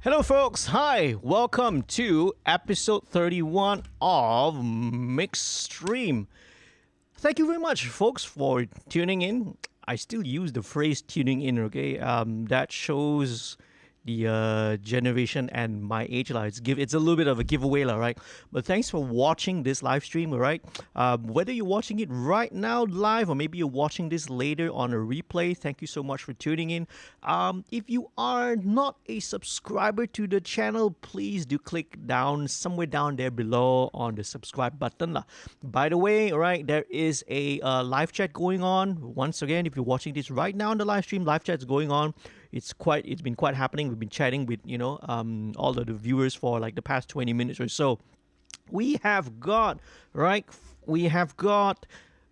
Hello, folks. Hi. Welcome to episode 31 of MixStream. Thank you very much, folks, for tuning in. I still use the phrase tuning in, okay? That shows the generation and my age. It's a little bit of a giveaway, right? But thanks for watching this live stream, all right? Whether you're watching it right now live or maybe you're watching this later on a replay, thank you so much for tuning in. If you are not a subscriber to the channel, please do click somewhere down there below on the subscribe button. By the way, all right, there is a live chat going on. Once again, if you're watching this right now on the live stream, live chat's going on. It's been quite happening. We've been chatting with all of the viewers for like the past 20 minutes or so. We have got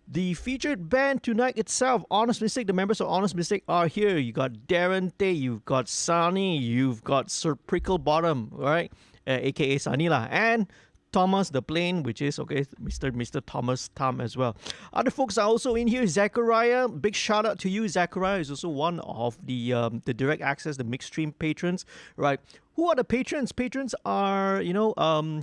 the featured band tonight itself, Honest Mistake. The members of Honest Mistake are here. You got Darren Teh, you've got Sonny, you've got Sir Prickle Bottom, right, aka Sonny lah, and Thomas the Plane, which is Mr. Tomas Tam as well. Other folks are also in here. Zachariah, big shout out to you. Zachariah is also one of the direct access, the MixStream patrons, right? Who are the patrons? Patrons are,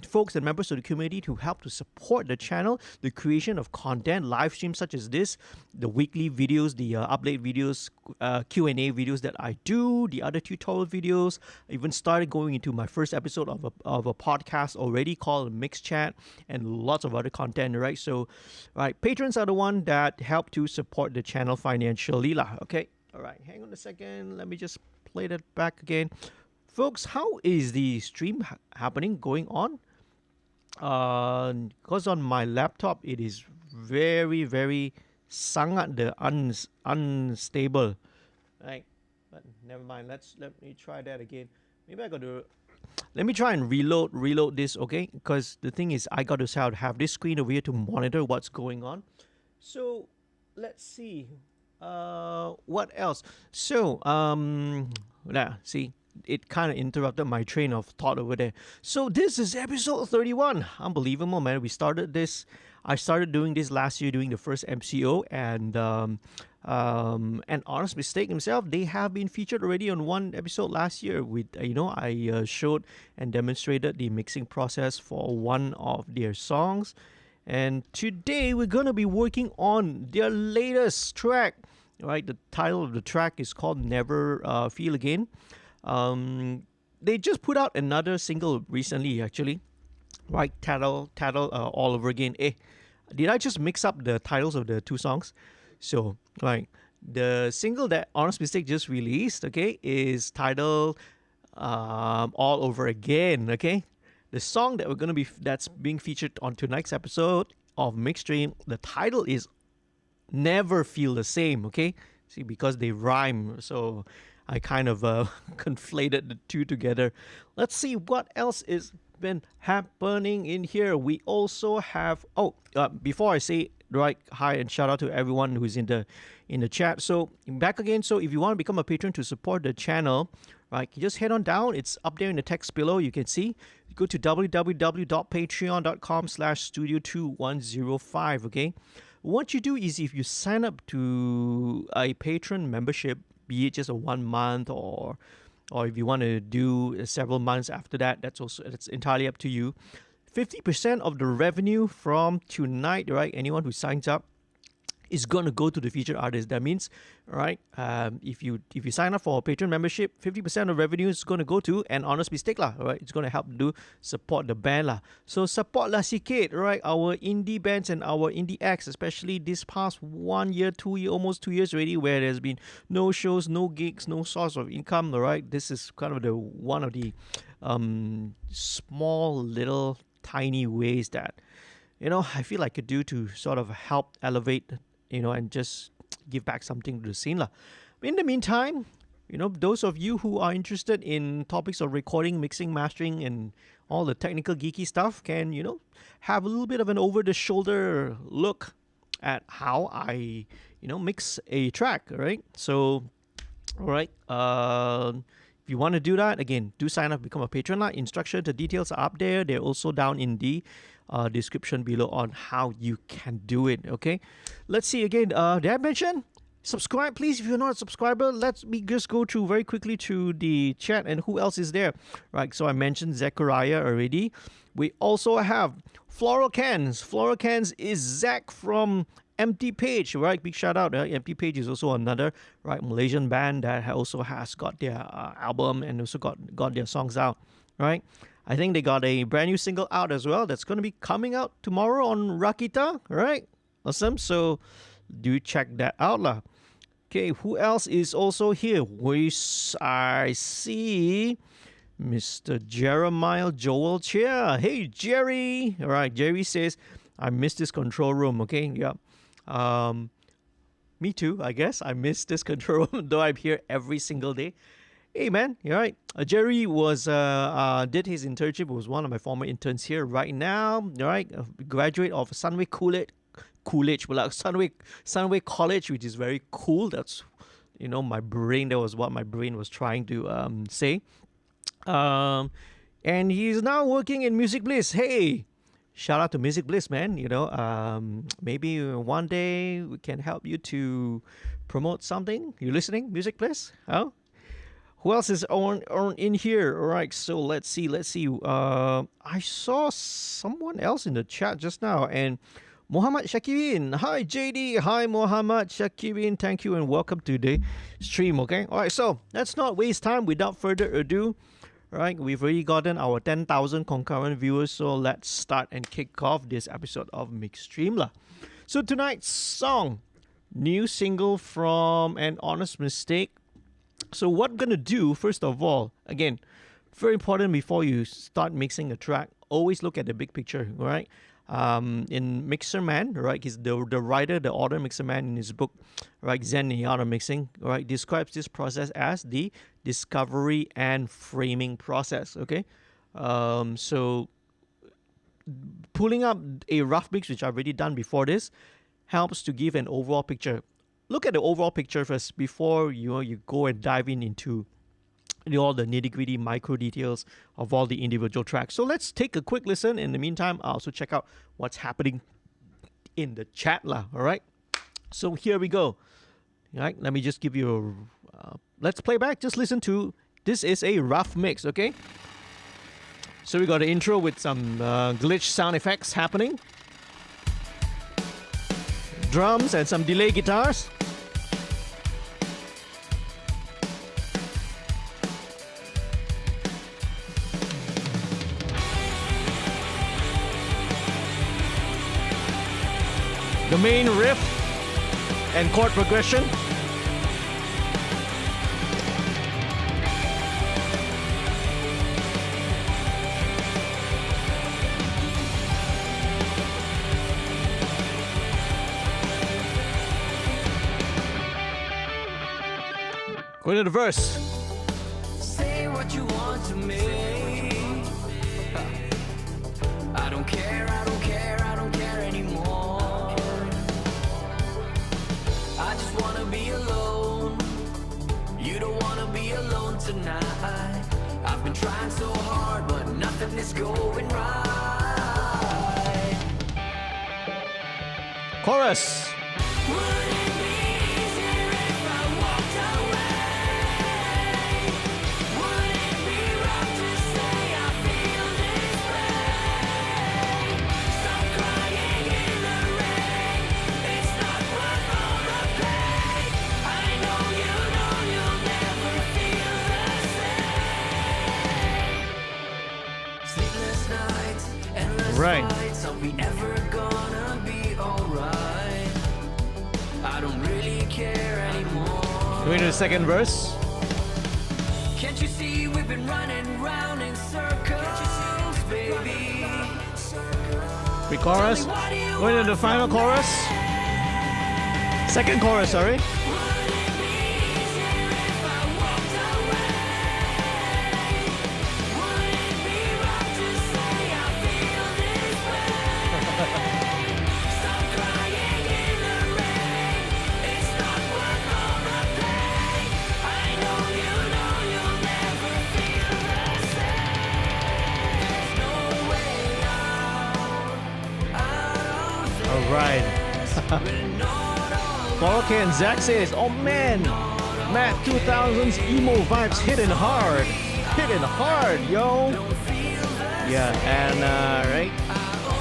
folks and members of the community who help to support the channel, the creation of content, live streams such as this, the weekly videos, the update videos, Q&A videos that I do, the other tutorial videos. I even started going into my first episode of a podcast already called Mix Chat, and lots of other content, right? So, right, patrons are the one that help to support the channel financially lah. Okay, all right, hang on a second. Let me just play that back again. Folks, how is the stream happening, going on? Because on my laptop, it is very, very sangat unstable. Right? But never mind. Let me try that again. Maybe I got to... Let me try and reload this, okay? Because the thing is, I got to have this screen over here to monitor what's going on. So, let's see. What else? So, see... It kind of interrupted my train of thought over there. So this is episode 31. Unbelievable, man. I started doing this last year, doing the first MCO, and Honest Mistake himself, they have been featured already on one episode last year with, I showed and demonstrated the mixing process for one of their songs. And today we're going to be working on their latest track, right? The title of the track is called Never Feel Again. They just put out another single recently, actually, right? Tattle, all over again. Did I just mix up the titles of the two songs? So, right, the single that Honest Mistake just released, okay, is titled All Over Again, okay? The song that's being featured on tonight's episode of MixStream, the title is Never Feel the Same, okay? See, because they rhyme, so I kind of conflated the two together. Let's see what else is been happening in here. We also have before I say hi and shout out to everyone who's in the chat. So back again. So if you want to become a patron to support the channel, right, you just head on down. It's up there in the text below. You can see. Go to www.patreon.com/studio2105. Okay. What you do is if you sign up to a patron membership, be it just a 1 month or if you want to do several months after that, that's entirely up to you. 50% of the revenue from tonight, right? Anyone who signs up is going to go to the featured artist. That means, right, if you sign up for a Patreon membership, 50% of revenue is going to go to an Honest Mistake lah, right? It's going to help support the band lah. So support lah sikit, right? Our indie bands and our indie acts, especially this past 1 year, almost 2 years already, where there's been no shows, no gigs, no source of income, right? This is kind of one of the small little tiny ways that I feel I could do to sort of help elevate, and just give back something to the scene lah. In the meantime, those of you who are interested in topics of recording, mixing, mastering, and all the technical geeky stuff can, have a little bit of an over-the-shoulder look at how I, mix a track, right? So, all right, if you want to do that, again, do sign up, become a patron lah. Instruction, the details are up there. They're also down in the description below on how you can do it, okay? Let's see again. Did I mention Subscribe, please, if you're not a subscriber. Let me just go through very quickly to the chat and who else is there. Right, so I mentioned Zechariah already. We also have Floral Cans. Floral Cans is Zach from Empty Page, right? Big shout out. Empty Page is also another Malaysian band that also has got their album and also got their songs out, right? I think they got a brand new single out as well that's going to be coming out tomorrow on Rakita, right? Awesome. So do check that out lah. Okay, who else is also here? I see Mr. Jeremiah Joel Chia. Hey, Jerry. All right, Jerry says, I missed this control room. Okay, yeah. Me too, I guess. I miss this control room, though I'm here every single day. Hey, man, you're right. Jerry was did his internship. Was one of my former interns here right now. All right, a graduate of Sunway College, which is very cool. That's my brain. That was what my brain was trying to say. And he's now working in Music Bliss. Hey. Shout out to Music Bliss, man. Maybe one day we can help you to promote something. You listening, Music Bliss? Huh? Who else is on in here? All right, so let's see. I saw someone else in the chat just now, and Muhammad Shakirin. Hi, JD. Hi, Muhammad Shakirin. Thank you and welcome to the stream. Okay. All right. So let's not waste time. Without further ado. Right, we've already gotten our 10,000 concurrent viewers, so let's start and kick off this episode of MixStream lah. So tonight's song, new single from An Honest Mistake. So what I'm gonna do, first of all, again, very important before you start mixing a track, always look at the big picture, right? In Mixer Man, right, he's the writer, the author, Mixer Man, in his book, right, Zen in the Art of Mixing, right, describes this process as the discovery and framing process. Okay, so pulling up a rough mix, which I've already done before this, helps to give an overall picture. Look at the overall picture first before you go and dive into all the nitty-gritty micro details of all the individual tracks. So let's take a quick listen. In the meantime, I'll also check out what's happening in the chat lah. All right, so here we go. All right, let me just give you a let's play back. Just listen to this. Is a rough mix. Okay, so we got an intro with some glitch sound effects happening, drums and some delay guitars. The main riff and chord progression. Go to the verse. Say what you want to me. I don't care, I don't care, I don't care anymore. I just wanna be alone. You don't wanna be alone tonight. I've been trying so hard, but nothing is going right. Chorus. Right. Are we ever gonna be alright? I don't really care anymore. Going to the second verse. Can't you see we've been running round in circles, baby? Pre-chorus. Going to the final chorus. Second chorus, sorry. Okay, and Zach says, oh man, Matt 2000s emo vibes hitting hard, yo. Yeah, and right,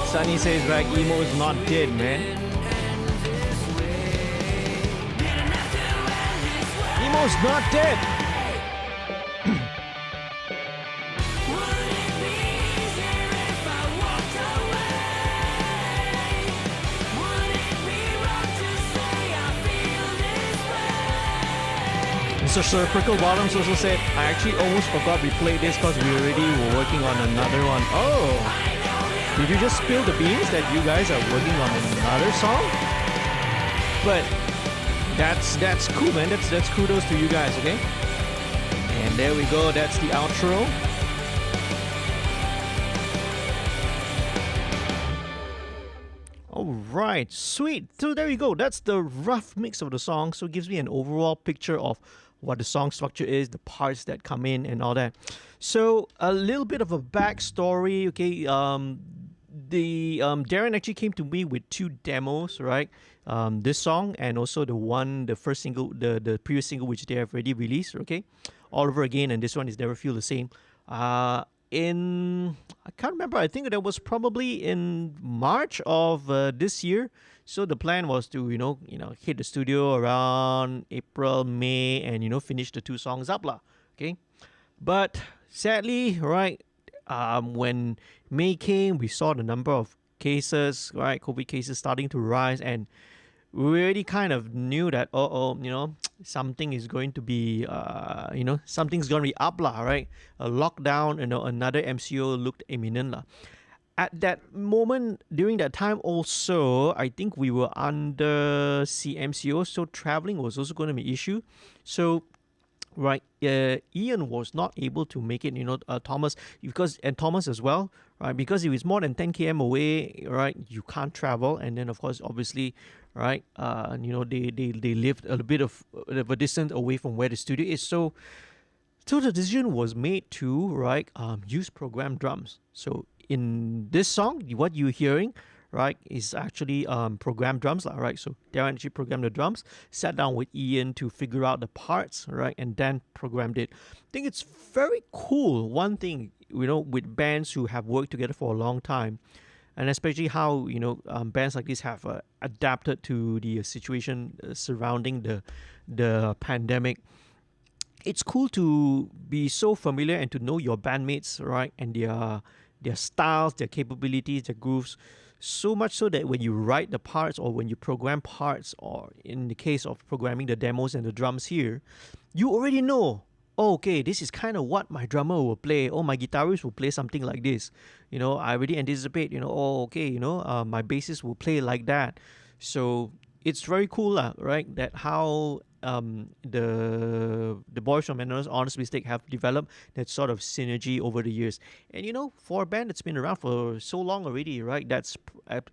Sonny says, right, emo is not dead, man. Emo's not dead. So Sir Prickle Bottoms also said, I actually almost forgot we played this because we already were working on another one. Oh, did you just spill the beans that you guys are working on another song? But that's cool, man. That's kudos to you guys, okay? And there we go. That's the outro. All right, sweet. So there you go. That's the rough mix of the song. So it gives me an overall picture of what the song structure is, the parts that come in, and all that. So a little bit of a backstory. Okay, Darren actually came to me with two demos, right? This song and also the first single, the previous single which they have already released. Okay, All Over Again, and this one is Never Feel the Same. I can't remember. I think that was probably in March of this year. So the plan was to hit the studio around April, May, and finish the two songs up lah. Okay, but sadly, right, when May came, we saw the number of cases, right, COVID cases starting to rise, and we already kind of knew that something is going to be something's going to be up lah, right? A lockdown, another MCO looked imminent lah. At that moment, during that time also, I think we were under CMCO, so traveling was also going to be an issue. So, right, Ian was not able to make it, Thomas, and Thomas as well, right, because if it's more than 10 km away, right, you can't travel. And then, of course, obviously, right, they lived a bit of a distance away from where the studio is. So the decision was made to, right, use programmed drums. So in this song, what you're hearing, right, is actually programmed drums, right? So Darren actually programmed the drums, sat down with Ian to figure out the parts, right, and then programmed it. I think it's very cool. One thing, with bands who have worked together for a long time, and especially how bands like this have adapted to the situation surrounding the pandemic. It's cool to be so familiar and to know your bandmates, right, and their styles, their capabilities, their grooves, so much so that when you write the parts or when you program parts, or in the case of programming the demos and the drums here, you already know, okay, this is kind of what my drummer will play. Oh, my guitarist will play something like this. I already anticipate, my bassist will play like that. So it's very cool, right, that how the boys from Honest Mistake have developed that sort of synergy over the years. And for a band that's been around for so long already, right, that's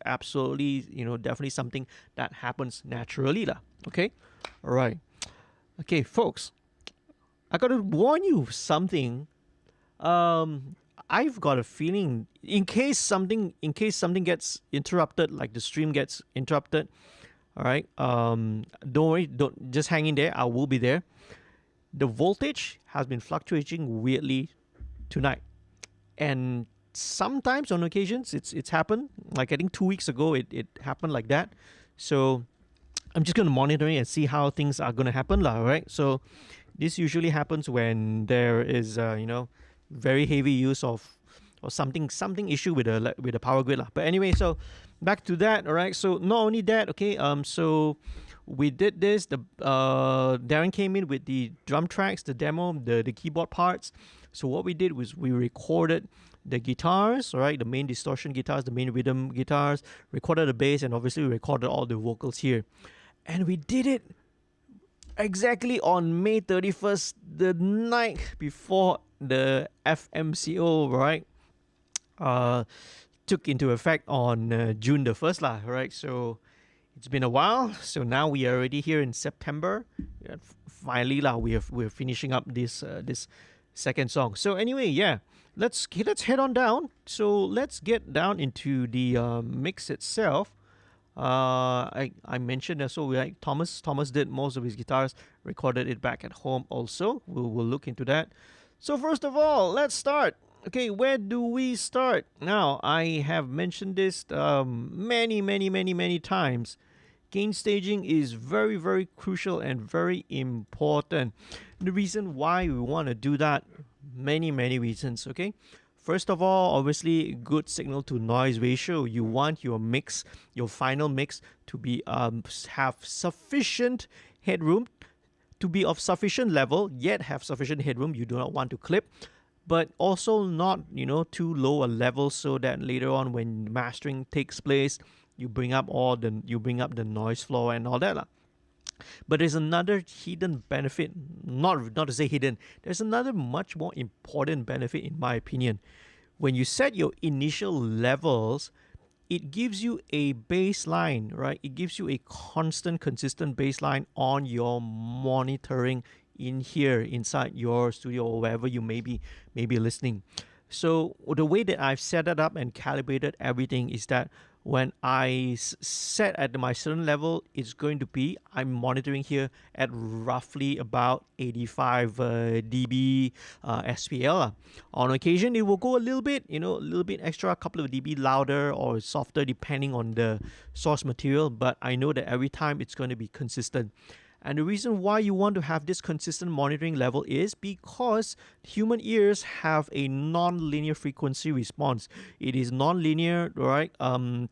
absolutely definitely something that happens naturally lah. Okay, all right, okay, folks, I gotta warn you something. I've got a feeling in case something gets interrupted, like the stream gets interrupted. All right, don't worry, don't just hang in there. I will be there. The voltage has been fluctuating weirdly tonight, and sometimes on occasions it's happened. Like I think 2 weeks ago it happened like that. So I'm just gonna monitor it and see how things are gonna happen, lah. Right. So this usually happens when there is very heavy use of or something issue with the power grid lah. But anyway, so back to that. All right, so not only that, okay, so we did this. The Darren came in with the drum tracks, the demo, the keyboard parts. So what we did was we recorded the guitars, all right, the main distortion guitars, the main rhythm guitars, recorded the bass, and obviously we recorded all the vocals here. And we did it exactly on May 31st, the night before the FMCO, right, took into effect on June the 1st lah, right? So it's been a while. So now we are already here in September. Finally lah, we're finishing up this second song. So anyway, yeah, let's head on down. So let's get down into the mix itself. I mentioned that, so like Thomas did most of his guitars, recorded it back at home also. We'll look into that. So first of all, let's start. Okay, where do we start? Now, I have mentioned this many times. Gain staging is very, very crucial and very important. The reason why we want to do that, many reasons, okay? First of all, obviously, good signal to noise ratio. You want your mix, your final mix, to be have sufficient headroom, to be of sufficient level, yet have sufficient headroom. You do not want to clip, but also not, too low a level, so that later on when mastering takes place, you bring up the noise floor and all that. But there's another hidden benefit, not to say hidden, there's another much more important benefit in my opinion. When you set your initial levels, it gives you a baseline, right? It gives you a constant, consistent baseline on your monitoring in here, inside your studio or wherever you may be listening. So the way that I've set it up and calibrated everything is that when I set at my certain level, it's going to be, I'm monitoring here at roughly about 85 dB SPL. On occasion, it will go a little bit, a little bit extra, a couple of dB louder or softer depending on the source material, but I know that every time it's going to be consistent. And the reason why you want to have this consistent monitoring level is because human ears have a non-linear frequency response. It is non-linear, right,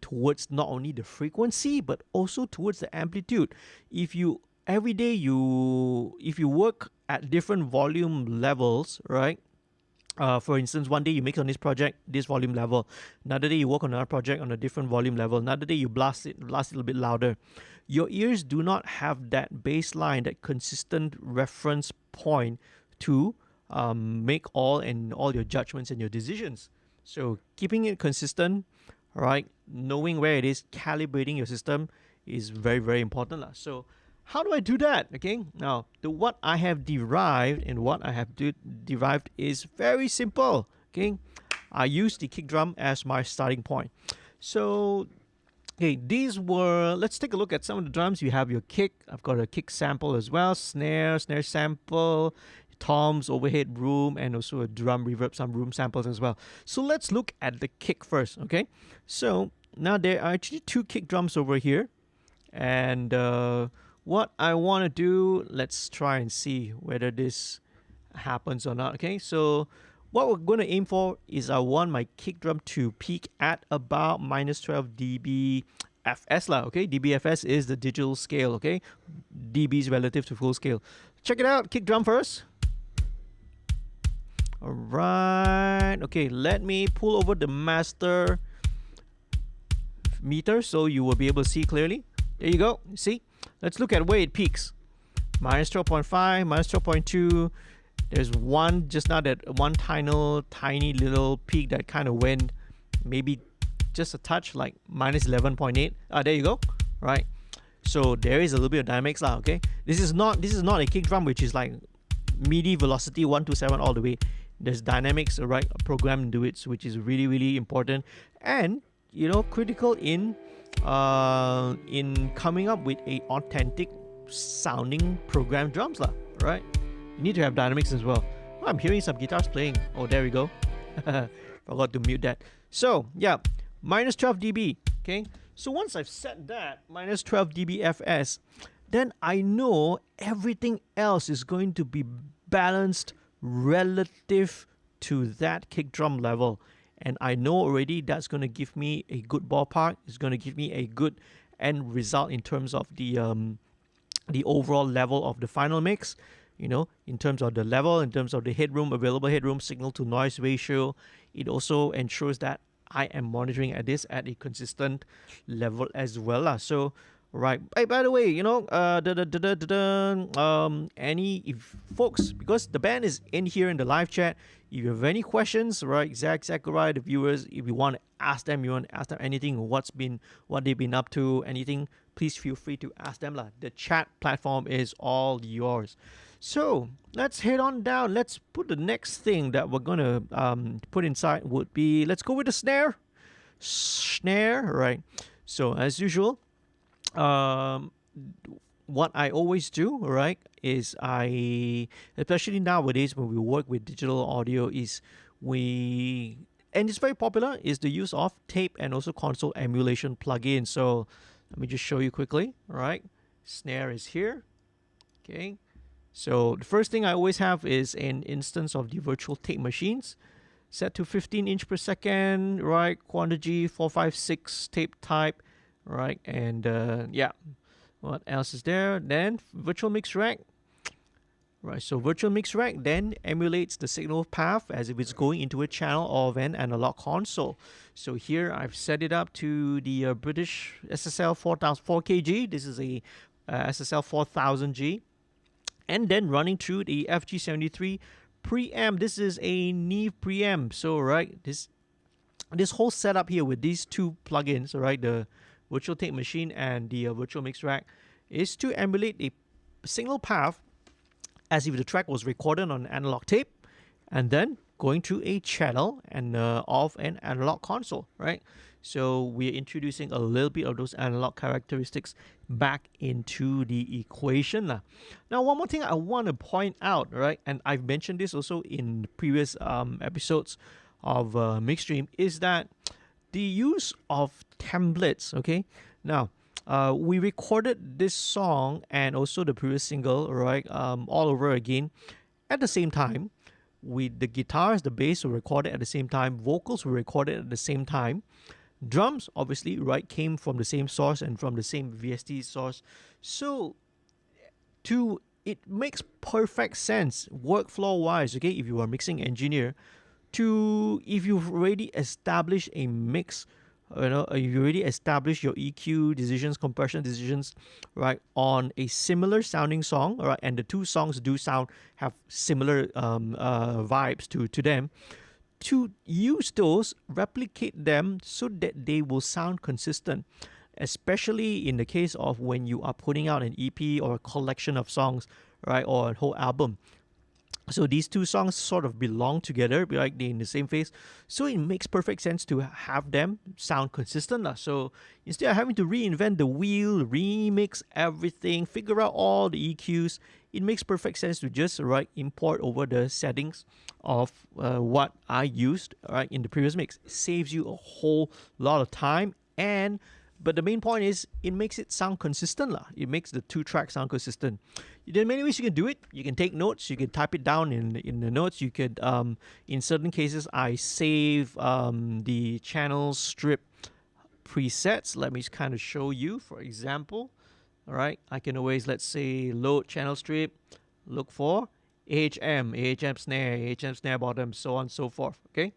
towards not only the frequency, but also towards the amplitude. If you, every day if you work at different volume levels, right, for instance, one day you mix on this project, this volume level. Another day you work on another project on a different volume level. Another day you blast it a little bit louder. Your ears do not have that baseline, that consistent reference point to make all your judgments and your decisions. So keeping it consistent, right, knowing where it is, calibrating your system is very important. So how do I do that? Okay, now what I have derived is very simple. Okay, I use the kick drum as my starting point. So okay, let's take a look at some of the drums. You have your kick. I've got a kick sample as well, snare sample, toms, overhead room, and also a drum reverb, some room samples as well. So let's look at the kick first. Okay, so now there are actually two kick drums over here, and what I want to do, let's try and see whether this happens or not. Okay, so what we're going to aim for is I want my kick drum to peak at about minus 12 dB FS lah. Okay, dBFS is the digital scale. Okay, dBs relative to full scale. Check it out, kick drum first. All right. Okay, let me pull over the master meter so you will be able to see clearly. There you go. See? Let's look at where it peaks. Minus 12.5, minus 12.2. There's one just now, that one tiny little peak that kind of went maybe just a touch, like minus 11.8. There you go. Right. So there is a little bit of dynamics lah. Okay. This is not a kick drum which is like MIDI velocity 127 all the way. There's dynamics, right, programmed into it, which is really important and critical in coming up with a authentic sounding programmed drums lah, right? You need to have dynamics as well. Oh, I'm hearing some guitars playing. Oh, there we go. Forgot to mute that. So yeah, minus 12 dB. Okay, so once I've set that minus 12 dB FS, then I know everything else is going to be balanced relative to that kick drum level. And I know already that's going to give me a good ballpark. It's going to give me a good end result in terms of the overall level of the final mix. In terms of the level, in terms of the headroom, available headroom, signal to noise ratio. It also ensures that I am monitoring at a consistent level as well. So, right. By the way, if folks, because the band is in here in the live chat, if you have any questions, right, Zachariah, the viewers, if you want to ask them, anything, what they've been up to, anything, please feel free to ask them lah. The chat platform is all yours. So let's head on down. Let's put the next thing that we're gonna put inside would be, let's go with the snare, right? So as usual, um, what I always do, right, is especially nowadays when we work with digital audio, and it's very popular, is the use of tape and also console emulation plugins. So let me just show you quickly, all right? Snare is here, okay? So the first thing I always have is an instance of the virtual tape machines set to 15 inch per second, right? Quantity 456 tape type, right? And yeah, what else is there? Then virtual mix rack, right? So virtual mix rack then emulates the signal path as if it's going into a channel of an analog console. So here I've set it up to the British SSL 4Kg. This is a SSL 4000G. And then running through the FG73 preamp. This is a Neve preamp. So right, this whole setup here with these two plugins, right, the virtual tape machine and the virtual mix rack, is to emulate a signal path as if the track was recorded on analog tape and then going through a channel and of an analog console, right? So we're introducing a little bit of those analog characteristics back into the equation. Now, one more thing I want to point out, right, and I've mentioned this also in previous episodes of MixStream, is that the use of templates, okay? Now, we recorded this song and also the previous single, right, all over again at the same time. With the guitars, the bass were recorded at the same time, vocals were recorded at the same time. Drums, obviously, right, came from the same source and from the same VST source. So, it makes perfect sense workflow-wise, okay, if you are a mixing engineer, if you've already established a mix, you already established your EQ decisions, compression decisions, right, on a similar sounding song, right, and the two songs have similar vibes to them, to use those, replicate them so that they will sound consistent, especially in the case of when you are putting out an EP or a collection of songs, right, or a whole album. So these two songs sort of belong together, like they're in the same phase. So it makes perfect sense to have them sound consistent. So instead of having to reinvent the wheel, remix everything, figure out all the EQs, it makes perfect sense to just import over the settings of what I used in the previous mix. It saves you a whole lot of time, but the main point is it makes it sound consistent. It makes the two tracks sound consistent. There are many ways you can do it. You can take notes. You can type it down in the notes. You could, in certain cases, I save the channel strip presets. Let me kind of show you, for example. All right, I can always, let's say, load channel strip, look for AHM snare bottom, so on and so forth. Okay,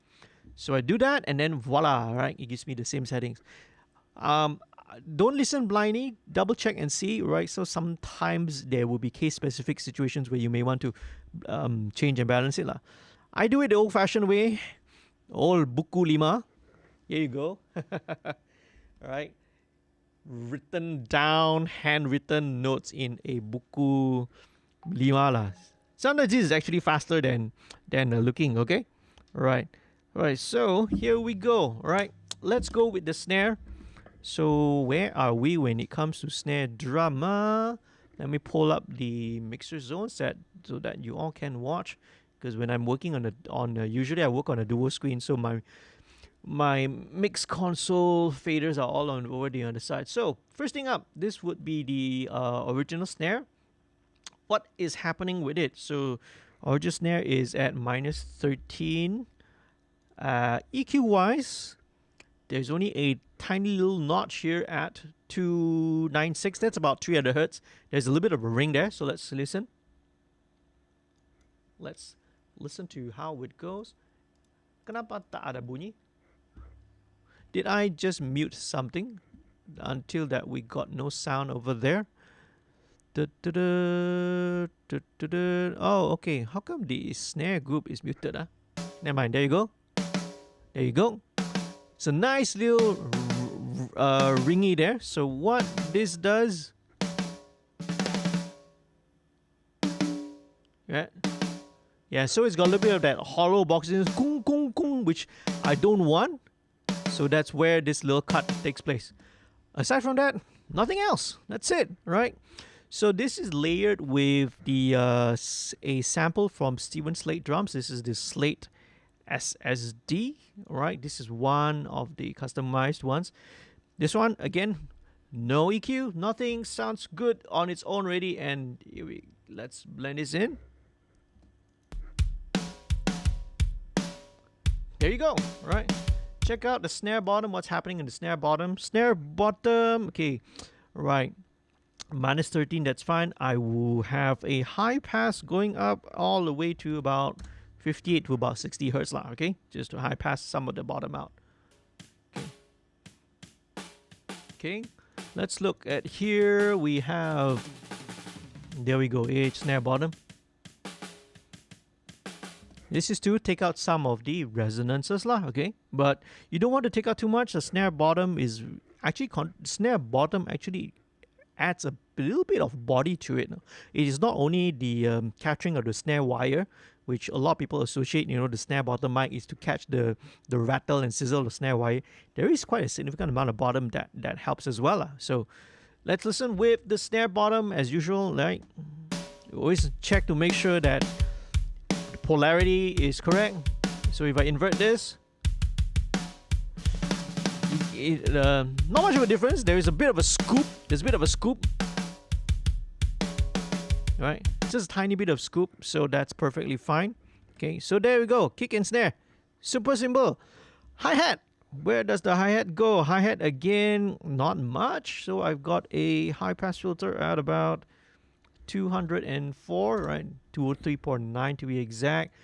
so I do that, and then voila, right? It gives me the same settings. Don't listen blindly, double check and see, right? So sometimes there will be case-specific situations where you may want to change and balance it. I do it the old-fashioned way, old buku lima. Here you go. Right? Written down, handwritten notes in a buku lima. Sometimes this is actually faster than looking, okay? Right. So here we go, right? Let's go with the snare. So where are we when it comes to snare drum? Let me pull up the mixer zone set so that you all can watch. Because when I'm working usually I work on a dual screen, so my mix console faders are all over the other side. So first thing up, this would be the original snare. What is happening with it? So original snare is at -13. EQ wise, there's only a tiny little notch here at 296. That's about 300 hertz. There's a little bit of a ring there, so let's listen. Let's listen to how it goes. Kenapa tak ada bunyi? Did I just mute something until that we got no sound over there? Oh, okay. How come the snare group is muted? Never mind. There you go. There you go. It's a nice little ringy there. So what this does, yeah. So it's got a little bit of that hollow boxing, kung kung kung, which I don't want. So that's where this little cut takes place. Aside from that, nothing else. That's it, right? So this is layered with the a sample from Steven Slate drums. This is the Slate SSD, right? This is one of the customized ones. This one, again, no EQ, nothing, sounds good on its own already. And let's blend this in. There you go, right? Check out the snare bottom, what's happening in the snare bottom. Snare bottom, okay, right. Minus 13, that's fine. I will have a high pass going up all the way to about 58 to about 60 hertz lah, okay? Just to high pass some of the bottom out. Okay, let's look at here. We have, there we go, AH snare bottom. This is to take out some of the resonances lah, okay? But you don't want to take out too much. The snare bottom is actually, snare bottom actually adds a little bit of body to it. It is not only the capturing of the snare wire, which a lot of people associate, the snare bottom mic is to catch the rattle and sizzle of the snare wire. There is quite a significant amount of bottom that helps as well. So let's listen with the snare bottom as usual. Right? Always check to make sure that the polarity is correct. So if I invert this, not much of a difference. There is a bit of a scoop. There's a bit of a scoop. Right? Just a tiny bit of scoop. So that's perfectly fine. Okay, so there we go. Kick and snare. Super simple. Hi-hat. Where does the hi-hat go? Hi-hat again, not much. So I've got a high-pass filter at about 204, right? 203.9 to be exact.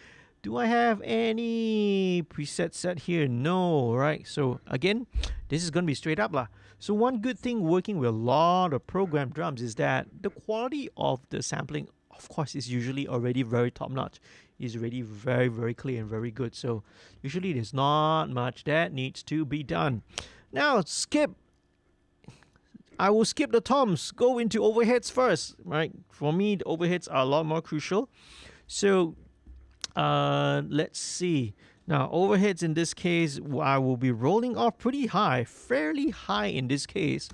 Do I have any preset set here? No, right? So again, this is going to be straight up lah. So one good thing working with a lot of programmed drums is that the quality of the sampling, of course, is usually already very top notch. Is already very, very clear and very good. So usually there's not much that needs to be done. Now skip. I will skip the toms. Go into overheads first, right? For me, the overheads are a lot more crucial. So let's see. Now overheads in this case, I will be rolling off pretty high, fairly high in this case.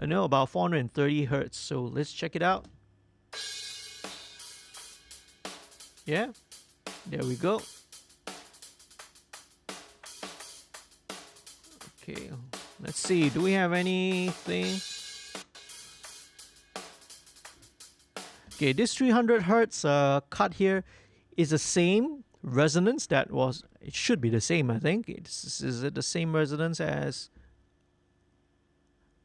I know about 430 hertz. So let's check it out. Yeah, there we go. Okay, let's see. Do we have anything? Okay, this 300 hertz cut here is the same resonance that was, it should be the same, I think. Is it the same resonance as,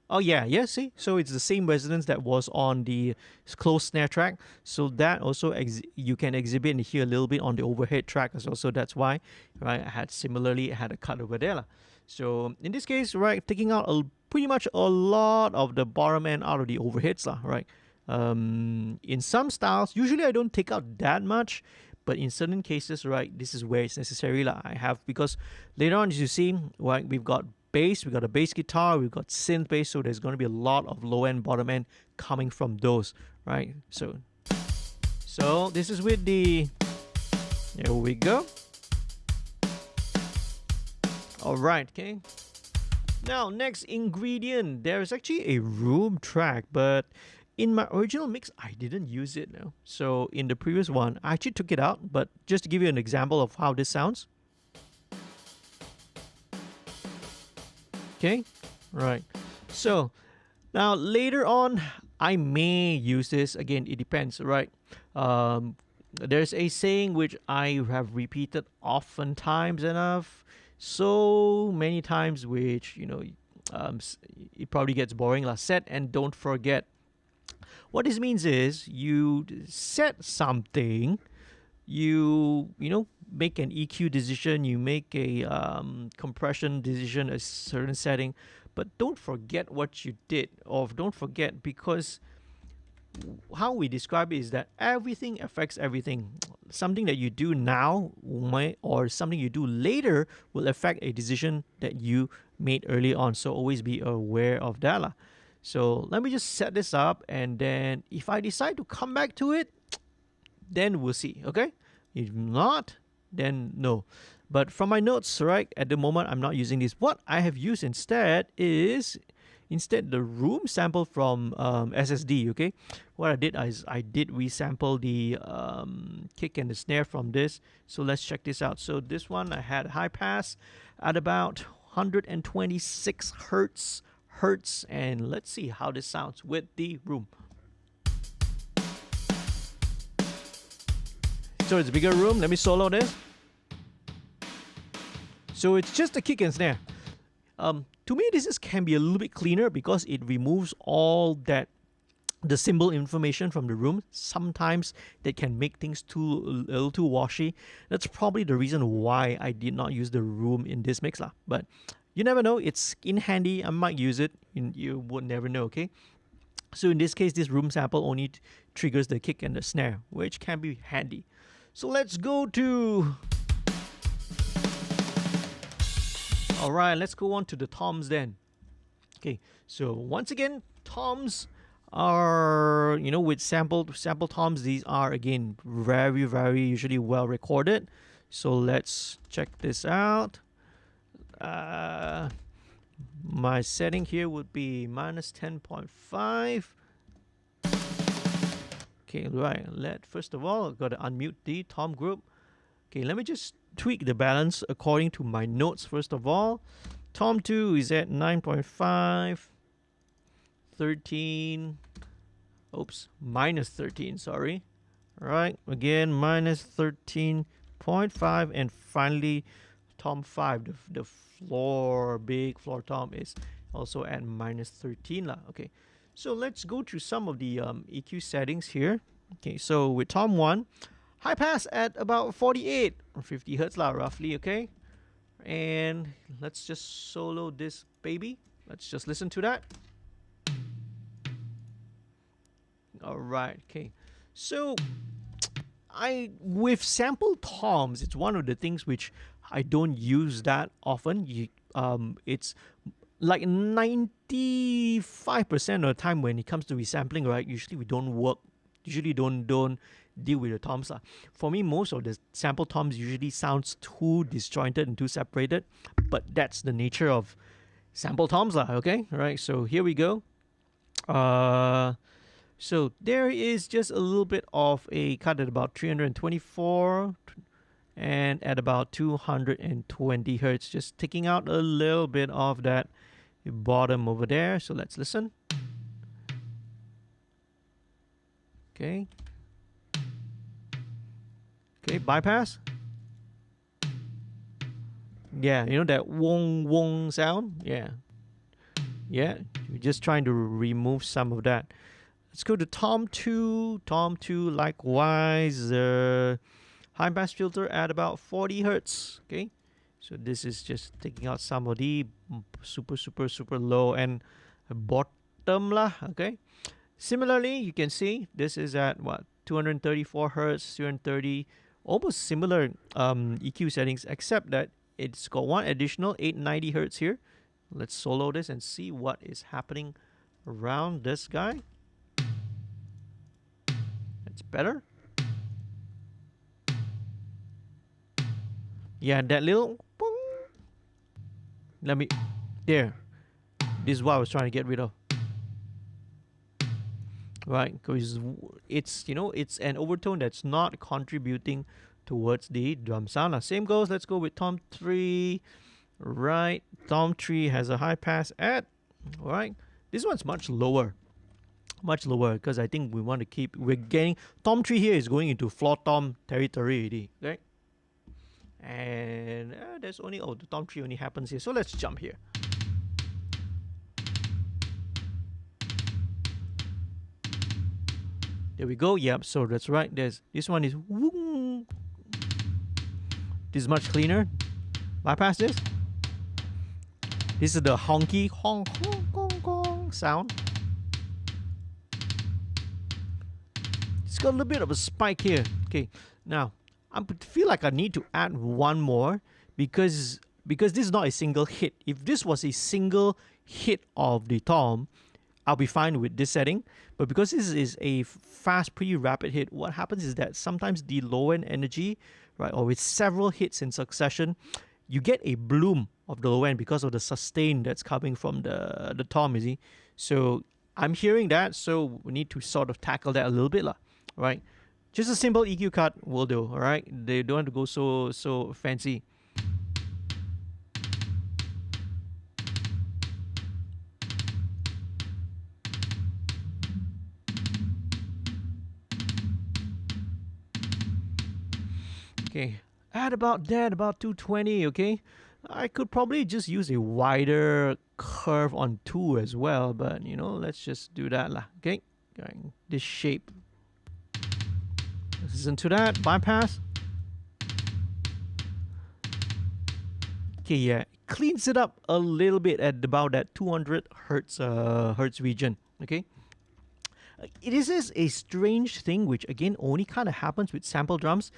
oh yeah, see? So it's the same resonance that was on the closed snare track. So that also, you can exhibit and hear a little bit on the overhead track as well. So that's why, right, I had a cut over there. So in this case, right, taking out pretty much a lot of the bottom end out of the overheads, right? In some styles, usually I don't take out that much, but in certain cases, right, this is where it's necessary. I have, because later on, as you see, right, we've got bass, we've got a bass guitar, we've got synth bass, so there's going to be a lot of low end, bottom end coming from those, right? So this is with the, there we go. All right, okay. Now, next ingredient, there is actually a room track, but in my original mix, I didn't use it now. So in the previous one, I actually took it out, but just to give you an example of how this sounds. Okay, right. So now later on, I may use this. Again, it depends, right? There's a saying which I have repeated oftentimes enough, so many times, which, it probably gets boring. Set and don't forget. What this means is you set something, you make an EQ decision, you make a compression decision, a certain setting, but don't forget what you did, or don't forget, because how we describe it is that everything affects everything. Something that you do now or something you do later will affect a decision that you made early on. So always be aware of that. So let me just set this up, and then if I decide to come back to it, then we'll see, okay? If not, then no. But from my notes, right, at the moment, I'm not using this. What I have used instead is instead the room sample from SSD. Okay, what I did is I did resample the kick and the snare from this. So let's check this out. So this one I had high pass at about 126 hertz, and let's see how this sounds with the room. So it's a bigger room. Let me solo this. So it's just a kick and snare. To me, this can be a little bit cleaner because it removes all the symbol information from the room. Sometimes that can make things a little too washy. That's probably the reason why I did not use the room in this mix lah. But you never know. It's in handy. I might use it. You would never know. Okay. So in this case, this room sample only triggers the kick and the snare, which can be handy. So let's go to... Alright, let's go on to the toms then. Okay, so once again, toms are, with sample toms, these are again very, very usually well recorded. So let's check this out. My setting here would be minus 10.5. Okay, right. First of all, I've got to unmute the tom group. Okay, let me just tweak the balance according to my notes. First of all, tom 2 is at 9.5, 13. Oops, minus 13. Sorry. All right, again minus 13.5, and finally, tom 5, the big floor tom is also at minus 13 lah. Okay. So let's go through some of the EQ settings here. Okay, so with tom 1, high pass at about 48 or 50 hertz lah, roughly. Okay, and let's just solo this baby. Let's just listen to that. All right. Okay, so with sample toms, it's one of the things which I don't use that often. It's like 95% of the time when it comes to resampling, right? Usually we don't deal with the toms. For me, most of the sample toms usually sounds too disjointed and too separated, but that's the nature of sample toms. Okay, all right, so here we go. So there is just a little bit of a cut at about 324 and at about 220 hertz, just taking out a little bit of that bottom over there. So let's listen. Okay, bypass. Yeah, that wong sound. Yeah, we're just trying to remove some of that. Let's go to tom 2. Tom 2, likewise, high pass filter at about 40 hertz. Okay, so this is just taking out some of the super low and bottom lah. Okay, similarly, you can see this is at what, 234 hertz, 230, almost similar EQ settings, except that it's got one additional 890 hertz here. Let's solo this and see what is happening around this guy. It's better. Yeah, that little boom. There. This is what I was trying to get rid of. Right, because it's an overtone that's not contributing towards the drum sound. Same goes. Let's go with tom 3. Right, tom 3 has a high pass at. All right, this one's much lower because I think we want to keep. We're getting tom 3 here is going into floor tom territory already. Okay, and there's only the tom 3 only happens here. So let's jump here. There we go. Yep. So that's right. This one is. Whoom. This is much cleaner. Bypass this. This is the honky honk honk sound. It's got a little bit of a spike here. Okay. Now I feel like I need to add one more because this is not a single hit. If this was a single hit of the tom, I'll be fine with this setting. But because this is a fast, pretty rapid hit, what happens is that sometimes the low end energy, right, or with several hits in succession, you get a bloom of the low end because of the sustain that's coming from the tom, you see. So I'm hearing that, so we need to sort of tackle that a little bit, right? Just a simple EQ cut will do, all right? They don't have to go so fancy. Okay, at about that, about 220, okay? I could probably just use a wider curve on 2 as well, but you know, let's just do that lah, okay? Going this shape. Listen to that, bypass. Okay, yeah, cleans it up a little bit at about that 200 hertz region, okay? It is a strange thing, which again only kind of happens with sample drums.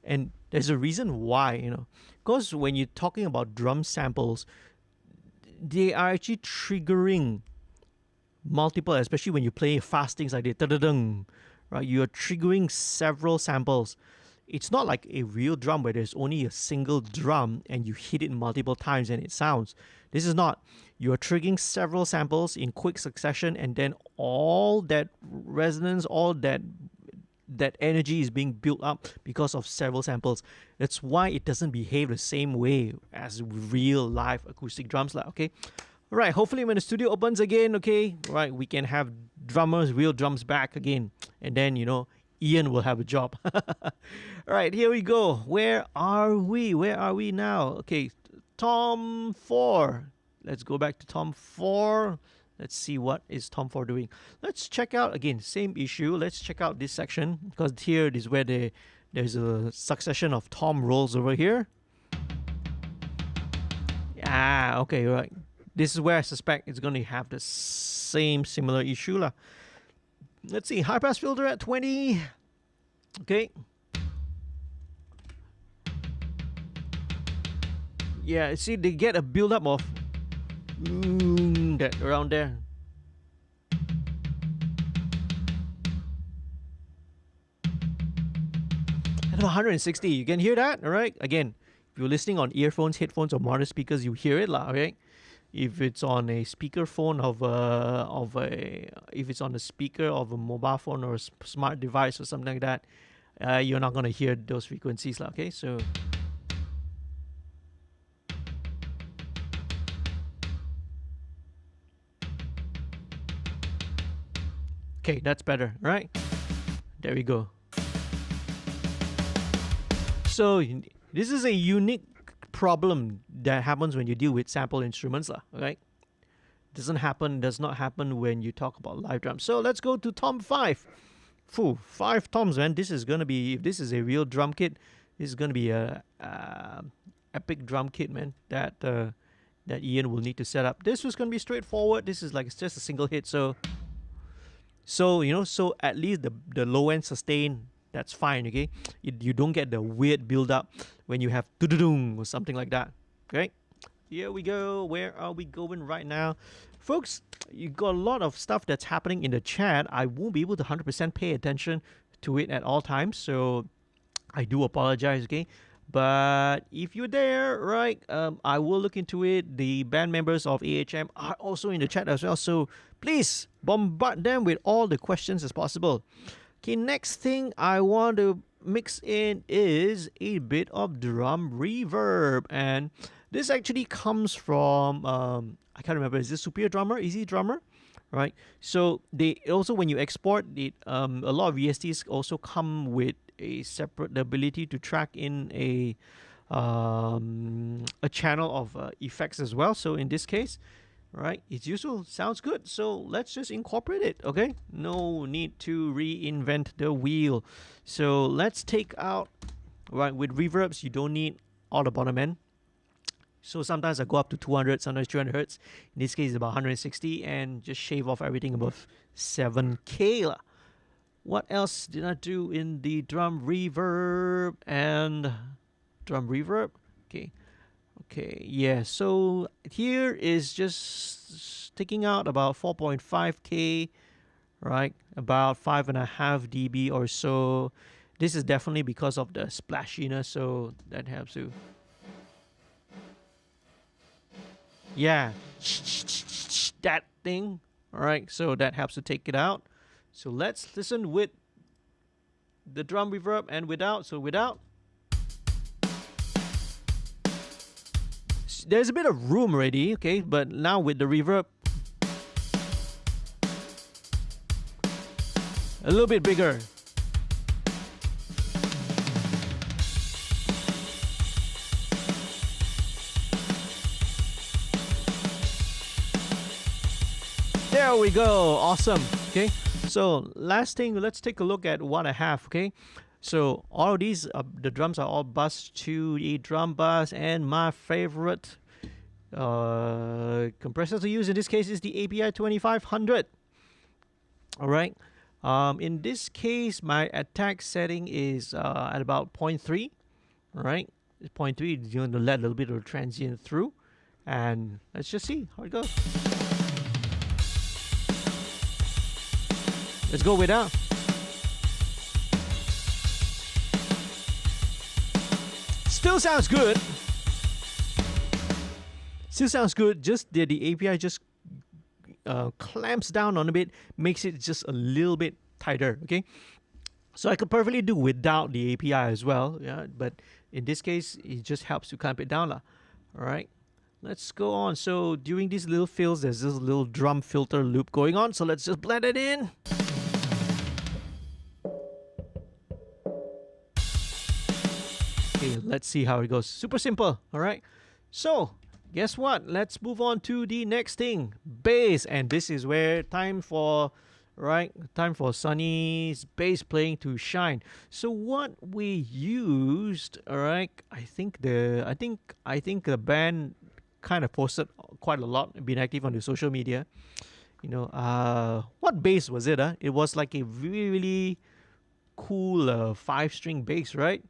And there's a reason why, you know, because when you're talking about drum samples, they are actually triggering multiple, especially when you play fast things like the right? You're triggering several samples. It's not like a real drum where there's only a single drum and you hit it multiple times and it sounds. This is not. You're triggering several samples in quick succession, and then all that resonance, all that energy is being built up because of several samples. That's why it doesn't behave the same way as real live acoustic drums, okay? All right, hopefully when the studio opens again, okay, right, we can have drummers, real drums back again. And then, you know, Ian will have a job. All right, here we go. Where are we? Where are we now? Okay, Tom 4. Let's go back to Tom 4. Let's see what is Tom 4 doing. Let's check out, again, same issue. Let's check out this section, because here is where there's a succession of tom rolls over here. Ah, okay, right. This is where I suspect it's going to have the same similar issue lah. Let's see, high pass filter at 20. Okay. Yeah, see, they get a build up of that around there. At 160, you can hear that, all right? Again, if you're listening on earphones, headphones, or modern speakers, you hear it, lah, okay? If it's on a speakerphone if it's on a speaker of a mobile phone or a smart device or something like that, you're not gonna hear those frequencies, lah, okay? So. Okay, that's better, right? There we go. So this is a unique problem that happens when you deal with sample instruments, right? Does not happen when you talk about live drums. So let's go to Tom 5. 5 toms, man. This is gonna be, if this is a real drum kit, this is gonna be a epic drum kit, man. That Ian will need to set up. This was gonna be straightforward. This is like, it's just a single hit, so you know, so at least the low end sustain, that's fine, okay? You don't get the weird build up when you have or something like that. Okay, here we go. Where are we going right now, folks? You got a lot of stuff that's happening in the chat. I won't be able to 100% pay attention to it at all times, so I do apologize, okay? But if you're there, right, I will look into it. The band members of AHM are also in the chat as well, so please bombard them with all the questions as possible. Okay, next thing I want to mix in is a bit of drum reverb, and this actually comes from I can't remember, is this Superior Drummer, Easy Drummer, right? So they also, when you export it, a lot of VSTs also come with a separate, the ability to track in a channel of effects as well. So in this case, right, it's useful, sounds good, so let's just incorporate it, okay? No need to reinvent the wheel. So let's take out, right, with reverbs, you don't need all the bottom end. So sometimes I go up to 200, sometimes 300 hertz. In this case, it's about 160, and just shave off everything above 7K. What else did I do in the drum reverb and drum reverb? Okay, yeah, so here is just taking out about 4.5K, right? About 5.5 dB or so. This is definitely because of the splashiness, so that helps you. Yeah, that thing. All right, so that helps to take it out. So let's listen with the drum reverb and without. So without, there's a bit of room already, okay, but now with the reverb, a little bit bigger. There we go. Awesome. Okay. So last thing, let's take a look at what I have. Okay. So all of these, the drums are all bus to the drum bus, and my favorite compressor to use in this case is the API 2500. All right. In this case, my attack setting is at about 0.3. All right. 0.3, you're going to let a little bit of transient through, and let's just see how it goes. Let's go without. Still sounds good. Still sounds good. Just the API just clamps down on a bit, makes it just a little bit tighter. Okay, so I could perfectly do without the API as well. Yeah, but in this case, it just helps to clamp it down, lah. All right. Let's go on. So during these little fills, there's this little drum filter loop going on. So let's just blend it in. Okay, let's see how it goes. Super simple. All right. So guess what? Let's move on to the next thing, bass. And this is where time for Sonny's bass playing to shine. So what we used, all right, I think the band kind of posted quite a lot, been active on the social media. You know, what bass was it? It was like a really, really cool 5-string bass, right?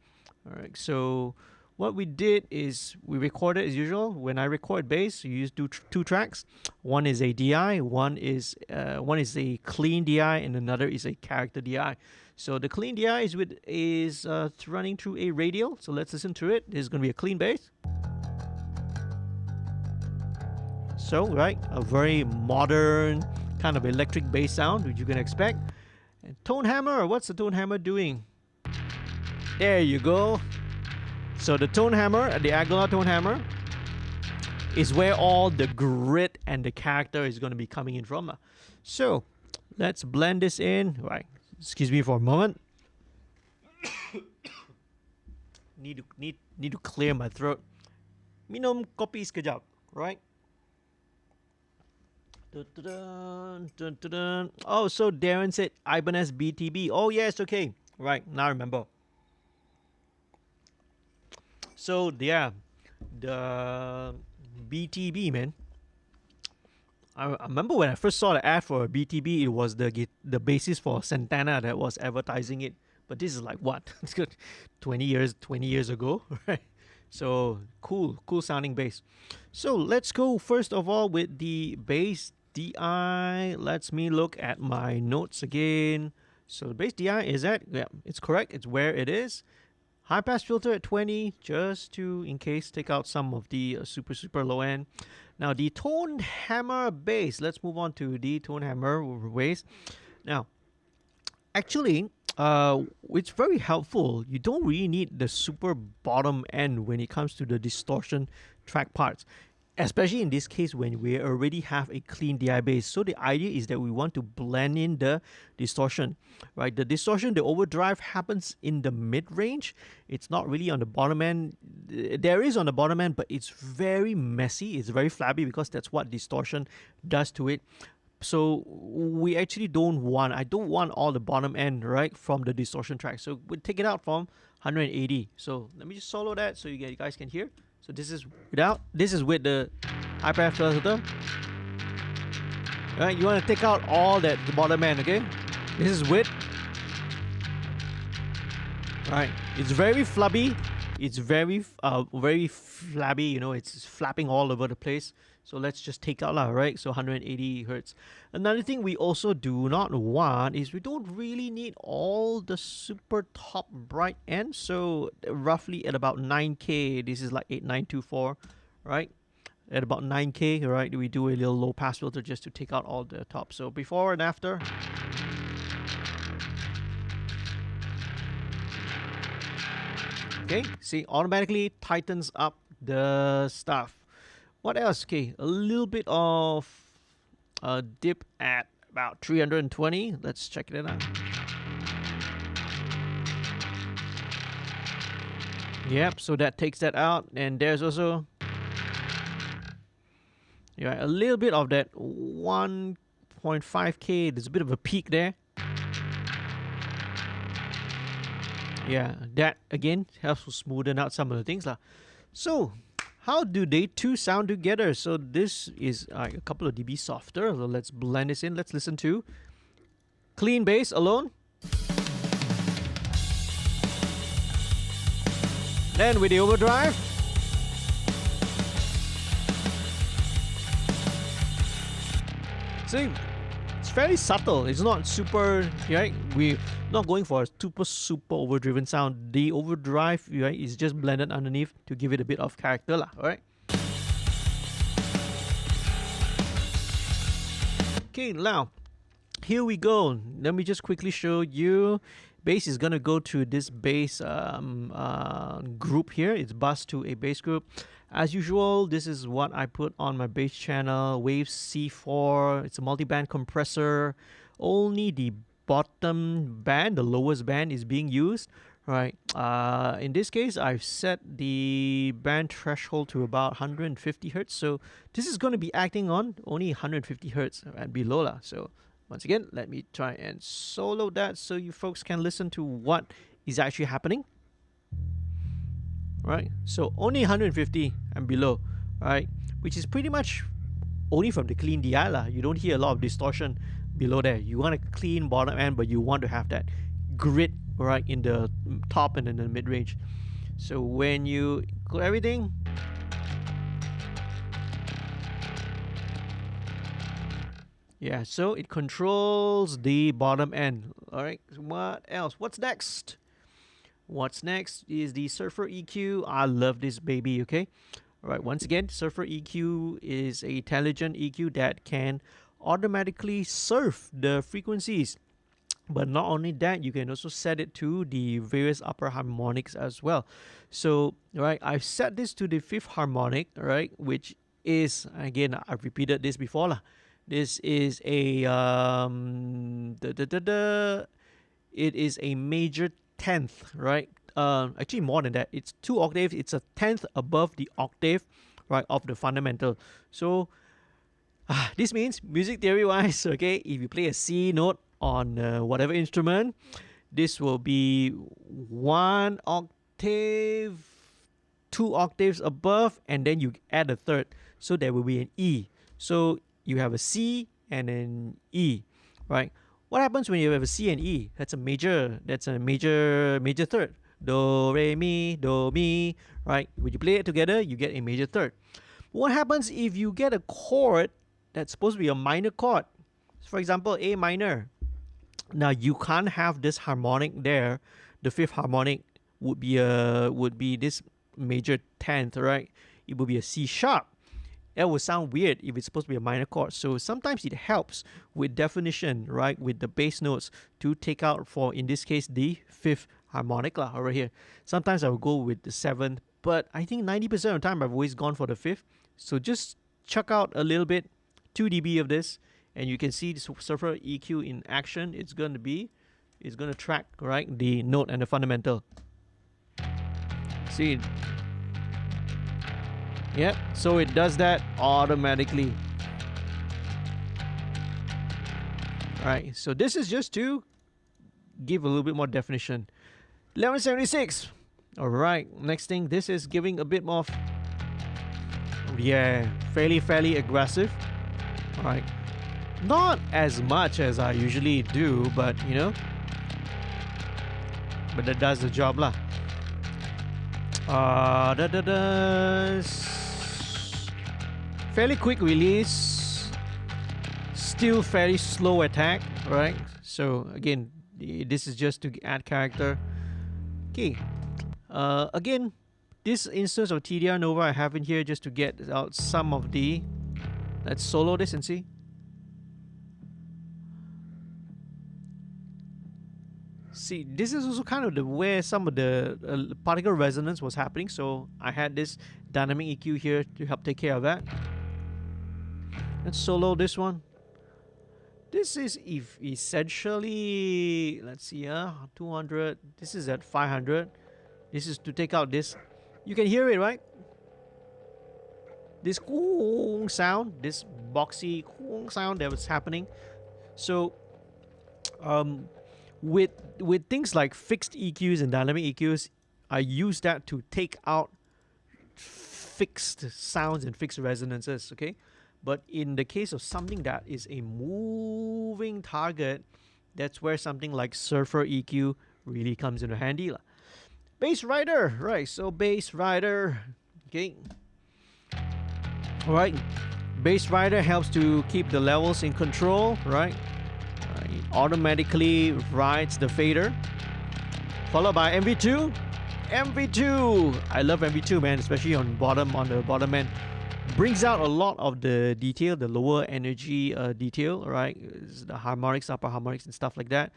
All right, so what we did is we recorded as usual. When I record bass, you use two tracks. One is a DI, one is a clean DI, and another is a character DI. So the clean DI is running through a radial. So let's listen to it. This is going to be a clean bass. So right, a very modern kind of electric bass sound, which you can expect. And tone hammer. What's the tone hammer doing? There you go. So the tone hammer, the Aguilar tone hammer, is where all the grit and the character is going to be coming in from. So let's blend this in. Right. Excuse me for a moment. need to clear my throat. Minum kopi sekejap, right? Oh, so Darren said Ibanez BTB. Oh yes, okay. Right, now I remember. So yeah, the BTB, man. I remember when I first saw the ad for a BTB, it was the basis for Santana that was advertising it. But this is like what? It's good, 20 years ago, right? So cool sounding bass. So let's go first of all with the bass DI. Let's me look at my notes again. So the bass DI is it's correct. It's where it is. High pass filter at 20, just to, in case, take out some of the super low end. Now the tone hammer bass. Let's move on to the tone hammer bass. Now, actually, it's very helpful. You don't really need the super bottom end when it comes to the distortion track parts, especially in this case when we already have a clean DI bass. So the idea is that we want to blend in the distortion, right? The distortion, the overdrive happens in the mid-range. It's not really on the bottom end. There is on the bottom end, but it's very messy. It's very flabby because that's what distortion does to it. So we actually I don't want all the bottom end, right, from the distortion track. So we'll take it out from 180. So let me just solo that so you guys can hear. So this is without. This is with the high pass filter. Right, you want to take out all the bottom end, okay? This is with. Right, it's very flubby. It's very flabby. You know, it's flapping all over the place. So let's just take out, right? So 180 hertz. Another thing we also do not want is we don't really need all the super top bright end. So roughly at about 9K, this is like 8924, right? at about 9K, right, we do a little low pass filter just to take out all the top. So before and after. Okay, see, automatically tightens up the stuff. What else? Okay, a little bit of a dip at about 320. Let's check it out. Yep, so that takes that out. And there's also a little bit of that 1.5K. There's a bit of a peak there. Yeah, that again helps to smoothen out some of the things lah. So how do they two sound together? So this is a couple of dB softer. So let's blend this in. Let's listen to clean bass alone. Then with the overdrive. See, it's fairly subtle. It's not super, right? We're not going for a super overdriven sound. The overdrive, right, is just blended underneath to give it a bit of character lah, alright? Okay, now, here we go. Let me just quickly show you. Bass is gonna go to this bass group here. It's bus to a bass group. As usual, this is what I put on my bass channel. Waves C4. It's a multi-band compressor. Only the bottom band, the lowest band, is being used. Right. In this case, I've set the band threshold to about 150 hertz. So this is going to be acting on only 150 hertz and below lah. So once again, let me try and solo that so you folks can listen to what is actually happening. Right, so only 150 and below, right, which is pretty much only from the clean DI lah. You don't hear a lot of distortion below there. You want a clean bottom end, but you want to have that grit, right, in the top and in the mid range. So when you clear everything, yeah, so it controls the bottom end. All right, what else? What's next? What's next is the Surfer EQ. I love this baby, okay? All right, once again, Surfer EQ is an intelligent EQ that can automatically surf the frequencies. But not only that, you can also set it to the various upper harmonics as well. So, right, I've set this to the 5th harmonic, right, which is, again, I've repeated this before lah. This is a it is a major 10th, right? Actually more than that. It's 2 octaves. It's a 10th above the octave, right, of the fundamental. So this means music theory wise, okay, if you play a C note on whatever instrument, this will be 1 octave, 2 octaves above, and then you add a third. So there will be an E. So you have a C and an E, right? What happens when you have a C and E? That's a major third. Do, re, mi, do, mi, right? When you play it together, you get a major third. What happens if you get a chord that's supposed to be a minor chord? For example, A minor. Now you can't have this harmonic there. The 5th harmonic would be this major 10th, right? It would be a C sharp. That would sound weird if it's supposed to be a minor chord. So sometimes it helps with definition, right, with the bass notes to take out, for in this case, the 5th harmonic lah, over here. Sometimes I will go with the 7th, but I think 90% of the time I've always gone for the 5th. So just chuck out a little bit, 2 dB of this, and you can see the Surfer EQ in action. It's going to track, right, the note and the fundamental. See. Yep, so it does that automatically. Alright, so this is just to give a little bit more definition. 1176. Alright, next thing, this is giving a bit more, fairly aggressive. Alright, not as much as I usually do, but you know, but that does the job lah. Fairly quick release, still fairly slow attack, right? So again, this is just to add character. Okay, again, this instance of Tdr Nova I have in here just to get out some of the... Let's solo this and see. See, this is also kind of the where some of the particle resonance was happening. So I had this dynamic EQ here to help take care of that. Let's solo this one. This is essentially, let's see, 200. This is at 500. This is to take out this. You can hear it, right? This sound, this boxy sound that was happening. So, with things like fixed EQs and dynamic EQs, I use that to take out fixed sounds and fixed resonances, okay? But in the case of something that is a moving target, that's where something like surfer EQ really comes into handy. Bass rider, right? So bass rider, okay. All right, bass rider helps to keep the levels in control, right? It automatically rides the fader, followed by MV2. MV2, I love MV2, man, especially on the bottom end. Brings out a lot of the detail, the lower energy detail, right? The harmonics, upper harmonics, and stuff like that.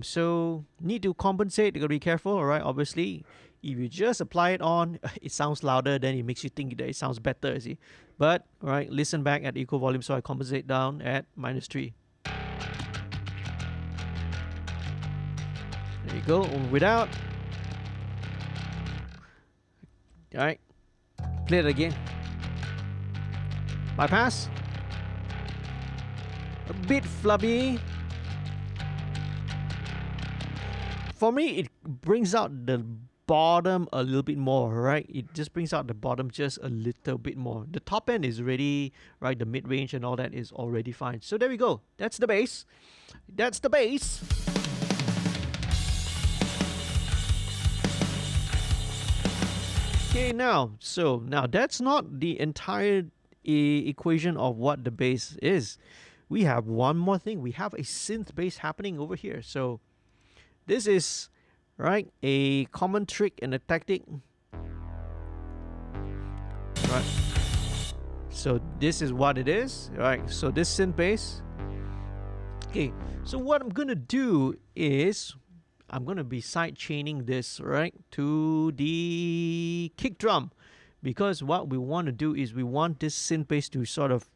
So need to compensate. You gotta be careful, all right? Obviously, if you just apply it on, it sounds louder. Then it makes you think that it sounds better. You see, but all right, listen back at equal volume. So I compensate down at -3. There you go. Without. All right, play it again. Bypass. A bit flubby. For me, it brings out the bottom a little bit more, right? It just brings out the bottom just a little bit more. The top end is ready, right? The mid-range and all that is already fine. So there we go. That's the bass. That's the bass. Okay, now that's not the entire equation of what the bass is. We have one more thing. We have a synth bass happening over here. So this is, right, a common trick and a tactic. Right. So this is what it is. Right. So this synth bass. Okay. So what I'm gonna do is I'm gonna be side chaining this, right, to the kick drum. Because what we want to do is we want this synth bass to sort of,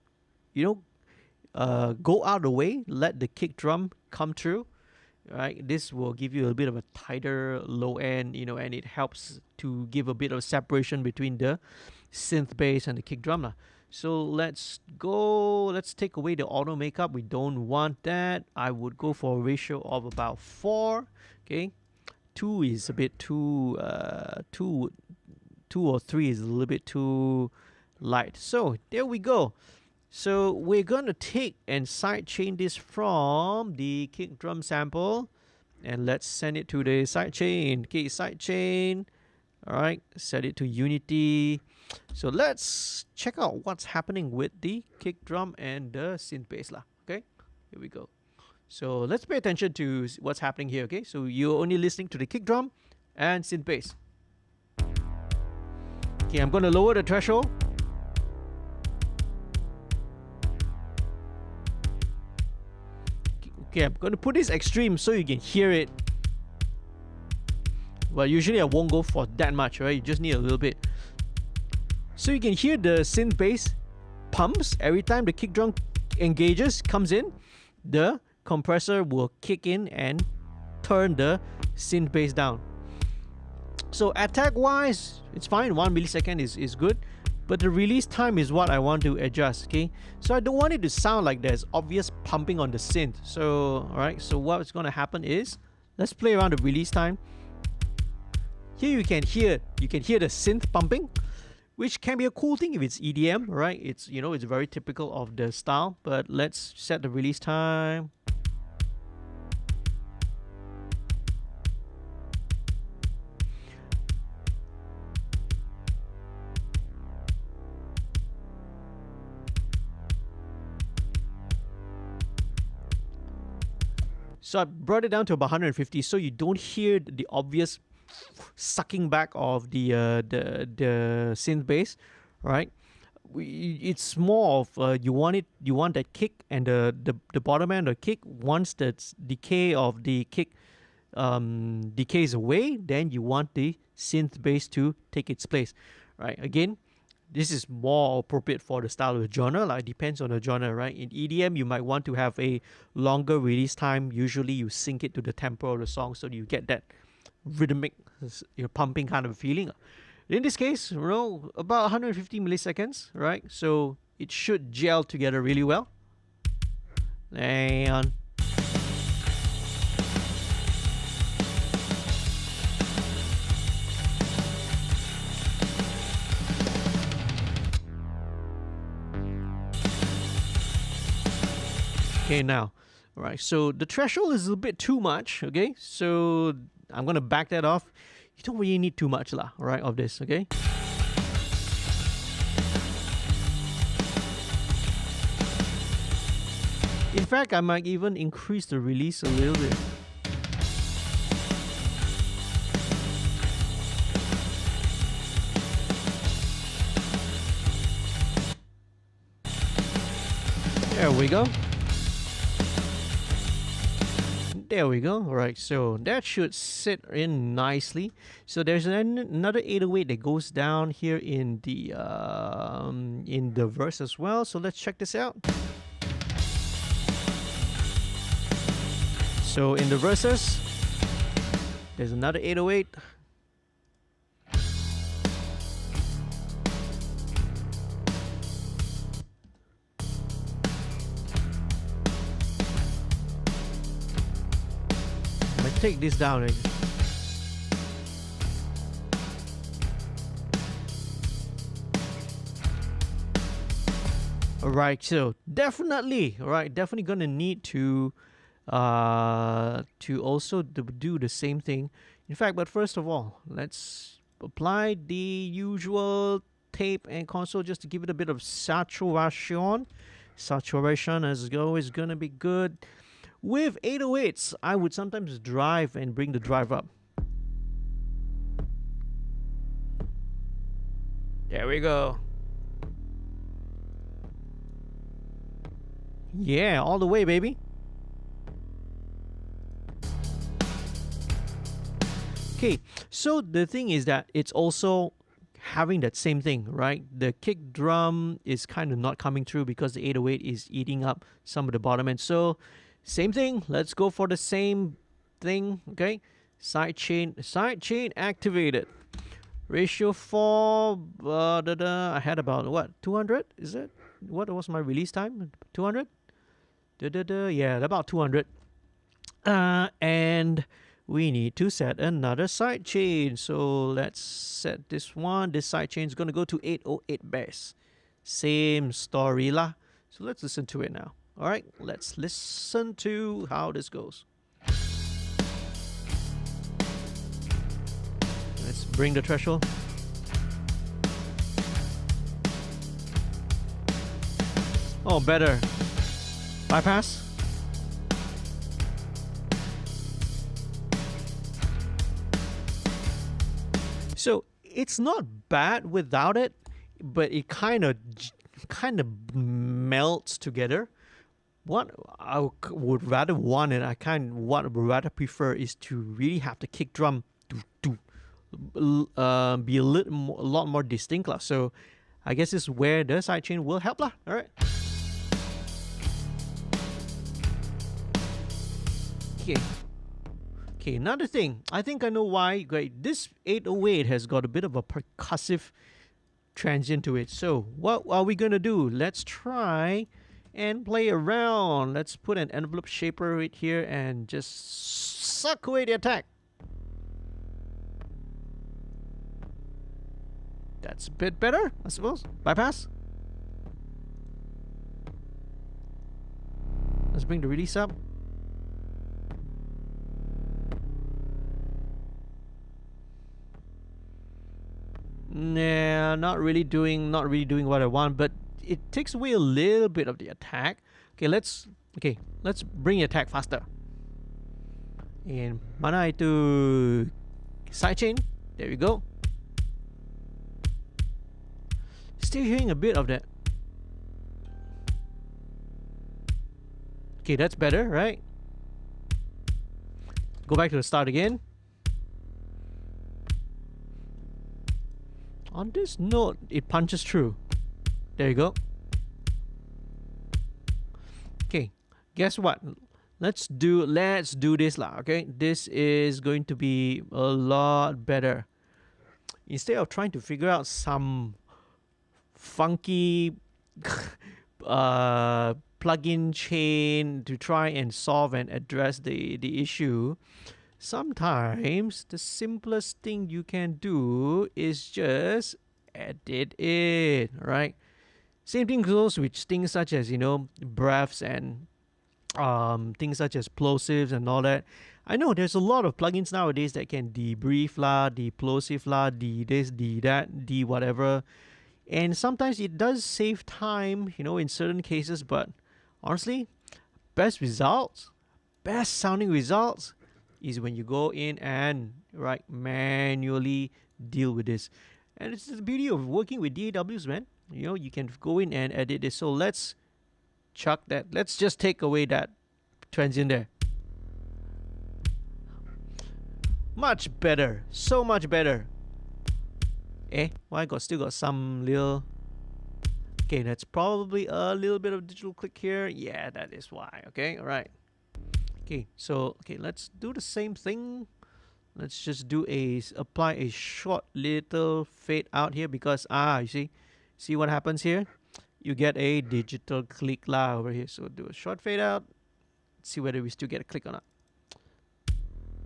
go out of the way, let the kick drum come through, right? This will give you a bit of a tighter low end, and it helps to give a bit of separation between the synth bass and the kick drum. So let's take away the auto makeup. We don't want that. I would go for a ratio of about 4, okay? 2 is a bit too, 2 or 3 is a little bit too light. So there we go. So we're gonna take and side chain this from the kick drum sample, and let's send it to the side chain. Okay, side chain. All right, set it to unity. So let's check out what's happening with the kick drum and the synth bass lah. Okay, here we go. So let's pay attention to what's happening here. Okay, so you're only listening to the kick drum and synth bass. Okay, I'm going to lower the threshold. Okay, I'm going to put this extreme so you can hear it. Well, usually I won't go for that much, right? You just need a little bit. So you can hear the synth bass pumps every time the kick drum engages, comes in. The compressor will kick in and turn the synth bass down. So attack wise, it's fine. 1 millisecond is good, but the release time is what I want to adjust. Okay, so I don't want it to sound like there's obvious pumping on the synth. So alright, so what's gonna happen is, let's play around the release time. Here you can hear the synth pumping, which can be a cool thing if it's EDM, right? It's it's very typical of the style. But let's set the release time. So I brought it down to about 150, so you don't hear the obvious sucking back of the synth bass, right? It's more of you want that kick, and the bottom end of the kick. Once the decay of the kick decays away, then you want the synth bass to take its place, right? Again, this is more appropriate for the style of the genre. Like, it depends on the genre, right? In EDM, you might want to have a longer release time. Usually, you sync it to the tempo of the song so you get that rhythmic, pumping kind of feeling. In this case, about 150 milliseconds, right? So it should gel together really well. And okay, now, all right, so the threshold is a bit too much, okay? So I'm going to back that off. You don't really need too much, all right, of this, okay? In fact, I might even increase the release a little bit. There we go. There we go. All right, so that should sit in nicely. So there's another 808 that goes down here in the verse as well. So let's check this out. So in the verses, there's another 808. Take this down. Alright, so definitely gonna need to also do the same thing. In fact, but first of all, let's apply the usual tape and console just to give it a bit of saturation. Saturation is always gonna be good. With 808s, I would sometimes drive and bring the drive up. There we go. Yeah, all the way, baby. Okay, so the thing is that it's also having that same thing, right? The kick drum is kind of not coming through because the 808 is eating up some of the bottom end. So same thing, let's go for the same thing, okay? Sidechain activated. Ratio 4, I had about, what, 200? Is it? What was my release time? 200? Yeah, about 200. And we need to set another sidechain. So let's set this one. This sidechain is going to go to 808 bass. Same story lah. So let's listen to it now. All right, let's listen to how this goes. Let's bring the threshold. Oh, better. Bypass. So it's not bad without it, but it kind of melts together. What I would rather want, and what I would rather prefer, is to really have the kick drum be a lot more distinct lah. So I guess this is where the sidechain will help lah. All right. Okay. Another thing, I think I know why. Great. This 808 has got a bit of a percussive transient to it. So what are we gonna do? Let's try and play around. Let's put an envelope shaper right here and just suck away the attack. That's a bit better, I suppose. Bypass. Let's bring the release up. Nah, not really doing what I want, but it takes away a little bit of the attack. Let's bring the attack faster. And mana itu sidechain. There we go. Still hearing a bit of that. Okay, that's better, right? Go back to the start again. On this note, it punches through. There you go. Okay, guess what? Let's do this lah, okay? This is going to be a lot better. Instead of trying to figure out some funky plugin chain to try and solve and address the issue, sometimes the simplest thing you can do is just edit it, right? Same thing goes with things such as, you know, breaths and things such as plosives and all that. I know there's a lot of plugins nowadays that can debrief lah, de-plosive lah, de-this, de-that, de-whatever. And sometimes it does save time, you know, in certain cases. But honestly, best sounding results is when you go in and manually deal with this. And it's the beauty of working with DAWs, man. You know, you can go in and edit this. So let's chuck that. Let's just take away that transient there. Much better. So much better. Why still got some little... Okay, that's probably a little bit of digital click here. Yeah, that is why. Okay, all right. Okay, so let's do the same thing. Let's just apply a short little fade out here because you see what happens here? You get a digital click lah over here. So do a short fade out. See whether we still get a click or not.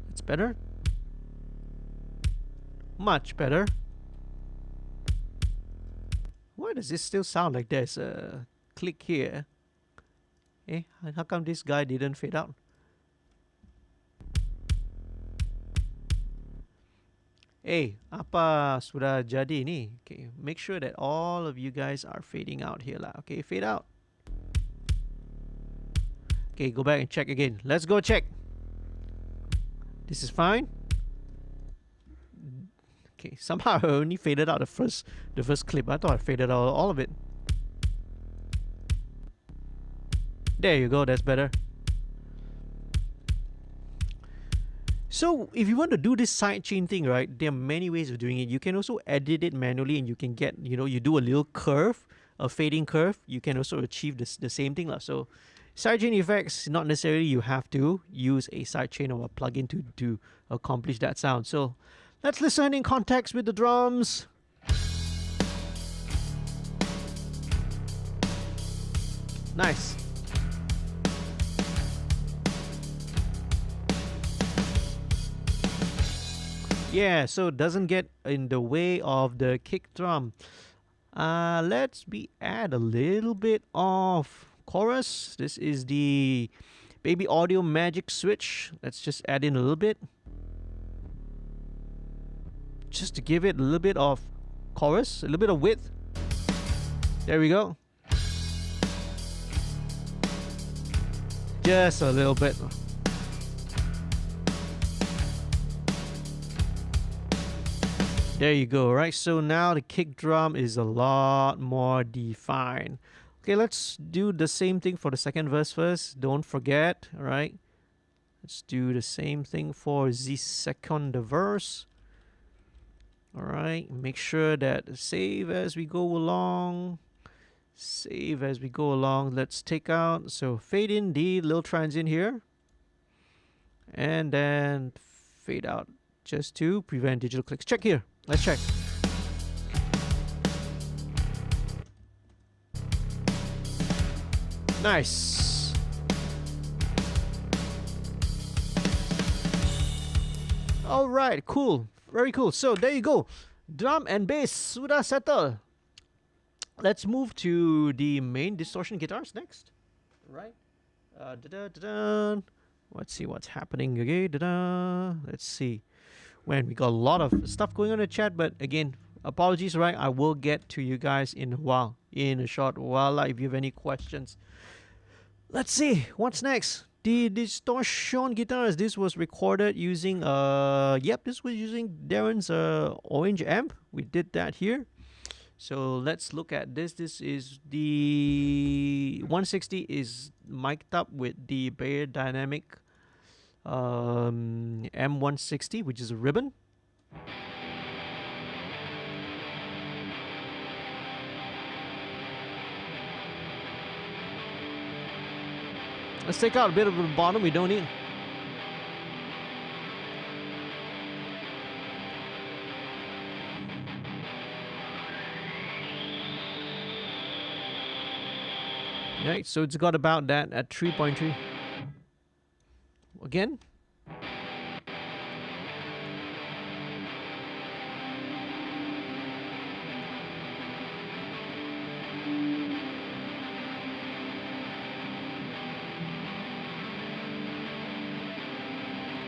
It's better. Much better. Why does this still sound like there's a click here? How come this guy didn't fade out? Apa sudah jadi ni? Okay, make sure that all of you guys are fading out here lah. Okay, fade out. Okay, go back and check again. Let's go check. This is fine. Okay, somehow I only faded out the first clip. I thought I faded out all of it. There you go, that's better. So if you want to do this sidechain thing, right, there are many ways of doing it. You can also edit it manually and you can get, you know, you do a little curve, a fading curve. You can also achieve the same thing. So sidechain effects, not necessarily you have to use a sidechain or a plugin to accomplish that sound. So let's listen in context with the drums. Nice. Yeah, so it doesn't get in the way of the kick drum. Let's add a little bit of chorus. This is the Baby Audio Magic switch. Let's just add in a little bit. Just to give it a little bit of chorus, a little bit of width. There we go. Just a little bit. There you go, right? So now the kick drum is a lot more defined. Okay, let's do the same thing for the second verse first. Don't forget, all right? Let's do the same thing for the second verse. All right, make sure that save as we go along. Save as we go along. Let's take out, so fade in the little transient here. And then fade out just to prevent digital clicks. Check here. Let's check. Nice. All right, cool. Very cool. So there you go. Drum and bass sudah settle. Let's move to the main distortion guitars next. Right. Let's see what's happening again. Let's see. Man, we got a lot of stuff going on in the chat, but again, apologies, right? I will get to you guys in a while, in a short while, if you have any questions. Let's see what's next. The Distortion Guitars. This was recorded using this was using Darren's orange amp. We did that here. So let's look at this. This is the 160 is mic'd up with the Bayer Dynamic M160, which is a ribbon. Let's take out a bit of the bottom we don't need. Right, so it's got about that at 3.3. Again.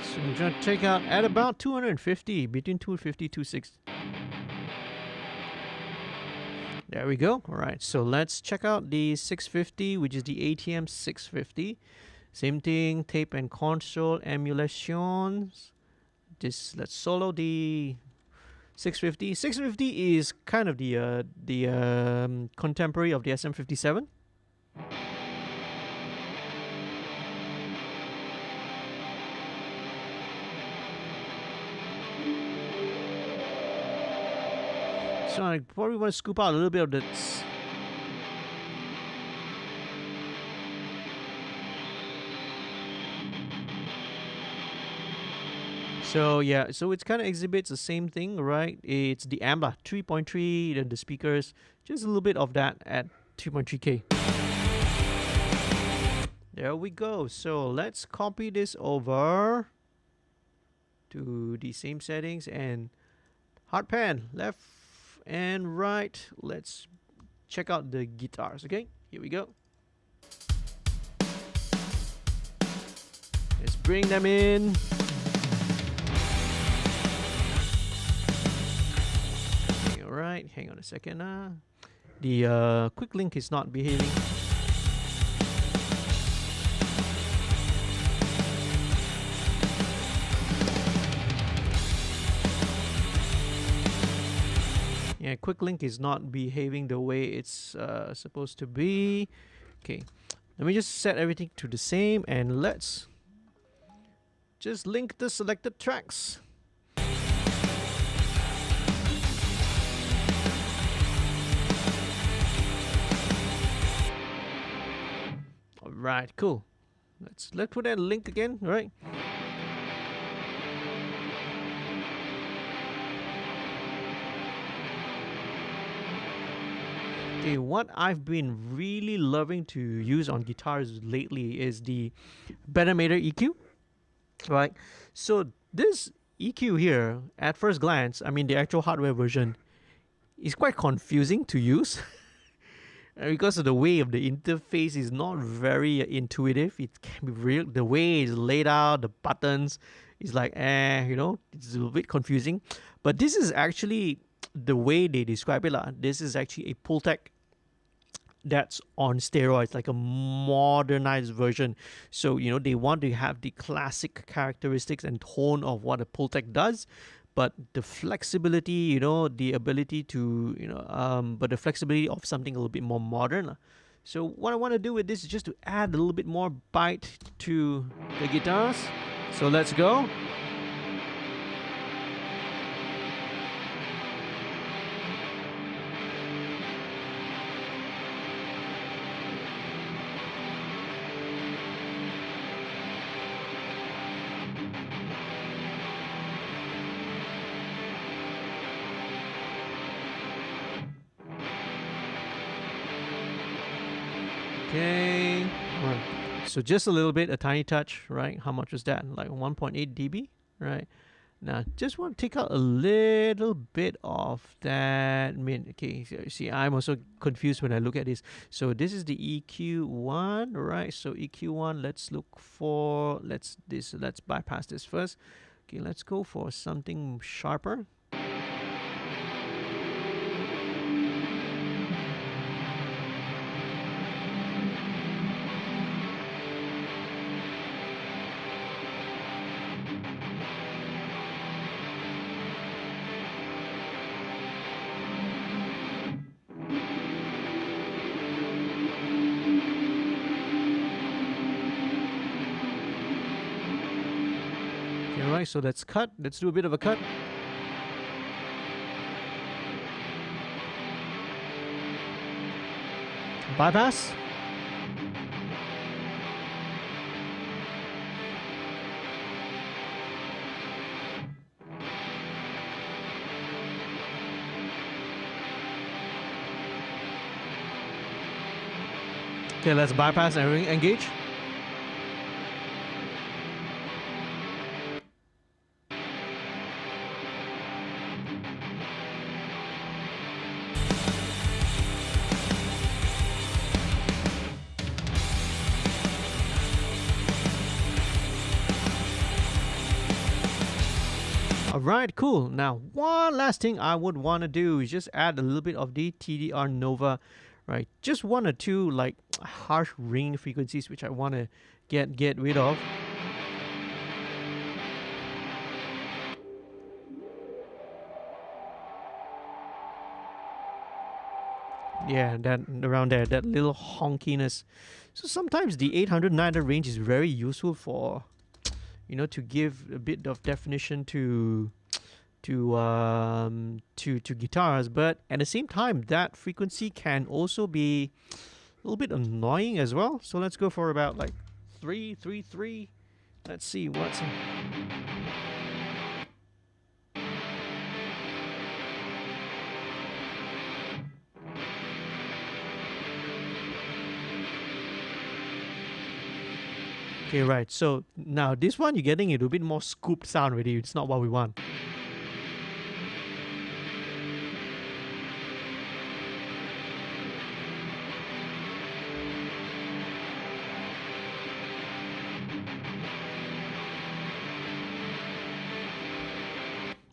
So I'm trying to take out at about 250, between 250 and 260. There we go. All right, so let's check out the 650, which is the ATM 650. Same thing, tape and console emulations. Let's solo the 650. 650 is kind of the contemporary of the SM57. So I probably want to scoop out a little bit of this. So yeah, so it kind of exhibits the same thing, right? It's the AMBA 3.3, then the speakers, just a little bit of that at 2.3K. There we go. So let's copy this over to the same settings and hard pan, left and right. Let's check out the guitars. Okay, here we go. Let's bring them in. All right, hang on a second. The quick link is not behaving. Yeah, quick link is not behaving the way it's supposed to be. Okay, let me just set everything to the same and let's just link the selected tracks. All right, cool. Let's put that link again, all right? Okay, what I've been really loving to use on guitars lately is the Betameter EQ, right? So this EQ here, at first glance, I mean the actual hardware version, is quite confusing to use because of the way of the interface is not very intuitive. It can be real. The way it's laid out, the buttons is like, you know, it's a little bit confusing. But this is actually the way they describe it. This is actually a Pultec that's on steroids, like a modernized version. So, you know, they want to have the classic characteristics and tone of what a Pultec does, but the flexibility, you know, the ability to, you know, but the flexibility of something a little bit more modern. So what I want to do with this is just to add a little bit more bite to the guitars. So let's go. Okay, all right. So just a little bit, a tiny touch, right? How much was that? Like 1.8 dB, right? Now, just want to take out a little bit of that. Okay, so see, I'm also confused when I look at this. So this is the EQ1, right? So EQ1, let's look for, let's bypass this first. Okay, let's go for something sharper. right, so let's cut. Let's do a bit of a cut. Bypass. Okay, let's bypass and engage. Alright, cool. Now, one last thing I would want to do is just add a little bit of the Tdr Nova, right? Just one or two like harsh ringing frequencies which I want to get rid of. Yeah, that around there, that little honkiness. So sometimes the 800 900 range is very useful for, you know, to give a bit of definition to guitars, but at the same time that frequency can also be a little bit annoying as well. So let's go for about like 333. Let's see what's okay, right. So now this one you're getting a little bit more scooped sound already. It's not what we want.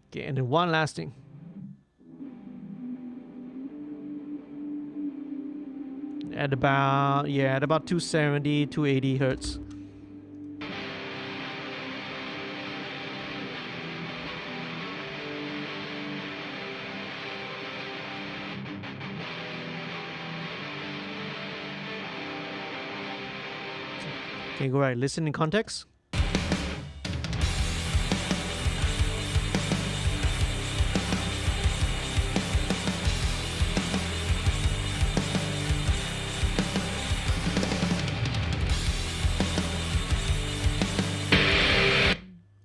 Okay, and then one last thing. At about 270, 280 hertz. Okay, go right. Listen in context.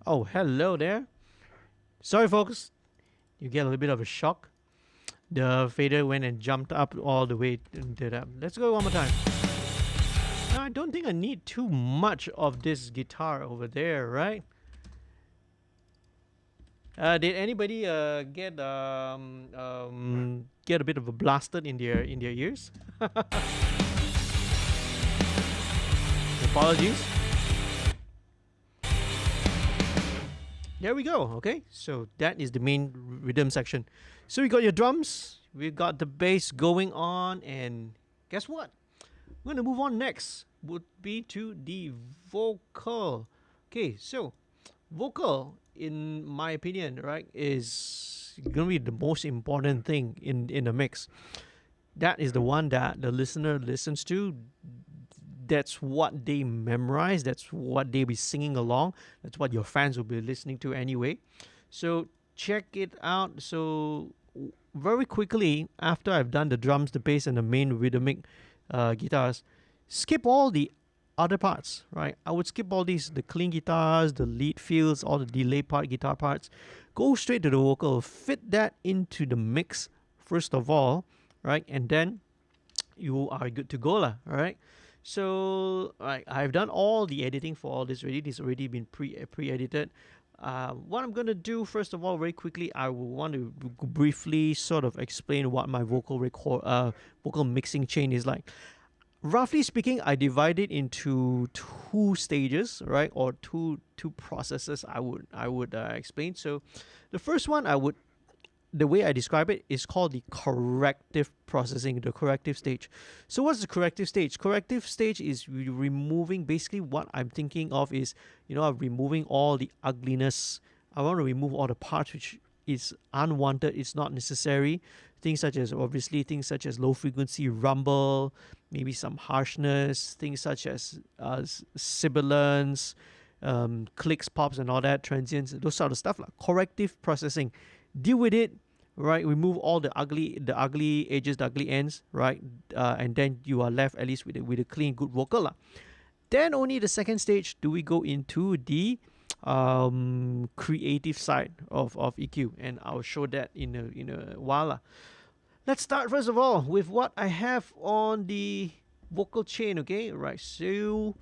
Oh, hello there. Sorry, folks. You get a little bit of a shock. The fader went and jumped up all the way into that. Let's go one more time. Now, I don't think I need too much of this guitar over there, right? Did anybody get a bit of a blasted in their ears? Apologies. There we go. Okay, so that is the main rhythm section. So we got your drums, we got the bass going on, and guess what? We're gonna move on next. Would be to the vocal. Okay, so vocal, in my opinion, right, is gonna be the most important thing in the mix. That is the one that the listener listens to. That's what they memorize. That's what they be singing along. That's what your fans will be listening to anyway. So check it out. So very quickly, after I've done the drums, the bass, and the main rhythmic guitars, skip all the other parts, right? I would skip all these, the clean guitars, the lead fills, all the delay part, guitar parts. Go straight to the vocal. Fit that into the mix first of all, right? And then you are good to go, all right? So I've done all the editing for all this already. This has already been pre-edited. What I'm going to do, first of all, very quickly, I will want to briefly sort of explain what my vocal mixing chain is like. Roughly speaking, I divide it into two stages, right, or two processes. I would explain. So, the first one, the way I describe it is called the corrective processing, the corrective stage. So what's the corrective stage? Corrective stage is removing, basically what I'm thinking of is, I'm removing all the ugliness. I want to remove all the parts which is unwanted, it's not necessary. Things such as low frequency rumble, maybe some harshness, things such as sibilance, clicks, pops, and all that, transients, those sort of stuff, like corrective processing. Deal with it, right? Remove all the ugly edges, the ugly ends, right? And then you are left at least with a clean, good vocal, lah. Then only the second stage do we go into the creative side of EQ, and I'll show that in a while, lah. Let's start first of all with what I have on the vocal chain, okay? Right, so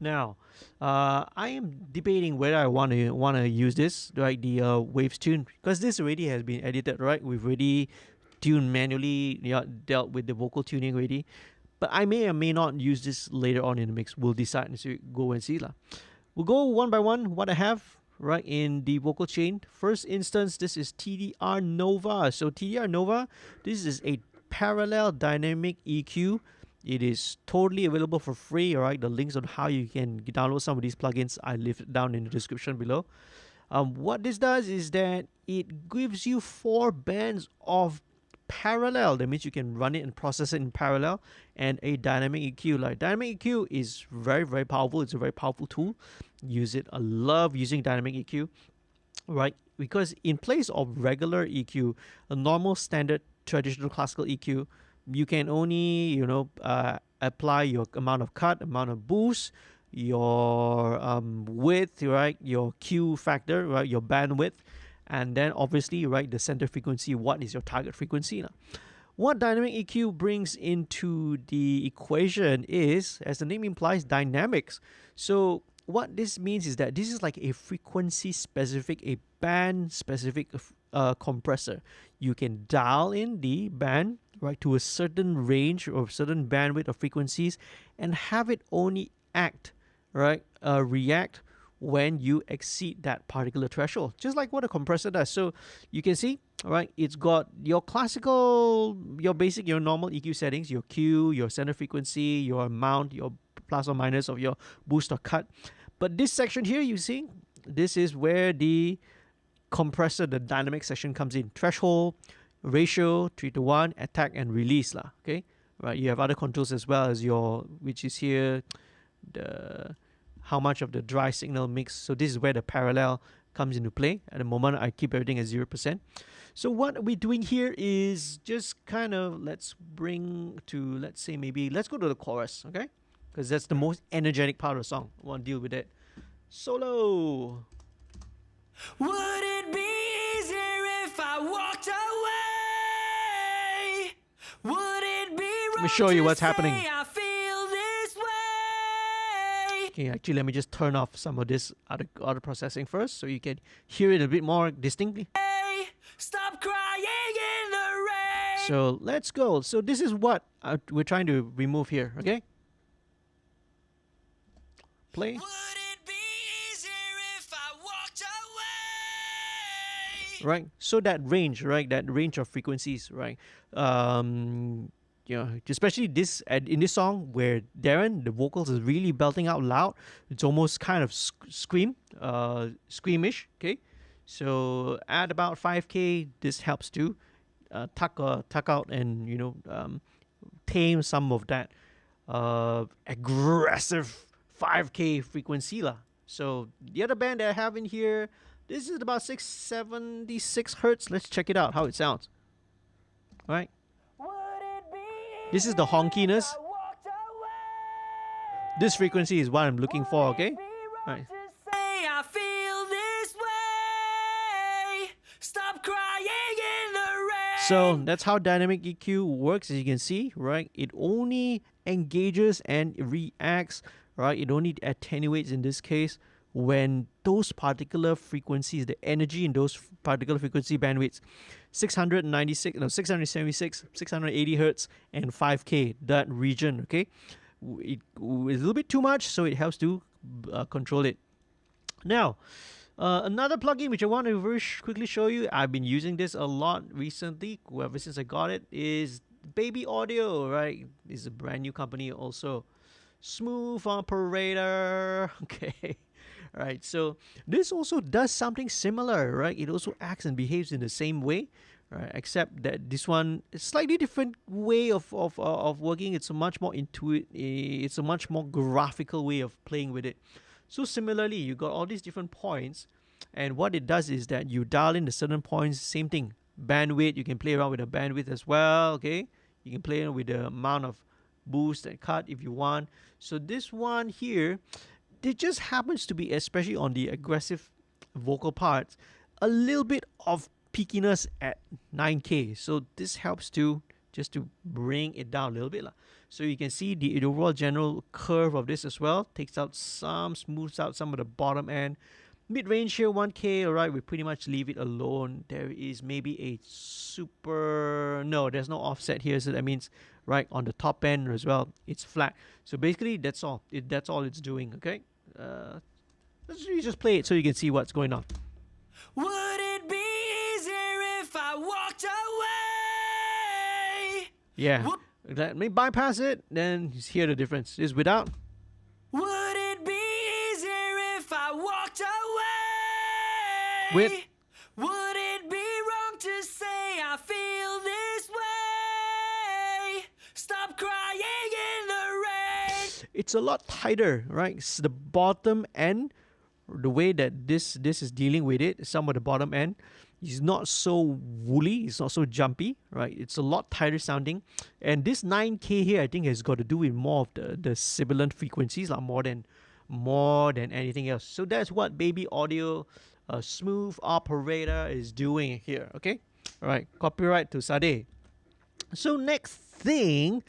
now I am debating whether I want to use this, right, the waves tune, because this already has been edited, right? We've already tuned manually, dealt with the vocal tuning already, but I may or may not use this later on in the mix. We'll decide as we go and see, lah. We'll go one by one what I have right in the vocal chain. First instance, this is Tdr Nova. So Tdr Nova, this is a parallel dynamic EQ. It is totally available for free. All right, the links on how you can download some of these plugins I left down in the description below. What this does is that it gives you 4 bands of parallel. That means you can run it and process it in parallel, and a dynamic EQ. Like dynamic EQ is very, very powerful. It's a very powerful tool. Use it. I love using dynamic EQ, right? Because in place of regular EQ, a normal standard traditional classical EQ, you can only apply your amount of cut, amount of boost, your width, right, your Q factor, right, your bandwidth, and then obviously, right, the center frequency. What is your target frequency now? What dynamic EQ brings into the equation is, as the name implies, dynamics. So what this means is that this is like a frequency specific, a band specific compressor. You can dial in the band, right, to a certain range or certain bandwidth of frequencies and have it only act, right, react when you exceed that particular threshold, just like what a compressor does. So you can see, right, it's got your classical, your basic, your normal EQ settings, your Q, your center frequency, your amount, your plus or minus of your boost or cut. But this section here, you see, this is where the compressor, the dynamic section comes in. Threshold, ratio, 3:1, attack and release, lah. Okay, right. You have other controls as well as your, which is here, the how much of the dry signal mix. So this is where the parallel comes into play. At the moment, I keep everything at 0%. So what we're doing here is just kind of, let's bring to, let's say maybe, let's go to the chorus, okay? Because that's the most energetic part of the song. I want to deal with it. Solo. Would it be easier if I walked away? Would it be wrong? Let me show you what's happening. I feel this way. Okay, actually, let me just turn off some of this other processing first so you can hear it a bit more distinctly. Stop crying in the rain. So let's go. So this is what we're trying to remove here, okay? Play. Would it be easier if I walked away? Right, so that range, right, that range of frequencies, right, especially this in this song where Darren, the vocals is really belting out loud. It's almost kind of screamish. Okay, so at about 5K, this helps to tuck out and tame some of that aggressive 5K frequency lah. So the other band that I have in here, this is about 676 hertz. Let's check it out, how it sounds. All right. This is the honkiness. This frequency is what I'm looking for, okay? All right. I feel this way. Stop crying in the rain. So that's how dynamic EQ works, as you can see, right? It only engages and reacts, right? It only attenuates in this case when those particular frequencies, the energy in those particular frequency bandwidths, 676, 680 hertz, and 5K, that region, okay? It's a little bit too much, so it helps to control it. Now, another plugin which I want to very quickly show you, I've been using this a lot recently, ever since I got it, is Baby Audio, right? This is a brand new company also. Smooth operator, okay. Right, so this also does something similar, right? It also acts and behaves in the same way, right? Except that this one is slightly different way of working. It's a much more intuitive, it's a much more graphical way of playing with it. So similarly, you got all these different points, and what it does is that you dial in the certain points, same thing. Bandwidth, you can play around with the bandwidth as well, okay? You can play with the amount of boost and cut if you want. So this one here, it just happens to be, especially on the aggressive vocal parts, a little bit of peakiness at 9K. So this helps to just to bring it down a little bit. So you can see the overall general curve of this as well. Takes out some, smooths out some of the bottom end. Mid-range here, 1K, alright, we pretty much leave it alone. There is maybe a no, there's no offset here, so that means right on the top end as well, it's flat. So basically, that's all. That's all it's doing, okay? Let's really just play it so you can see what's going on. Would it be easier if I walked away? Yeah, let me bypass it, then you hear the difference. Is without. Would it be easier if I walked away? With. Would it be wrong to say I feel this way? Stop crying in the rain. It's a lot tighter, right? It's the bottom end, the way that this is dealing with it, some of the bottom end is not so woolly, it's not so jumpy, right? It's a lot tighter sounding. And this 9K here, I think, has got to do with more of the sibilant frequencies, like more than anything else. So that's what Baby Audio Smooth Operator is doing here, okay? All right, copyright to Sade. So next thing,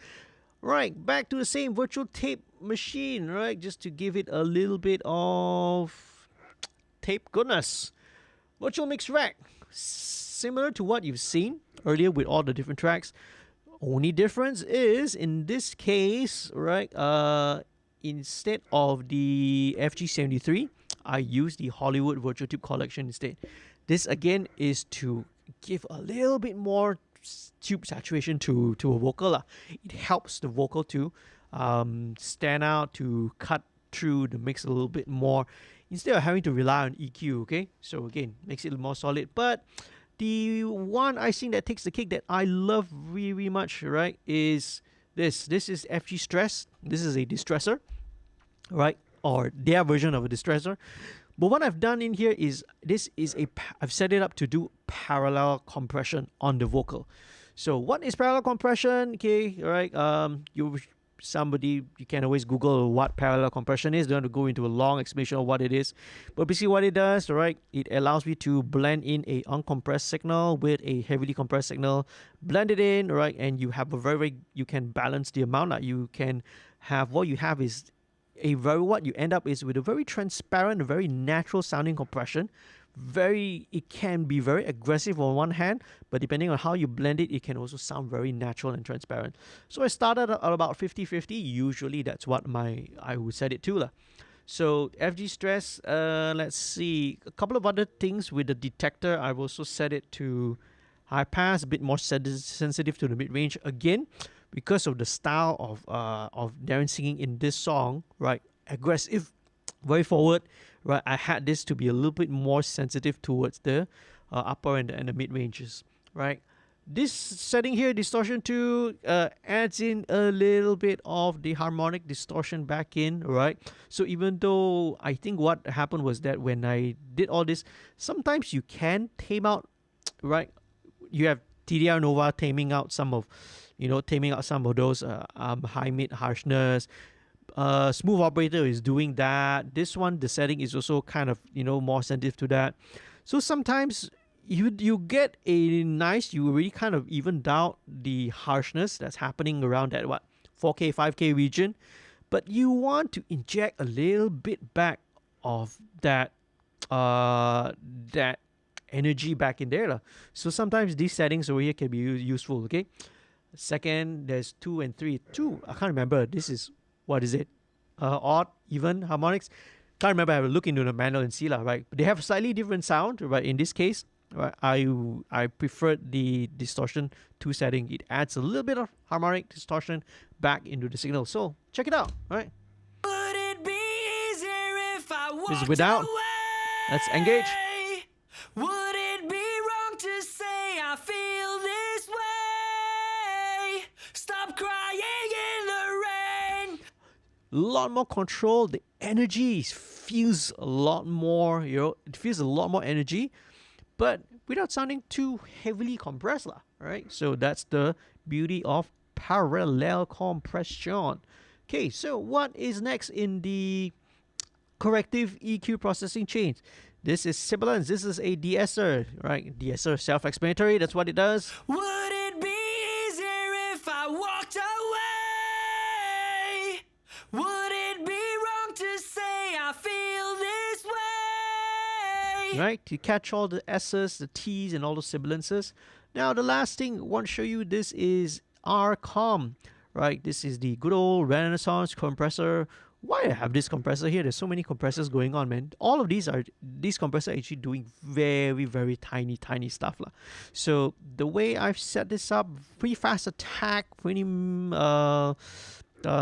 right, back to the same virtual tape machine, right? Just to give it a little bit of tape goodness. Virtual mix rack, similar to what you've seen earlier with all the different tracks. Only difference is in this case, right? Instead of the FG73, I use the Hollywood Virtual Tube Collection instead. This again is to give a little bit more tube saturation to a vocal. It helps the vocal to stand out, to cut through the mix a little bit more instead of having to rely on EQ, okay? So again, makes it more solid. But the one I think that takes the cake that I love really much, right, is this. This is FG Stress. This is a distressor, right? Or their version of a distressor. But what I've done in here is I've set it up to do parallel compression on the vocal. So what is parallel compression? Okay, all right. You can always Google what parallel compression is. Don't have to go into a long explanation of what it is. But basically what it does, all right, it allows me to blend in a uncompressed signal with a heavily compressed signal, blend it in, all right, and you have you can balance the amount that you can have. What you have is what you end up is with a very transparent, very natural sounding compression. It can be very aggressive on one hand, but depending on how you blend it, it can also sound very natural and transparent. So I started at about 50-50. Usually that's what I would set it to. So FG Stress, let's see, a couple of other things with the detector. I've also set it to high pass, a bit more sensitive to the mid-range. Again, because of the style of Darren singing in this song, right? Aggressive, very forward, right? I had this to be a little bit more sensitive towards the upper and the mid ranges, right? This setting here, Distortion 2, adds in a little bit of the harmonic distortion back in, right? So even though I think what happened was that when I did all this, sometimes you can tame out, right? You have Tdr Nova taming out some of those high mid harshness. Smooth Operator is doing that. This one, the setting is also kind of more sensitive to that. So sometimes you get a nice, you really kind of even out the harshness that's happening around that 4K 5K region, but you want to inject a little bit back of that energy back in there. So sometimes these settings over here can be useful, okay? Second, there's 2 and 3. 2, I can't remember. This is, what is it? Odd, even, harmonics. Can't remember. I have to look into the manual and see, right? But they have slightly different sound, right? In this case, right, I preferred the Distortion 2 setting. It adds a little bit of harmonic distortion back into the signal. So check it out, right? Would it be easier if I walked This is without. away? Let's engage. Would it be wrong to say I feel this way? Stop crying in the rain. A lot more control. The energy is feels a lot more, it feels a lot more energy, but without sounding too heavily compressed, right? So that's the beauty of parallel compression. Okay, so what is next in the corrective EQ processing chain? This is sibilance. This is a de-esser, right? De-esser, self-explanatory. That's what it does. Would it be easier if I walked away? Would it be wrong to say I feel this way? Right, to catch all the S's, the T's, and all the sibilances. Now, the last thing I want to show you, this is RCOM, right? This is the good old Renaissance compressor. Why I have this compressor here? There's so many compressors going on, man. All of these compressors are actually doing very, very tiny stuff, lah. So the way I've set this up, pretty fast attack, pretty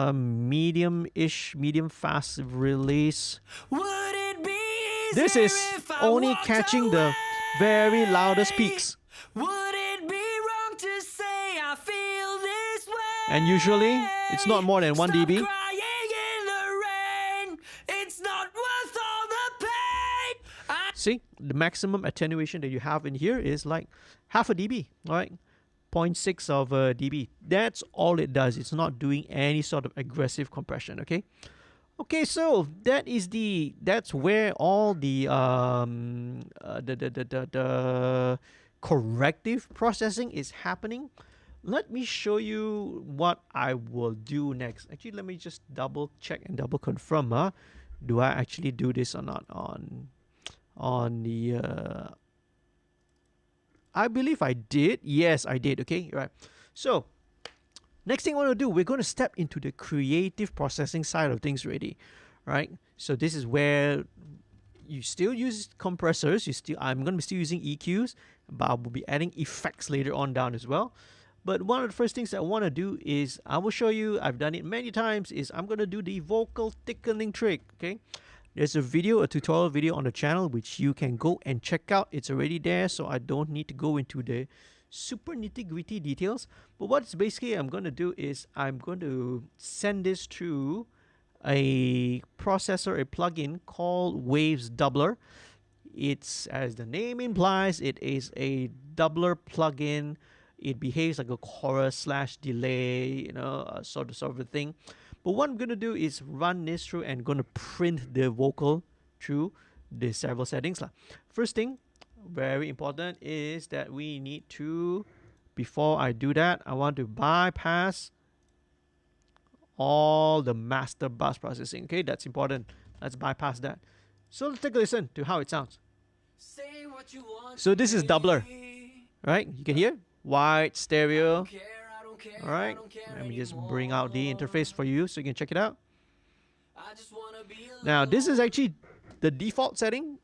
medium-ish, medium fast release. Would it be This is only catching the very loudest peaks. Would it be wrong to say I feel this way? And usually, it's not more than 1 Stop dB. crying in the rain. It's not worth all the pain. See, the maximum attenuation that you have in here is like half a dB, right? 0.6 of a dB. That's all it does. It's not doing any sort of aggressive compression, okay? Okay, so that's where all the corrective processing is happening. Let me show you what I will do next. Actually, let me just double check and double confirm. Do I actually do this or not on the? I believe I did. Yes, I did. Okay, right. So next thing I want to do, we're going to step into the creative processing side of things already, right? So this is where you still use compressors. I'm going to be still using EQs, but I will be adding effects later on down as well. But one of the first things I want to do is, I will show you, I've done it many times, is I'm going to do the vocal thickening trick, okay? There's a tutorial video on the channel, which you can go and check out. It's already there, so I don't need to go into the super nitty-gritty details. But what basically I'm going to do is I'm going to send this to a processor, a plugin called Waves Doubler. It's, as the name implies, it is a doubler plugin. It behaves like a chorus / delay, sort of a thing. But what I'm going to do is run this through and going to print the vocal through the several settings. First thing, very important, is that we need to, before I do that, I want to bypass all the master bus processing. Okay, that's important. Let's bypass that. So let's take a listen to how it sounds. Say what you want. So this is doubler, right? You can hear wide stereo. All right, let me just bring out the interface for you so you can check it out. Now, this is actually the default setting.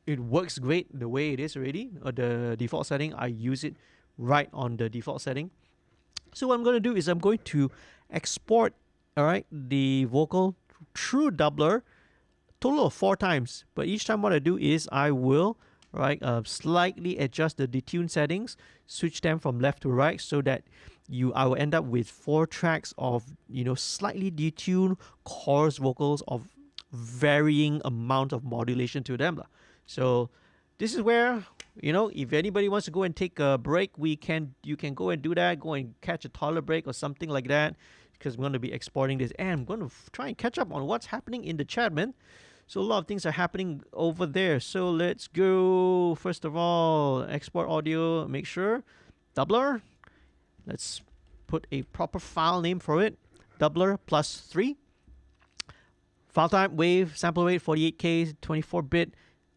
It works great the way it is already. The default setting, I use it right on the default setting. So what I'm going to do is I'm going to export, all right, the vocal through doubler, total of 4 times. But each time what I do is I will, slightly adjust the detune settings, switch them from left to right, so that I will end up with 4 tracks of slightly detuned chorus vocals of varying amount of modulation to them. So this is where, if anybody wants to go and take a break, you can go and do that. Go and catch a toilet break or something like that, because I'm going to be exporting this, and I'm going to try and catch up on what's happening in the chat, man. So a lot of things are happening over there. So let's go. First of all, export audio. Make sure doubler. Let's put a proper file name for it. Doubler +3. File type, wave, sample rate 48K, 24-bit,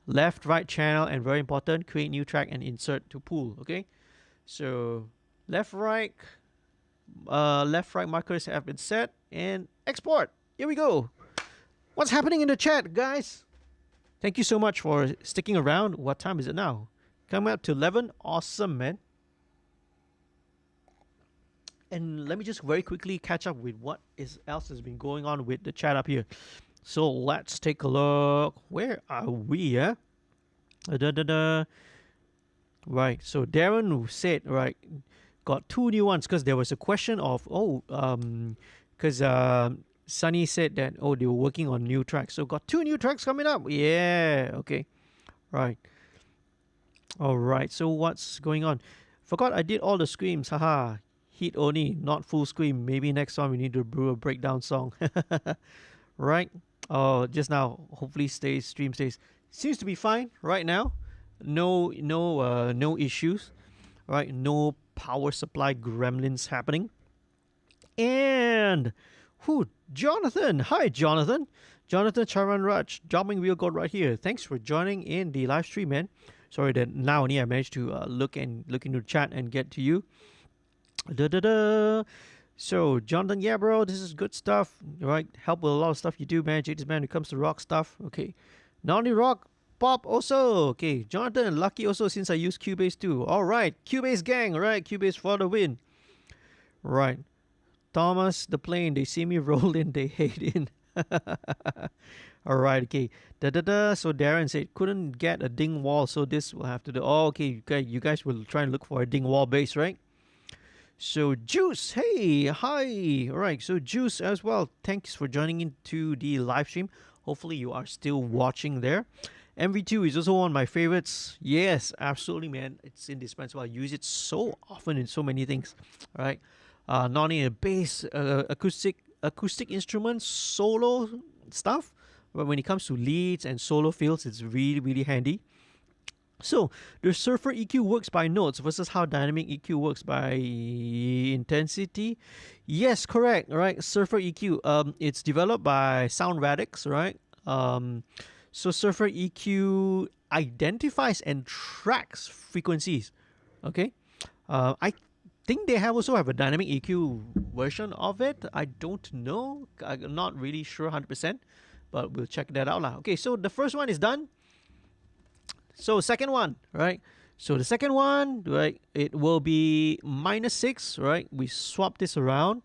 left, right channel, and very important, create new track and insert to pool. Okay, so left, right markers have been set, and export. Here we go. What's happening in the chat, guys? Thank you so much for sticking around. What time is it now? Coming up to 11. Awesome, man. And let me just very quickly catch up with what else has been going on with the chat up here. So let's take a look. Where are we? Right. So Darren said, got 2 new ones, because there was a question of, because Sonny said that, oh, they were working on new tracks. So got 2 new tracks coming up. Yeah, okay. Right. All right. So what's going on? Forgot I did all the screams. Haha. Hit only, not full scream. Maybe next time we need to do a breakdown song. Right? Oh, just now. Hopefully stream stays. Seems to be fine right now. No issues. Right? No power supply gremlins happening. And Jonathan. Hi, Jonathan. Jonathan Charan Raj, Jobbing Wheel God right here. Thanks for joining in the live stream, man. Sorry that now only I managed to look into the chat and get to you. So, Jonathan, yeah, bro, this is good stuff. Right? Help with a lot of stuff you do, man. JD's man when it comes to rock stuff. Okay. Not only rock, pop also. Okay. Jonathan, lucky also since I use Cubase too. All right. Cubase gang. All right. Cubase for the win. Right. Thomas, the plane, they see me roll in, they hate in. All right, okay. So Darren said couldn't get a ding wall, so this will have to do. Oh, okay. You guys will try and look for a ding wall bass, right? So Juice, hey, hi. All right, so Juice as well. Thanks for joining into the live stream. Hopefully you are still watching there. MV2 is also one of my favorites. Yes, absolutely, man. It's indispensable. I use it so often in so many things. All right. Not only a bass, acoustic instruments, solo stuff, but when it comes to leads and solo fills, it's really, really handy. So the Surfer EQ works by notes versus how dynamic EQ works by intensity. Yes, correct. Right, Surfer EQ. It's developed by Sound Radix, right? So Surfer EQ identifies and tracks frequencies. Okay. I think they also have a dynamic EQ version of it. I don't know. I'm not really sure 100%, but we'll check that out. Okay, so the first one is done. So second one, right? So the second one, right, it will be -6, right? We swap this around,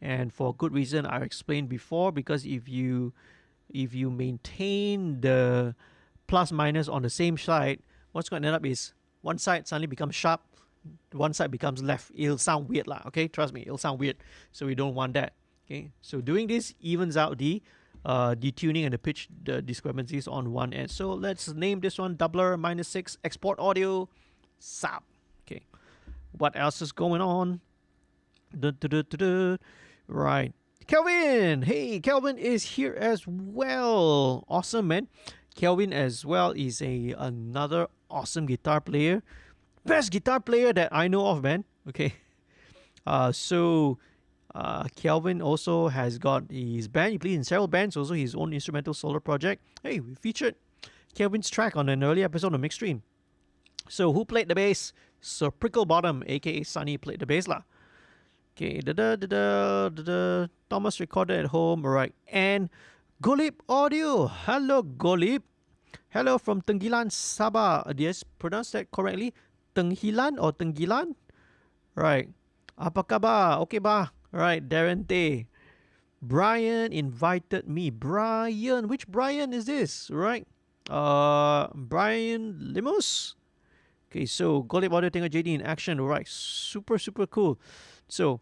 and for good reason I explained before, because if you maintain the plus minus on the same side, what's going to end up is one side suddenly becomes sharp, one side becomes left. It'll sound weird lah, okay? Trust me, it'll sound weird. So we don't want that. Okay, so doing this evens out the detuning and the pitch discrepancies on one end. So let's name this one doubler -6 export audio SAP. Okay, what else is going on? Right, Kelvin. Hey, Kelvin is here as well. Awesome, man. Kelvin as well is another awesome guitar player. Best guitar player that I know of, man. Okay. Kelvin also has got his band. He plays in several bands, also his own instrumental solo project. Hey, we featured Kelvin's track on an early episode of MixStream. So who played the bass? Sir Pricklebottom, aka Sonny, played the bass lah. Okay, Thomas recorded at home, alright. And Golip Audio. Hello, Golip. Hello from Tenggilan, Sabah. Did I pronounce that correctly? Tenghilan or Tenggilan? Right. Apa khabar? Okay ba? Right, Darren Teh. Brian invited me. Brian, which Brian is this? Right? Brian Limos. Okay, so Golip Audio tengok JD in action. Alright, super cool. So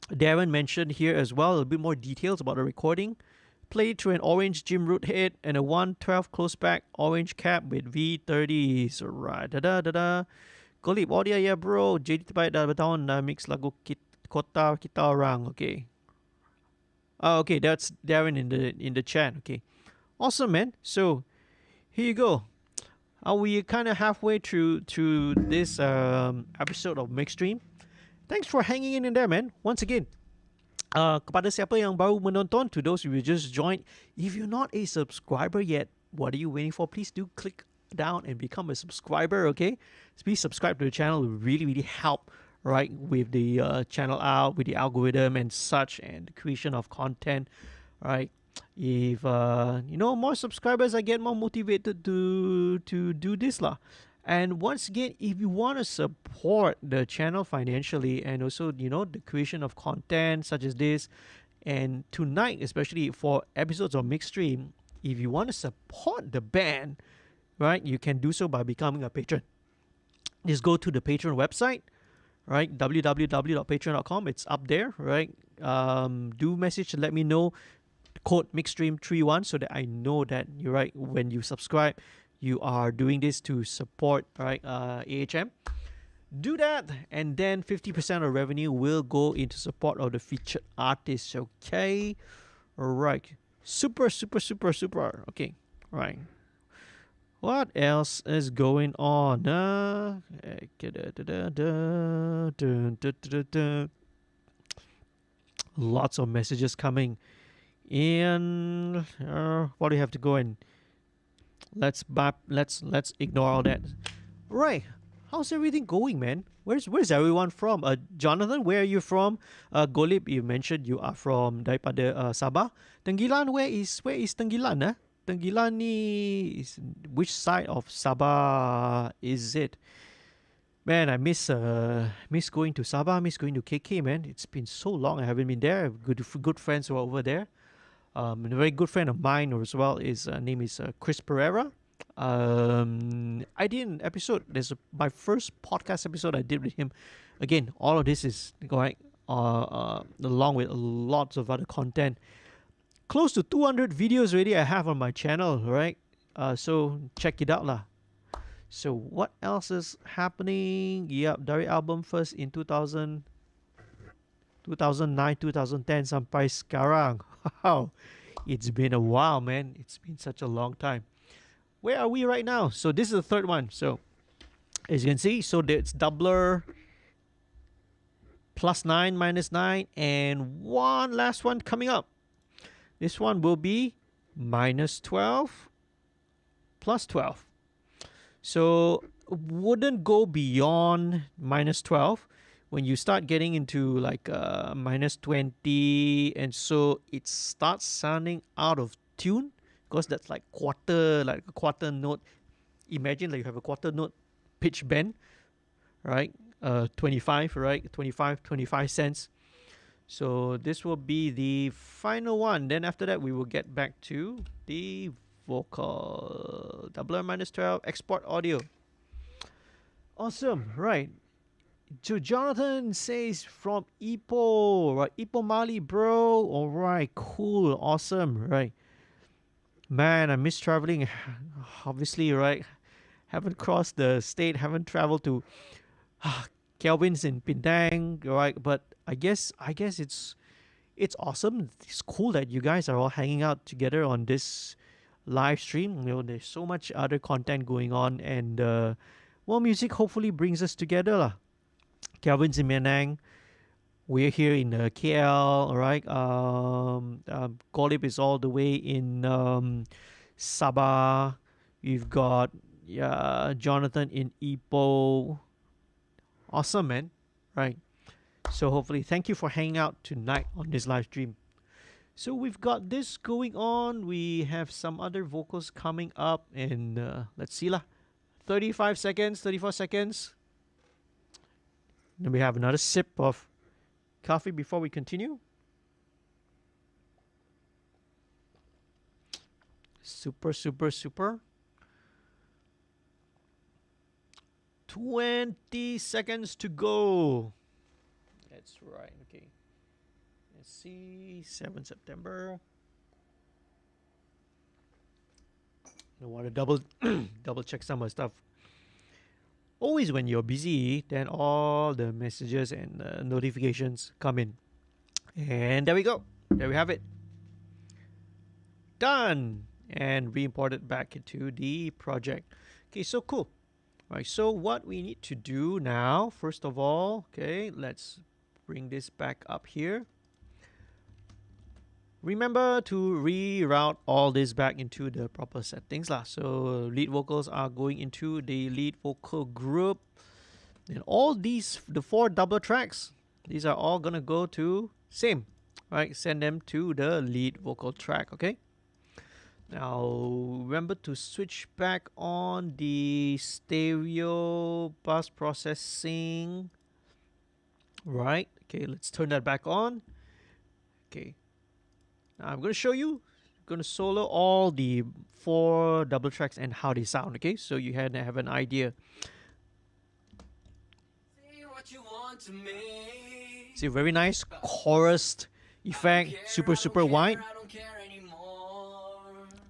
Darren mentioned here as well a bit more details about the recording. Played through an orange Jim Root head and a 112 close back orange cap with V30s. Alright, Golip Audio ya bro. JD terbaik dah bertahun dah mix lagu kota kita orang. Okay. Okay, that's Darren in the chat. Okay, awesome, man. So here you go. We kind of halfway through this episode of MixStream. Thanks for hanging in there, man. Once again, kepada siapa yang baru menonton, to those who just joined, if you're not a subscriber yet, what are you waiting for? Please do click down and become a subscriber. Okay, please subscribe to the channel. It will really help, right, with the channel out, with the algorithm and such, and the creation of content, right? If more subscribers, I get more motivated to do this lah. And once again, if you want to support the channel financially and also the creation of content such as this, and tonight especially for episodes of MixStream, if you want to support the band, right, you can do so by becoming a patron. Just go to the Patreon website, right? www.patreon.com. It's up there, right? Do message and let me know code MixStream31 so that I know that you're right. When you subscribe, you are doing this to support, right? AHM. Do that, and then 50% of revenue will go into support of the featured artists. Okay, all right. Super. Okay, right. What else is going on? Lots of messages coming in. What do you have to go in? Let's ignore all that. Right. How's everything going, man? Where's everyone from? Jonathan, where are you from? Golib, you mentioned you are from daripada Sabah. Tenggilan, where is Tenggilan? Tenggilan ni is which side of Sabah is it? Man, I miss going to Sabah. Miss going to KK, man. It's been so long. I haven't been there. Good friends who are over there. And a very good friend of mine as well. His name is Chris Pereira. I did an episode. My first podcast episode I did with him. Again, all of this is going along with lots of other content. Close to 200 videos already I have on my channel, right? So check it out lah. So what else is happening? Yep, dari album first in 2009, 2010 sampai sekarang. Wow, it's been a while, man. It's been such a long time. Where are we right now? So this is the third one. So as you can see, so it's doubler, +9, -9, and one last one coming up. This one will be -12, +12. So wouldn't go beyond -12. When you start getting into like -20, and so it starts sounding out of tune. Because that's like a quarter note. Imagine like you have a quarter note pitch bend, right? 25, right? 25 cents. So this will be the final one. Then after that, we will get back to the vocal. Doubler -12, export audio. Awesome, right? So Jonathan says from Ipoh, right? Ipoh Mali, bro. All right, cool, awesome, right? Man, I miss traveling. Obviously, right? Haven't crossed the state. Haven't traveled to Kelvin's in Penang, right? But I guess it's awesome. It's cool that you guys are all hanging out together on this live stream. You know, there's so much other content going on, and well, music hopefully brings us together, lah. Kelvin's in Penang. We're here in KL, all right? Golib is all the way in Sabah. We've got Jonathan in Ipoh. Awesome, man. Right. So hopefully, thank you for hanging out tonight on this live stream. So we've got this going on. We have some other vocals coming up, and let's see lah. 34 seconds. Then we have another sip of coffee before we continue. Super. 20 seconds to go. That's right. Okay. Let's see. 7 September. I want to double check some of the stuff. Always when you're busy, then all the messages and notifications come in. And there we go. There we have it. Done. And we import it back into the project. Okay, so cool. All right, so what we need to do now, first of all, okay, let's bring this back up here. Remember to reroute all this back into the proper settings lah. So lead vocals are going into the lead vocal group. And all these, the 4 double tracks, these are all gonna go to same, right? Send them to the lead vocal track, okay? Now remember to switch back on the stereo bus processing, right? Okay, let's turn that back on. Okay. Now I'm going to show you, going to solo all the 4 double tracks and how they sound, okay? So you have an idea. Say what you want to me. See, very nice chorus effect, super wide, I don't care anymore.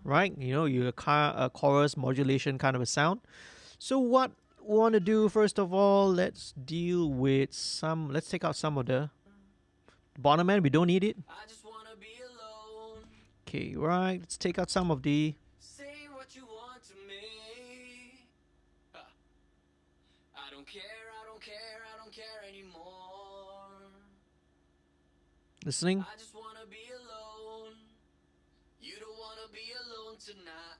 right? You know, you a chorus modulation kind of a sound. So what we want to do first of all, let's deal with some. Let's take out some of the bottom end. We don't need it. I just wanna be alone. Okay, right. Let's take out some of the. Say what you want to me. I don't care, I don't care, I don't care anymore. Listening. I just wanna be alone. You don't wanna be alone tonight.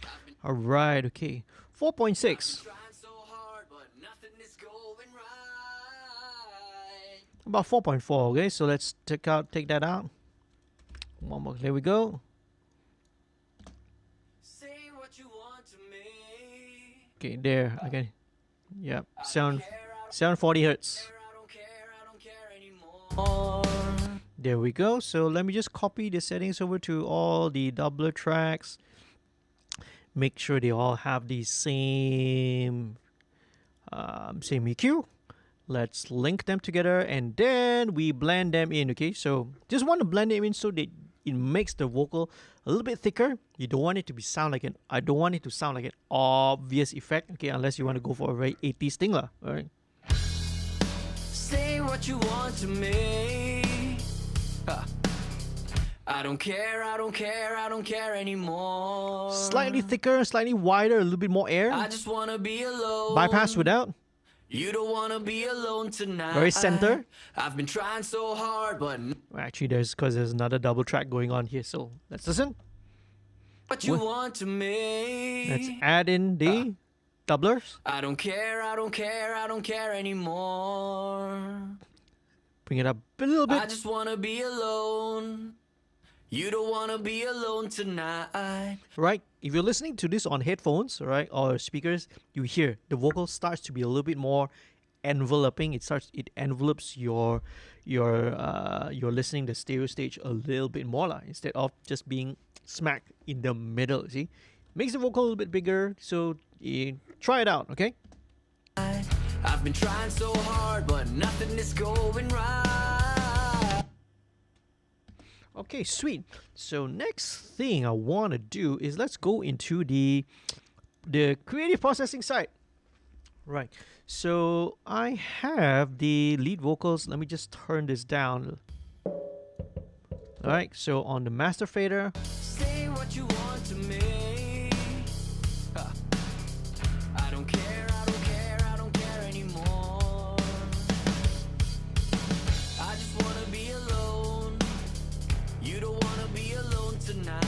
I've been All right. Okay. 4.6. trying so hard, but nothing is going right. About 4.4. Okay. So let's take that out. One more. There we go. Say what you want to me. Okay. There. Okay. Yep. Sound. Care, I 740 hertz. don't care, I don't care anymore. There we go. So let me just copy the settings over to all the doubler tracks. Make sure they all have the same EQ. Let's link them together and then we blend them in. Okay, so just want to blend them in so that it makes the vocal a little bit thicker. You don't want it to be I don't want it to sound like an obvious effect. Okay, unless you want to go for a very 80s thing lah. All right. Say what you want to me. I don't care, I don't care, I don't care anymore. Slightly thicker, slightly wider, a little bit more air. I just wanna be alone. Bypass without. You don't wanna be alone tonight. Very center. I've been trying so hard, but Actually, there's another double track going on here. So let's listen. what you want to me. Let's add in the doublers. I don't care, I don't care, I don't care anymore. Bring it up a little I bit. just wanna be alone. You don't wanna be alone tonight. Right? If you're listening to this on headphones, right, or speakers, you hear the vocal starts to be a little bit more enveloping. It envelopes your listening the stereo stage a little bit more lah, instead of just being smack in the middle. See, makes the vocal a little bit bigger. So try it out, okay? I've been trying so hard, but nothing is going right. Okay, sweet. So next thing I want to do is let's go into the creative processing side. Right. So I have the lead vocals. Let me just turn this down. All right. So on the master fader, Say what you want to me. I don't care, I don't care, I don't care anymore. I just wanna be alone. You don't wanna be alone tonight.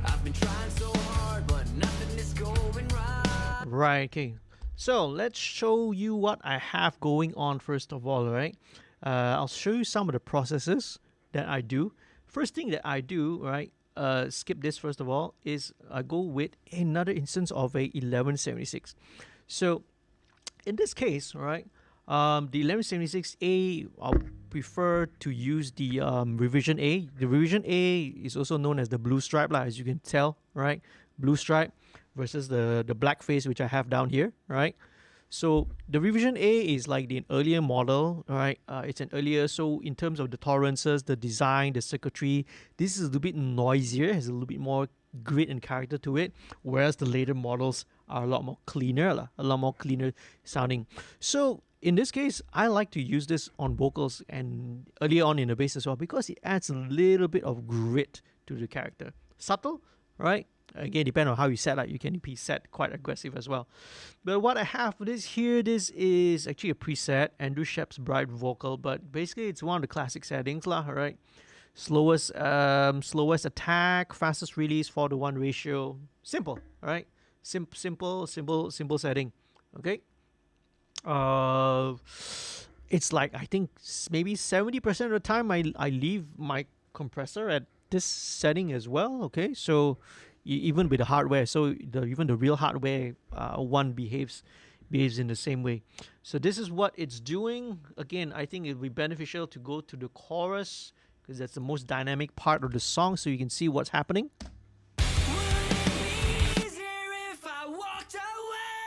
I've been trying so hard, but nothing is going right. right. Okay. So let's show you what I have going on first of all. Right. I'll show you some of the processes that I do. First thing that I do, right, skip this first of all, is I go with another instance of a 1176. So in this case, right, the 1176A, I'll prefer to use the revision A. The revision A is also known as the blue stripe, like, as you can tell, right? Blue stripe versus the black face, which I have down here, right? So the revision A is like the earlier model, right? It's an earlier, so in terms of the tolerances, the design, the circuitry, this is a little bit noisier, has a little bit more grit and character to it, whereas the later models are a lot more cleaner, a lot more cleaner sounding. So in this case, I like to use this on vocals and earlier on in the bass as well, because it adds a little bit of grit to the character. Subtle, right? Again, depending on how you set, like you can be set quite aggressive as well. But what I have for this here, this is actually a preset, Andrew Shep's Bright vocal, but basically it's one of the classic settings lah, right? Slowest attack, fastest release, 4:1 ratio. Simple, right? Simple setting. Okay. It's like, I think maybe 70% of the time I leave my compressor at this setting as well. Okay, so even with the hardware, so even the real hardware one behaves in the same way. So this is what it's doing. Again, I think it would be beneficial to go to the chorus because that's the most dynamic part of the song, so you can see what's happening. Would it be easier if I walked away?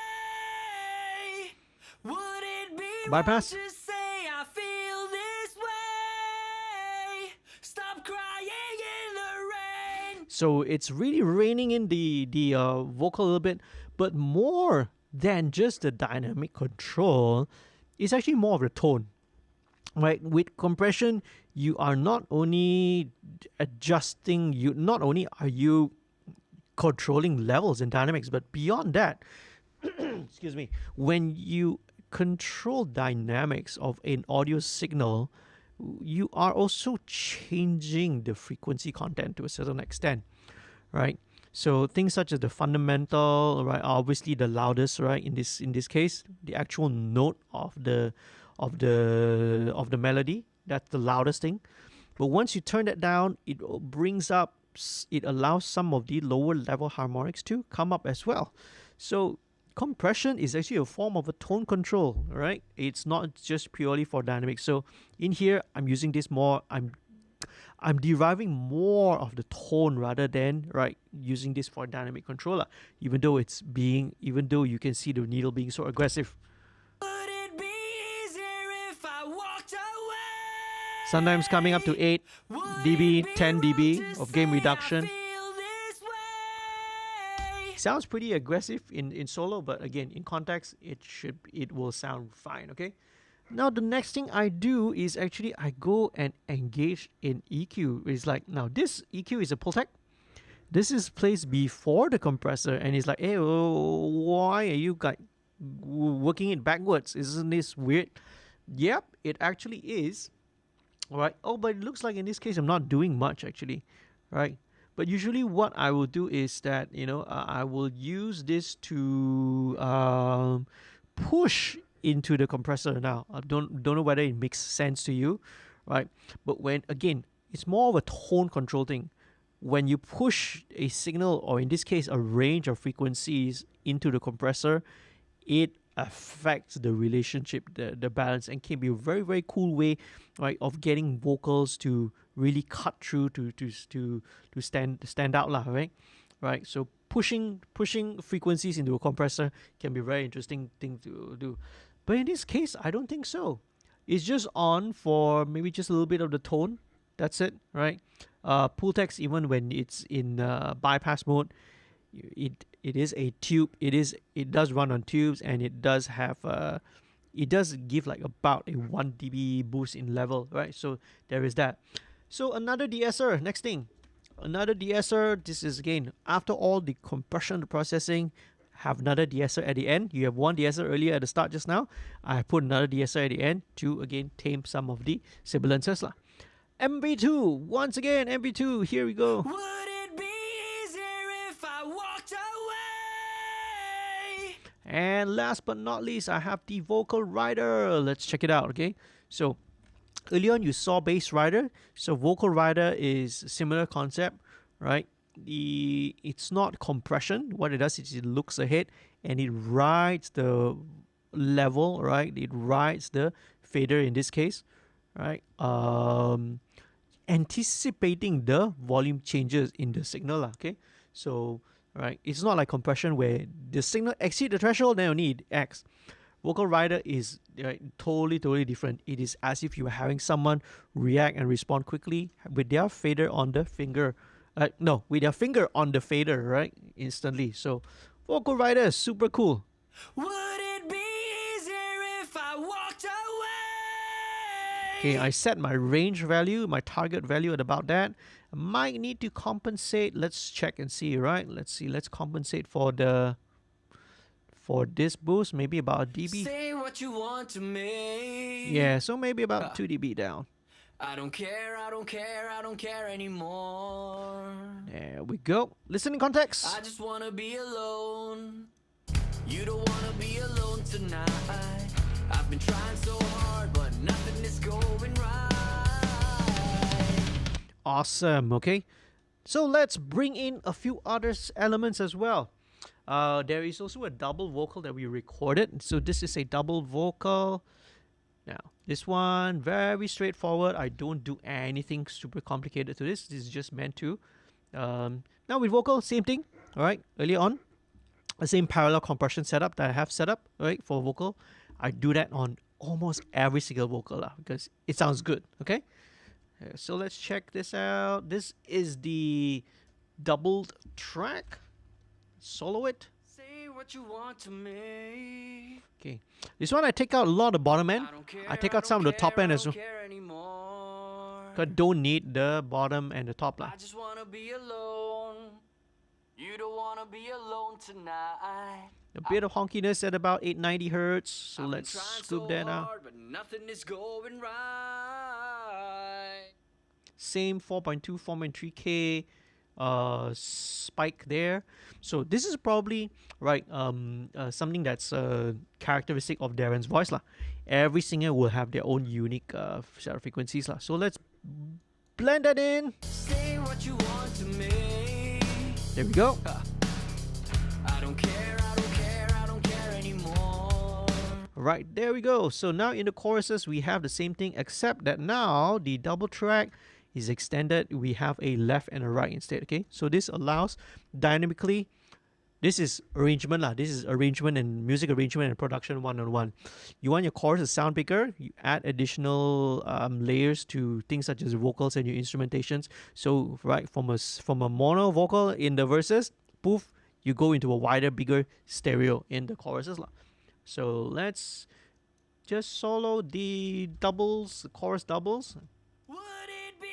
Would it be Bypass. wrong to So it's really reining in the vocal a little bit, but more than just the dynamic control, it's actually more of the tone. Right, with compression, you are not only adjusting, not only are you controlling levels and dynamics, but beyond that, excuse me, when you control dynamics of an audio signal, you are also changing the frequency content to a certain extent, right? So things such as the fundamental, right, obviously the loudest, right, in this case, the actual note of the melody, that's the loudest thing. But once you turn that down, it allows some of the lower level harmonics to come up as well. So compression is actually a form of a tone control, right? It's not just purely for dynamics. So in here, I'm using this more. I'm deriving more of the tone rather than using this for dynamic controller. Even though you can see the needle being so aggressive. Sometimes coming up to 8 dB, 10 dB of gain reduction. Sounds pretty aggressive in solo, but again, in context, it will sound fine, okay? Now, the next thing I do is actually I go and engage in EQ. It's like, now this EQ is a Pultec. This is placed before the compressor, and it's like, hey, why are you working it backwards? Isn't this weird? Yep, it actually is. All right. Oh, but it looks like in this case I'm not doing much actually, right? But usually what I will do is that I will use this to push into the compressor. Now I don't know whether it makes sense to you, right? But when again, it's more of a tone control thing. When you push a signal, or in this case a range of frequencies into the compressor, it affects the relationship, the balance, and can be a very, very cool way, right, of getting vocals to really cut through to stand out lah, right. So pushing frequencies into a compressor can be a very interesting thing to do. But in this case, I don't think so. It's just on for maybe just a little bit of the tone. That's it, right? Pultecs, even when it's in bypass mode, it is a tube. It does run on tubes, and it does have it does give like about a 1 dB boost in level, right? So there is that. So another de-esser, next thing, another de-esser. This is again after all the compression, the processing, have another de-esser at the end. You have one de-esser earlier at the start just now. I put another de-esser at the end to again tame some of the sibilances lah. MV2, once again MV2. Here we go. Would it be easier if I walked away? And last but not least, I have the vocal rider. Let's check it out, okay? So earlier on you saw bass rider. So vocal rider is a similar concept, right? It's not compression. What it does is it looks ahead and it rides the level, right? It rides the fader in this case, right? Anticipating the volume changes in the signal, okay? So, right, it's not like compression where the signal exceeds the threshold, then only it acts. Vocal rider is totally different. It is as if you are having someone react and respond quickly with their fader on the finger. With their finger on the fader, right? Instantly. So, vocal rider is super cool. Would it be easier if I walked away? Okay, I set my range value, my target value at about that. I might need to compensate. Let's check and see, right? Let's see. Let's compensate for this boost, maybe about a dB. Say what you want to me. Yeah, so maybe about 2 dB down. I don't care anymore. There we go. Listening context. I just wanna be alone. You don't wanna be alone tonight. I've been trying so hard, but nothing is going right. Awesome, okay. So let's bring in a few other elements as well. There is also a double vocal that we recorded. So this is a double vocal. Now, this one, very straightforward. I don't do anything super complicated to this. This is just meant to. Now with vocal, same thing. All right, earlier on, the same parallel compression setup that I have set up, right, for vocal. I do that on almost every single vocal because it sounds good, okay? So let's check this out. This is the doubled track. Solo it. Say what you want to me. Okay, this one I take out a lot of the bottom end. I take out some of the top end as well. Cause don't need the bottom and the top lah. I just wanna be alone. You don't wanna be alone tonight. A bit of honkiness at about 890 hertz. So let's scoop that out. But nothing is going right. Same 4.2, 4.3K spike there. So this is probably right something that's characteristic of Darren's voice lah. Every singer will have their own unique set of frequencies lah. So let's blend that in. Say what you want to me. There we go. I don't care, I don't care, I don't care anymore. Right, there we go. So now in the choruses we have the same thing, except that now the double track is extended. We have a left and a right instead. Okay, so this allows dynamically. This is arrangement lah. This is arrangement and music arrangement and production one-on-one. You want your chorus to sound bigger, you add additional layers to things such as vocals and your instrumentations. So right from a mono vocal in the verses, poof, you go into a wider, bigger stereo in the choruses lah. So let's just solo the doubles, chorus doubles. Would it be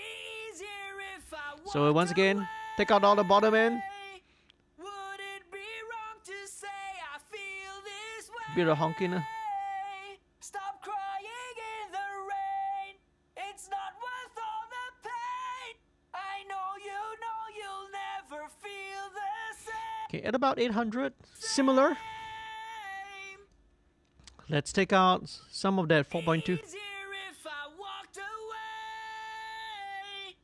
easier if I So once again, take out all the bottom end. Would it be wrong to say I feel this way? Bit of honking. Stop crying in the rain. It's not worth all the pain. I know you'll never feel the same. Okay, at about 800, similar. Let's take out some of that 4.2. Easier if I walked away.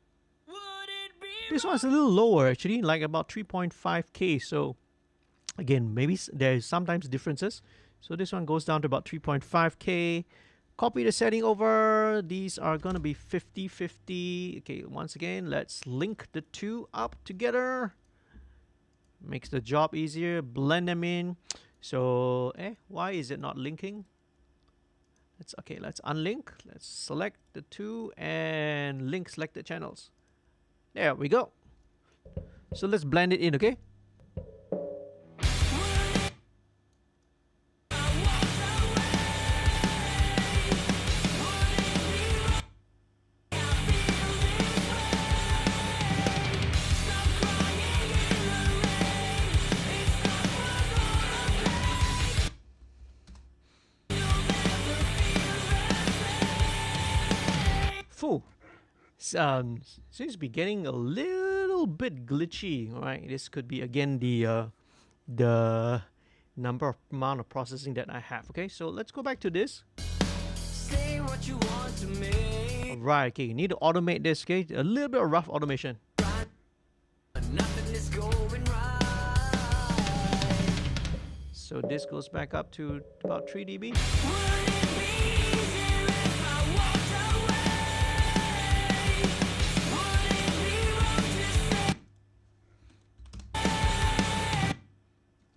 Would it be This one's a little lower actually, like about 3.5K. So again, maybe there's sometimes differences. So this one goes down to about 3.5K. Copy the setting over. These are going to be 50-50. Okay, once again, let's link the two up together. Makes the job easier. Blend them in. So, why is it not linking? Let's unlink. Let's select the two and link selected channels. There we go. So let's blend it in, okay? Seems to be getting a little bit glitchy. All right, this could be again the amount of processing that I have. Okay, so let's go back to this. say what you want to me? Right, okay, you need to automate this. Okay, a little bit of rough automation. Nothing is going right. So this goes back up to about 3 dB. Would it be easier if I walked away? Would it be wrong to say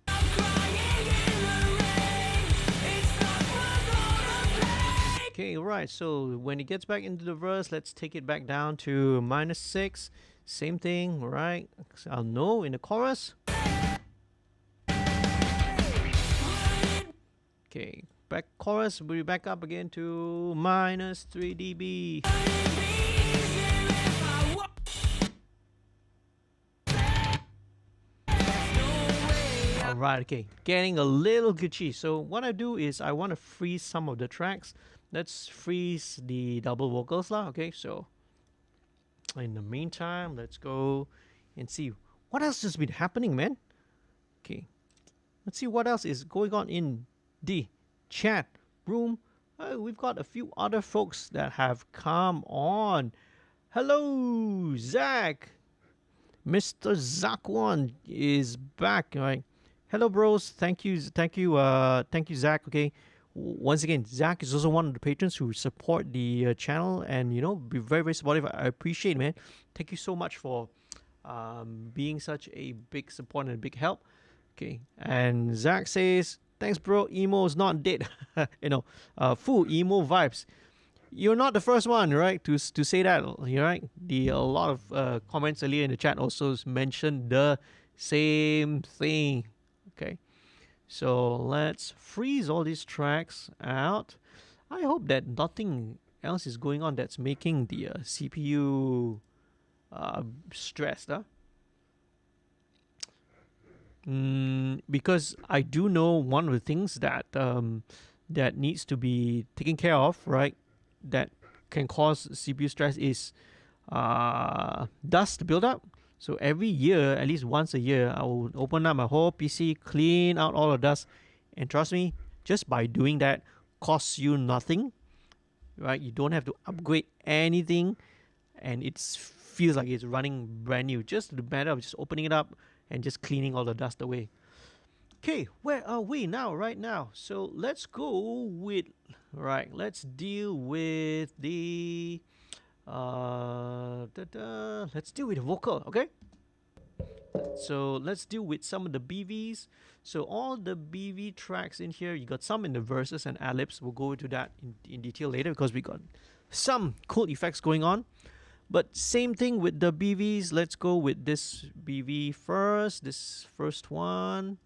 I'm crying in the rain? It's not worth all the pain. Okay, right, so when it gets back into the verse, let's take it back down to -6. Same thing, right? I'll know in the chorus. Okay, back chorus, we'll be back up again to -3 dB. Alright, okay, getting a little glitchy. So what I do is I want to freeze some of the tracks. Let's freeze the double vocals lah. Okay, so in the meantime, let's go and see what else has been happening, man. Okay, let's see what else is going on in the chat room. We've got a few other folks that have come on. Hello, Zach. Mr. Zakwan is back. All right. Hello, bros. Thank you, Zach. Okay. Once again, Zach is also one of the patrons who support the channel and be very, very supportive. I appreciate it, man. Thank you so much for being such a big support and a big help. Okay, and Zach says, thanks, bro. Emo is not dead. Full emo vibes. You're not the first one, right, to say that, right? A lot of comments earlier in the chat also mentioned the same thing. Okay, so let's freeze all these tracks out. I hope that nothing else is going on that's making the CPU stressed, huh? Because I do know one of the things that that needs to be taken care of, right? That can cause CPU stress is dust buildup. So every year, at least once a year, I will open up my whole PC, clean out all the dust, and trust me, just by doing that, costs you nothing, right? You don't have to upgrade anything, and it feels like it's running brand new. Just the matter of just opening it up and just cleaning all the dust away. Okay, where are we now? Right now, so let's go with let's deal with the let's deal with the vocal, okay? So let's deal with some of the BVs. So all the BV tracks in here, you got some in the verses and ad-libs. We'll go into that in detail later because we got some cool effects going on. But same thing with the BVs. Let's go with this BV first. This first one.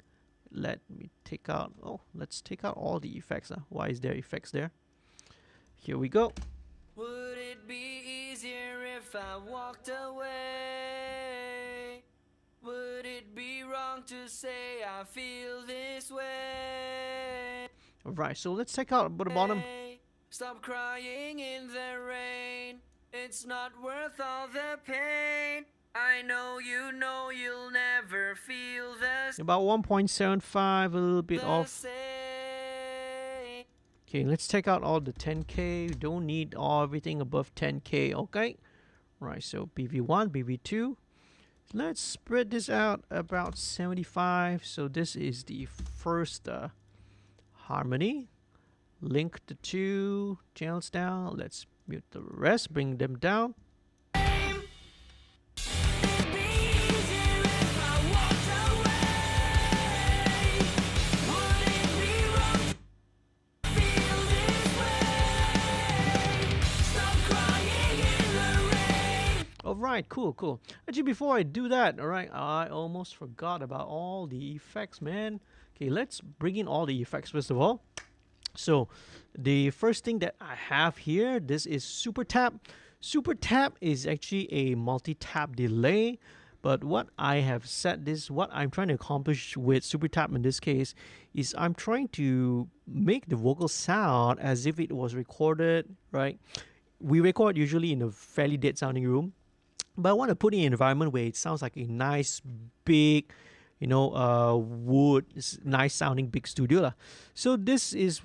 Let me take out, let's take out all the effects. Why is there effects there? Here we go. Would it be easier if I walked away? Would it be wrong to say I feel this way? Alright, so let's take out the bottom. Stop crying in the rain. It's not worth all the pain. I know you'll never feel the About 1.75, a little bit off. Okay, let's take out all the 10K. Don't need everything above 10K, okay? Right, so BV1, BV2. Let's spread this out about 75. So this is the first harmony. Link the two channels down. Let's mute the rest, bring them down. Alright, cool. Actually, before I do that, alright, I almost forgot about all the effects, man. Okay, let's bring in all the effects first of all. So, the first thing that I have here, this is Super Tap. Super Tap is actually a multi-tap delay. But what I have set this, what I'm trying to accomplish with Super Tap in this case, is I'm trying to make the vocal sound as if it was recorded, right? We record usually in a fairly dead sounding room. But I want to put it in an environment where it sounds like a nice, big, wood, nice sounding big studio lah. So this is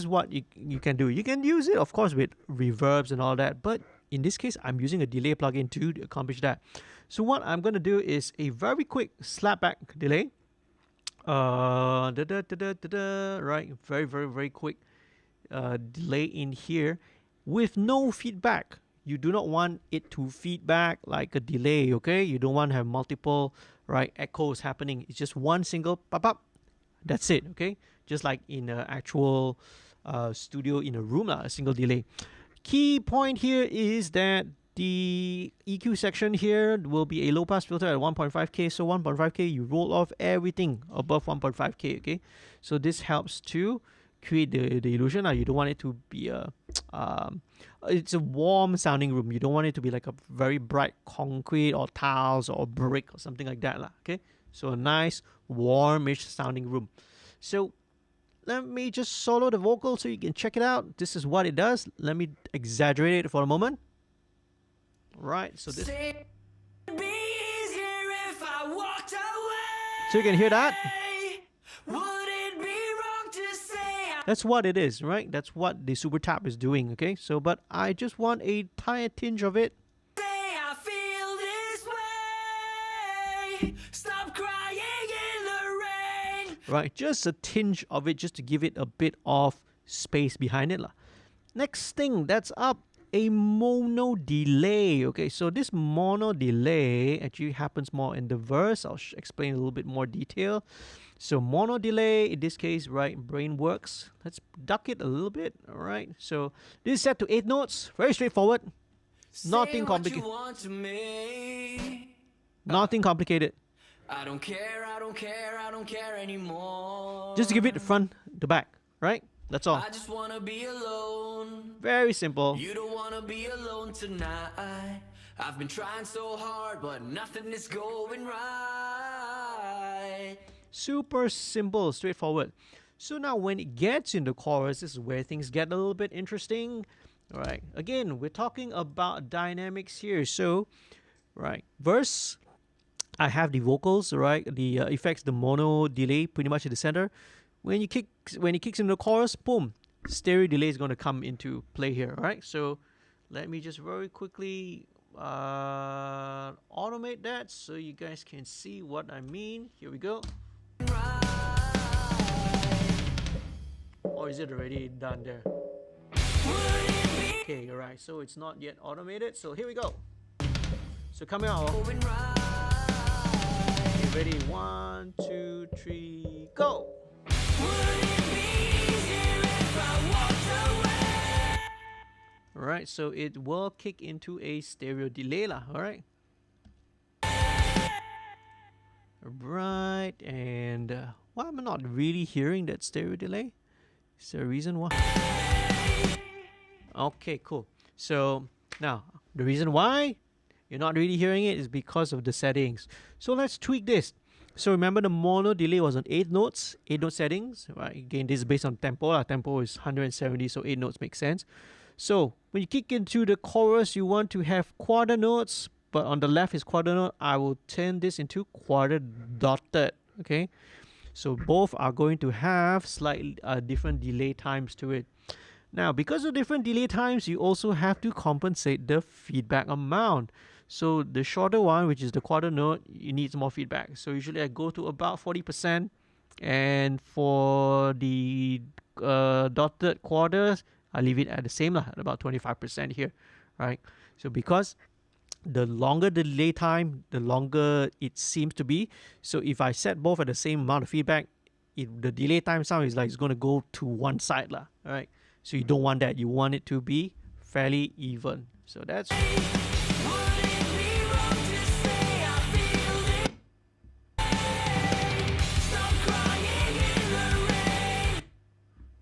what you can do. You can use it, of course, with reverbs and all that. But in this case, I'm using a delay plugin to accomplish that. So what I'm going to do is a very quick slapback delay. Right, very quick delay in here with no feedback. You do not want it to feedback like a delay, okay? You don't want to have multiple, right, echoes happening. It's just one single pop. That's it, okay? Just like in an actual studio in a room, a single delay. Key point here is that the EQ section here will be a low-pass filter at 1.5K. So 1.5K, you roll off everything above 1.5K, okay? So this helps to create the illusion. You don't want it to be it's a warm sounding room. You don't want it to be like a very bright concrete or tiles or brick or something like that, okay? So a nice warmish sounding room. So let me just solo the vocal so you can check it out. This is what it does. Let me exaggerate it for a moment. Right, so this, so you can hear that. That's what it is, right? That's what the Super Tap is doing, okay? So, but I just want a tiny tinge of it. I feel this way. Stop crying in the rain. Right, just a tinge of it, just to give it a bit of space behind it lah. Next thing that's up a mono delay. Okay, so this mono delay actually happens more in the verse. I'll explain a little bit more detail. So mono delay, in this case, right, brain works. Let's duck it a little bit, all right? So this is set to 8 notes, very straightforward. Nothing complicated. Nothing complicated. I don't care, I don't care, I don't care anymore. Just give it front to back, right? That's all. I just wanna be alone. Very simple. You don't wanna be alone tonight. I've been trying so hard, but nothing is going right. Super simple, straightforward. So now when it gets in the chorus, this is where things get a little bit interesting. All right. Again, we're talking about dynamics here. So, right, verse, I have the vocals, right, the effects, the mono delay pretty much at the center. When it kicks into the chorus, boom, stereo delay is going to come into play here. All right. So let me just very quickly automate that so you guys can see what I mean. Here we go. Or is it already done there? Okay, all right. So it's not yet automated. So here we go. So coming out. Okay, ready? 1, 2, 3, go. All right. So it will kick into a stereo delay lah. All right. Right, and why am I not really hearing that stereo delay? Is there a reason why? Okay, cool. So now the reason why you're not really hearing it is because of the settings. So let's tweak this. So remember the mono delay was on 8 notes, 8 note settings. Right. Again, this is based on tempo. Tempo is 170, so 8 notes make sense. So when you kick into the chorus, you want to have quarter notes. But on the left is quarter note. I will turn this into quarter dotted. Okay, so both are going to have slightly different delay times to it. Now, because of different delay times, you also have to compensate the feedback amount. So the shorter one, which is the quarter note, you need more feedback. So usually I go to about 40%, and for the dotted quarters, I leave it at the same at about 25% here, right? So because the longer the delay time, the longer it seems to be. So if I set both at the same amount of feedback, the delay time sound is like it's going to go to one side lah. All right. So you don't want that. You want it to be fairly even. So that's.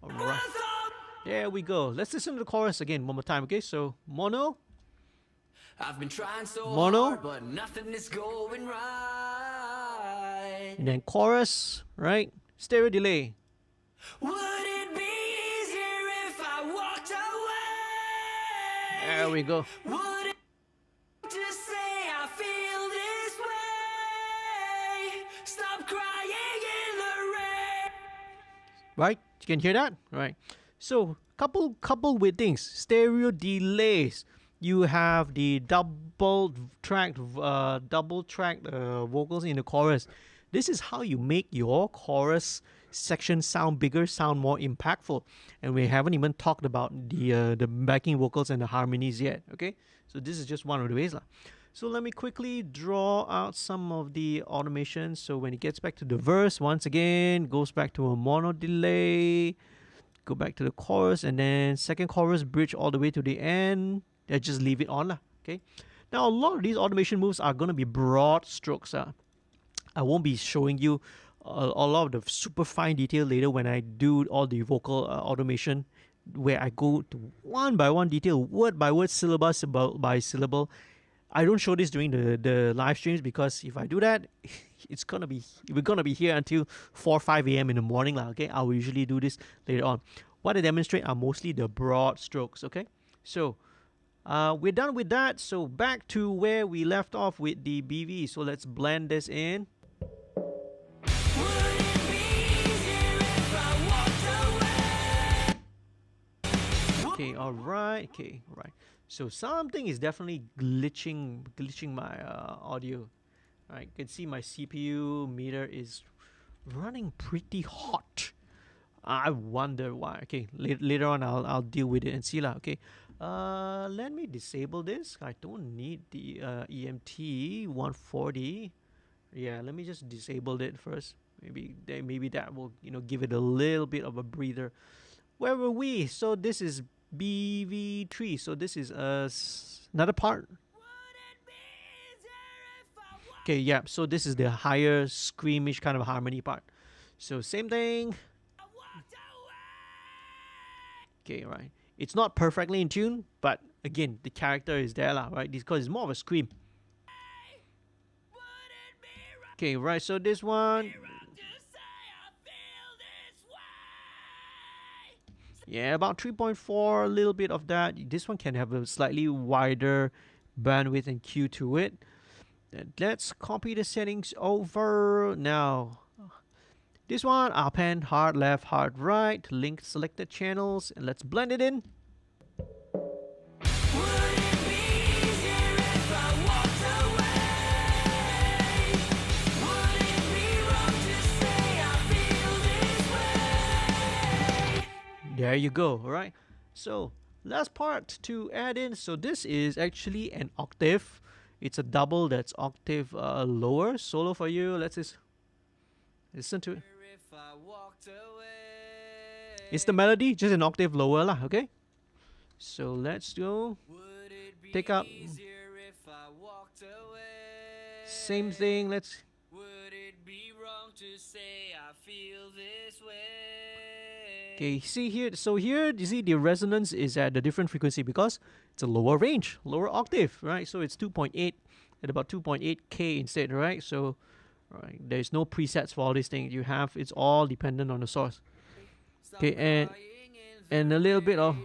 All right. There we go. Let's listen to the chorus again one more time. Okay. So mono. I've been trying so mono, hard, but nothing is going right. And then chorus, right? Stereo delay. Would it be easier if I walked away? There we go. Would it just say I feel this way? Stop crying in the rain. Right? You can hear that? Right. So couple with things. Stereo delays. You have the double tracked vocals in the chorus. This is how you make your chorus section sound bigger, sound more impactful. And we haven't even talked about the backing vocals and the harmonies yet. Okay, so this is just one of the ways lah. So let me quickly draw out some of the automation. So when it gets back to the verse, once again goes back to a mono delay. Go back to the chorus, and then second chorus bridge all the way to the end. Just leave it on lah. Okay. Now a lot of these automation moves are gonna be broad strokes. I won't be showing you a lot of the super fine detail later when I do all the vocal automation, where I go to one by one detail, word by word, syllable by syllable. I don't show this during the live streams because if I do that, we're gonna be here until 4 or 5 a.m. in the morning lah. Okay. I will usually do this later on. What I demonstrate are mostly the broad strokes. Okay. So we're done with that. So back to where we left off with the BV. So let's blend this in. Okay, all right. Okay, all right. So something is definitely glitching my audio. All right, you can see my CPU meter is running pretty hot. I wonder why. Okay, later on I'll deal with it and see lah. Okay, Let me disable this. I don't need the EMT 140. Yeah, let me just disable it first. Maybe that will give it a little bit of a breather. Where were we? So this is BV3. So this is another part. Okay, yeah. So this is the higher screamish kind of harmony part. So same thing. Okay, right. It's not perfectly in tune, but again, the character is there, right? Because it's more of a scream. Okay, right. So this one. Yeah, about 3.4, a little bit of that. This one can have a slightly wider bandwidth and Q to it. Let's copy the settings over now. This one, up and hard left, hard right, link selected channels, and let's blend it in. There you go, alright? So, last part to add in. So this is actually an octave. It's a double that's octave lower. Solo for you. Let's just listen to it. It's the melody, just an octave lower lah, okay? So let's go. Take up. Same thing, let's. Would it be wrong to say I feel this way? Okay, see here, so here you see the resonance is at a different frequency because it's a lower range, lower octave, right? So it's 2.8 at about 2.8K instead, right? So right, there's no presets for all these things you have. It's all dependent on the source. Okay, and a little bit of.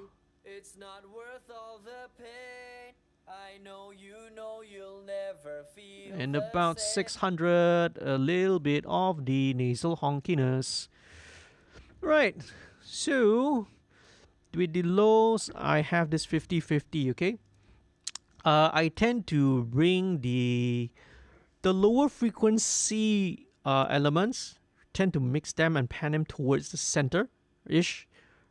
It's not worth all the pain. I know you'll never feel. And about 600, a little bit of the nasal honkiness. Right. So with the lows, I have this 50-50. Okay. I tend to bring the lower frequency elements, tend to mix them and pan them towards the center-ish,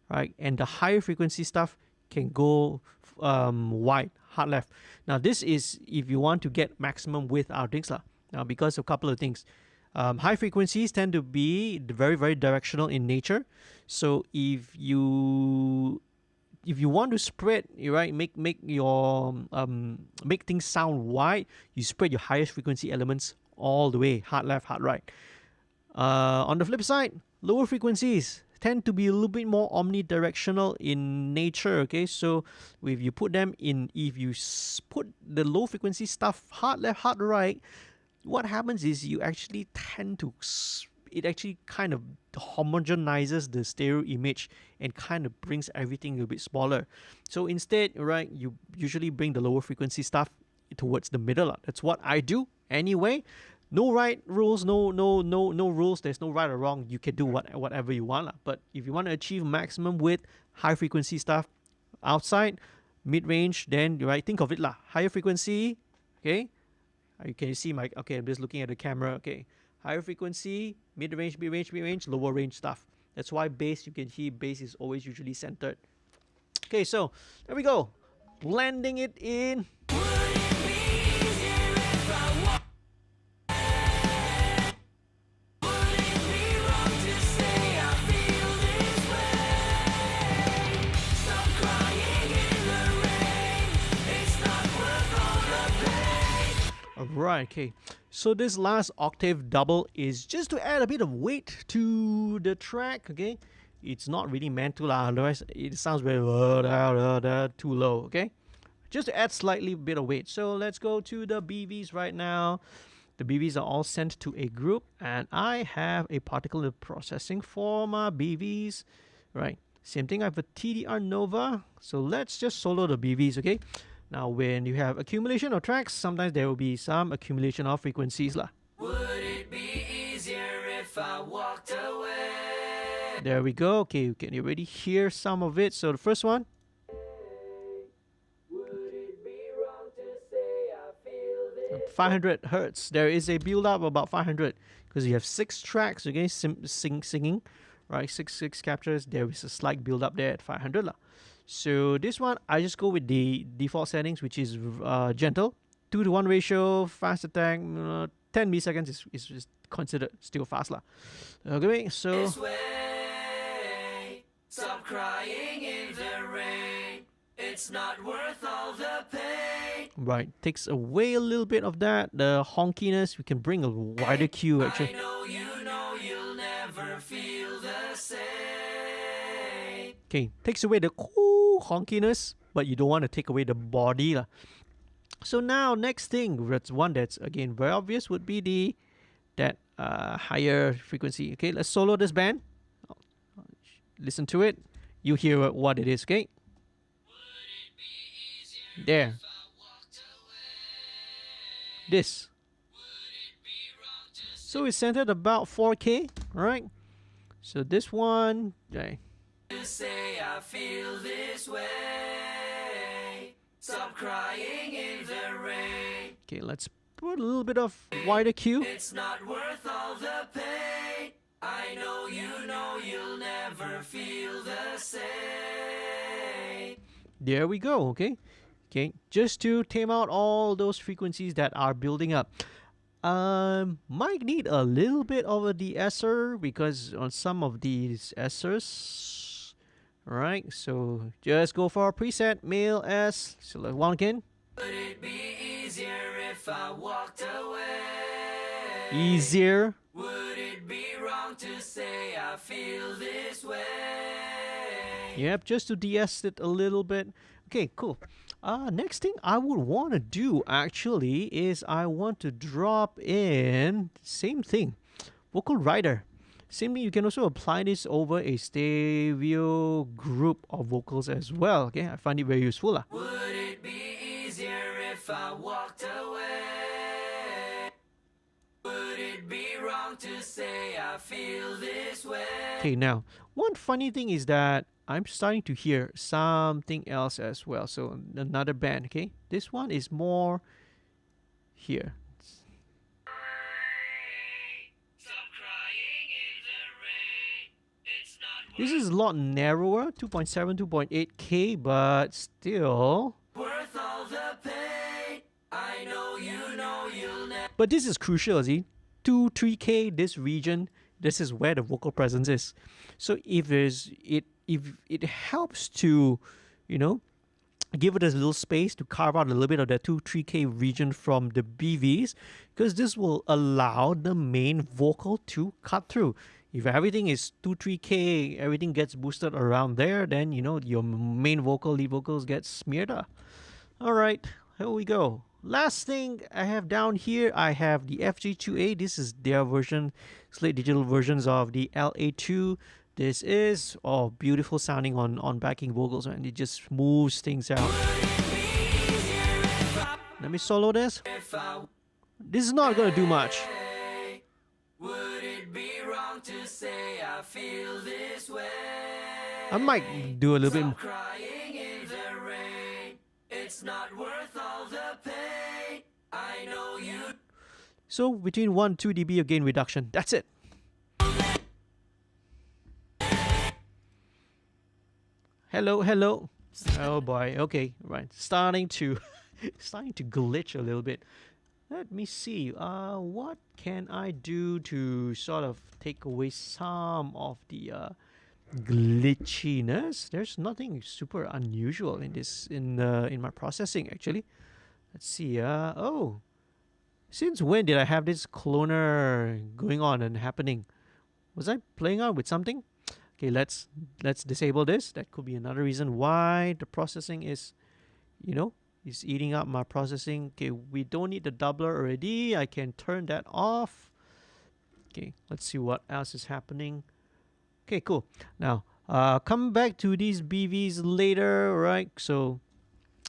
right? And the higher frequency stuff can go wide, hard left. Now this is if you want to get maximum width out of things lah. Now because of a couple of things. High frequencies tend to be very, very directional in nature. So if you want to spread, right, make things sound wide, you spread your highest frequency elements all the way, hard left, hard right. On the flip side, lower frequencies tend to be a little bit more omnidirectional in nature. Okay, so if you put them in, if you put the low frequency stuff hard left, hard right, what happens is you actually tend to, it actually kind of homogenizes the stereo image and kind of brings everything a bit smaller. So instead, right, you usually bring the lower frequency stuff towards the middle. That's what I do anyway. No right rules, no rules. There's no right or wrong. You can do whatever you want. But if you want to achieve maximum width, high frequency stuff outside, mid-range, then right, think of it higher frequency, okay? You can see my, okay, I'm just looking at the camera, okay. Higher frequency, mid-range, mid-range, lower range stuff. That's why bass, you can hear bass is always usually centered. Okay, so there we go. Blending it in. Right, okay. So this last octave double is just to add a bit of weight to the track, okay? It's not really meant to, otherwise it sounds very too low, okay? Just to add slightly bit of weight. So let's go to the BVs right now. The BVs are all sent to a group, and I have a particle processing for my BVs, right? Same thing, I have a Tdr Nova. So let's just solo the BVs, okay? Now, when you have accumulation of tracks, sometimes there will be some accumulation of frequencies lah. Would it be easier if I walked away? There we go. Okay, you can already hear some of it. So the first one. Would it be wrong to say I feel this 500 hertz. There is a build up of about 500 because you have 6 tracks, okay, singing, right? Six captures. There is a slight build up there at 500 lah. So this one, I just go with the default settings, which is gentle, 2:1 ratio, fast attack, 10 milliseconds is considered still fast lah. Okay, so This way, stop crying in the rain. It's not worth all the pain. right, takes away a little bit of that, the honkiness. We can bring a wider cue actually. I know you'll never feel the same. Okay, takes away the cool honkiness, but you don't want to take away the body lah. So now next thing, that's one that's again very obvious, would be that higher frequency. Okay, let's solo this band. Listen to it. You hear what it is. Okay. There. This. So it's centered about 4K. All right. So this one. Okay. You say I feel this way. Stop crying in the rain. Okay, let's put a little bit of wider cue. It's not worth all the pain. I know you'll never feel the same. There we go. Okay. Okay, just to tame out all those frequencies that are building up. Might need a little bit of a de-esser because on some of these essers, right? So just go for a preset, male S, select one again. Would it be easier if I walked away? Easier. Would it be wrong to say I feel this way? Yep, just to de-ess it a little bit. Okay, cool. Next thing I would want to do actually is I want to drop in same thing, vocal rider. Same thing, you can also apply this over a stereo group of vocals as well. Okay, I find it very useful lah. Would it be easier if I walked away? Would it be wrong to say I feel this way? Okay, now one funny thing is that I'm starting to hear something else as well. So another band. Okay, this one is more here. This is a lot narrower, 2.7, 2.8K, but still. Worth all the pain. I know you'll never. But this is crucial, see? 2, 3K, this region, this is where the vocal presence is. So if it helps to, give it a little space to carve out a little bit of that 2, 3K region from the BVs, because this will allow the main vocal to cut through. If everything is 2, 3K, everything gets boosted around there, then, your main vocal, lead vocals get smeared up. All right, here we go. Last thing I have down here, I have the FG2A. This is their version, Slate Digital versions of the LA2. This is beautiful sounding on backing vocals, and it just smooths things out. Let me solo this. This is not gonna do much. Would it be wrong to say I feel this way? I might do a little bit. Crying in the rain. It's not worth all the pain. I know you. So between 1 2 dB of gain reduction. That's it. Hello. Oh boy. Okay, right. Starting to glitch a little bit. Let me see. What can I do to sort of take away some of the glitchiness? There's nothing super unusual in this in my processing actually. Let's see. Since when did I have this cloner going on and happening? Was I playing around with something? Okay, let's disable this. That could be another reason why the processing is, is eating up my processing. Okay, we don't need the doubler already. I can turn that off. Okay, let's see what else is happening. Okay, cool. Now, come back to these BVs later, right? So,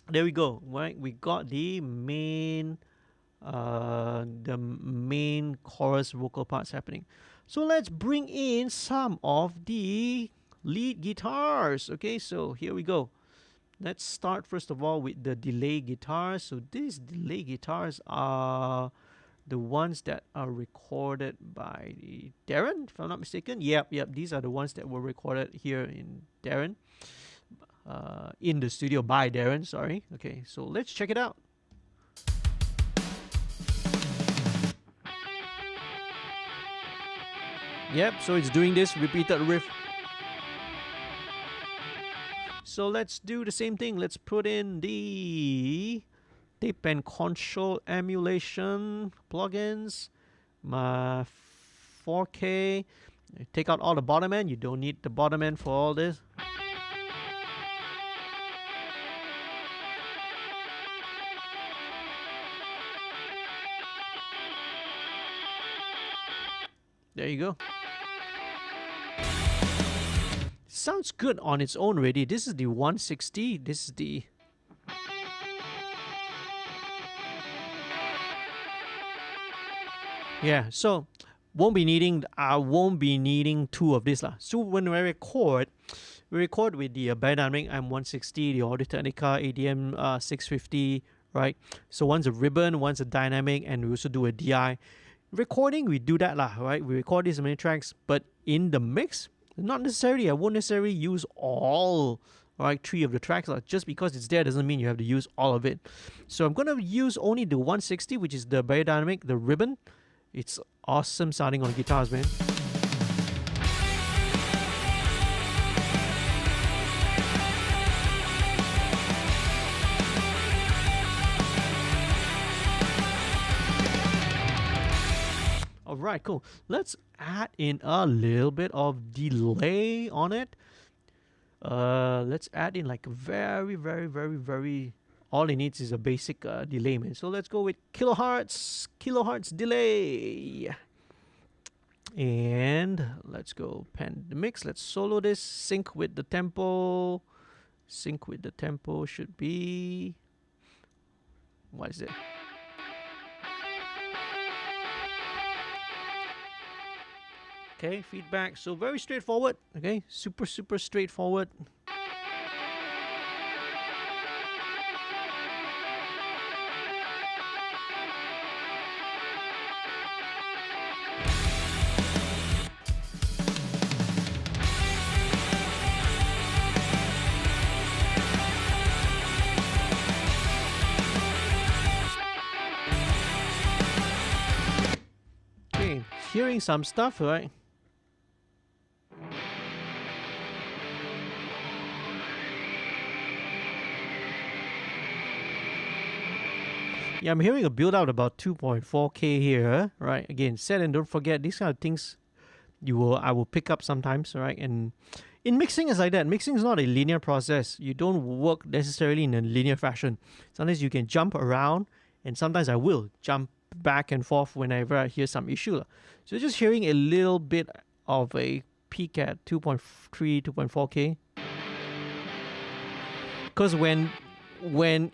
there we go. Right, we got the main chorus vocal parts happening. So let's bring in some of the lead guitars. Okay, so here we go. Let's start first of all with the delay guitars. So these delay guitars are the ones that are recorded by the Darren, if I'm not mistaken. Yep. These are the ones that were recorded here in Darren. in the studio by Darren. Sorry. Okay, so let's check it out. Yep, so it's doing this repeated riff. So let's do the same thing. Let's put in the tape and console emulation plugins, my 4K. Take out all the bottom end. You don't need the bottom end for all this. There you go. Sounds good on its own already. This is the 160. This is the... Yeah, so I won't be needing two of this lah. So when we record with the Biodynamic M160, the Audio-Technica ADM 650, right? So one's a ribbon, one's a dynamic, and we also do a DI. Recording, we do that lah, right? We record these many tracks, but in the mix, not necessarily. I won't necessarily use all, right, 3 of the tracks lah. Just because it's there doesn't mean you have to use all of it. So I'm gonna use only the 160, which is the Biodynamic, the ribbon. It's awesome sounding on guitars, man. Alright, cool. Let's add in a little bit of delay on it. Let's add in like a very... All it needs is a basic delay, man. So let's go with kilohertz delay. And let's go pan the mix. Let's solo this. Sync with the tempo. Sync with the tempo should be... What is it? Okay, feedback. So very straightforward. Okay, super straightforward. Okay, hearing some stuff, right? Yeah, I'm hearing a build out about 2.4K here, right? Again, set and don't forget, these kind of things I will pick up sometimes, right? And in mixing is like that. Mixing is not a linear process. You don't work necessarily in a linear fashion. Sometimes you can jump around, and sometimes I will jump back and forth whenever I hear some issue. So just hearing a little bit of a peak at 2.3, 2.4K. Because when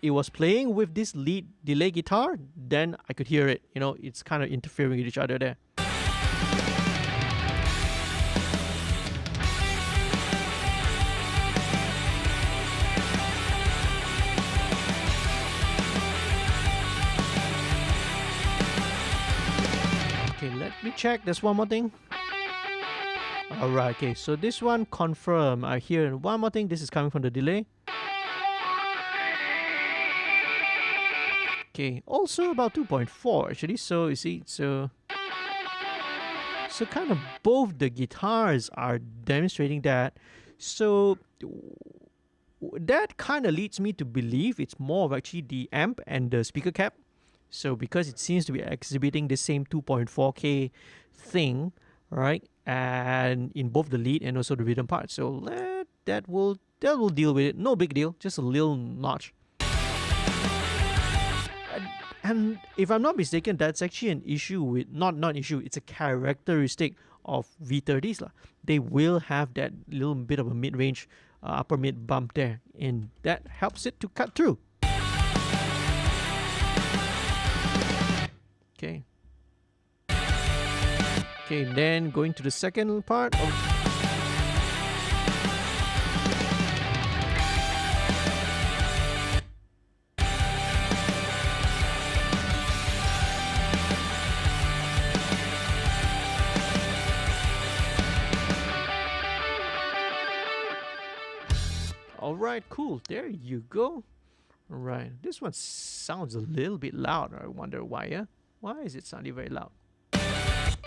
it was playing with this lead delay guitar, then I could hear it. You know, it's kind of interfering with each other there. Okay, let me check. There's one more thing. Alright, okay, so this one confirm. I hear one more thing. This is coming from the delay. Okay, also about 2.4 actually. So you see, so kind of both the guitars are demonstrating that. So that kind of leads me to believe it's more of actually the amp and the speaker cap. So because it seems to be exhibiting the same 2.4K thing, right? And in both the lead and also the rhythm part. So that will deal with it. No big deal, just a little notch. And if I'm not mistaken, that's actually an issue with, not issue, it's a characteristic of V30s. They will have that little bit of a mid-range, upper mid bump there, and that helps it to cut through. Okay. Okay, then going to the second part of... right, cool. There you go. All right, this one sounds a little bit loud. I wonder why. Yeah, why is it sounding very loud?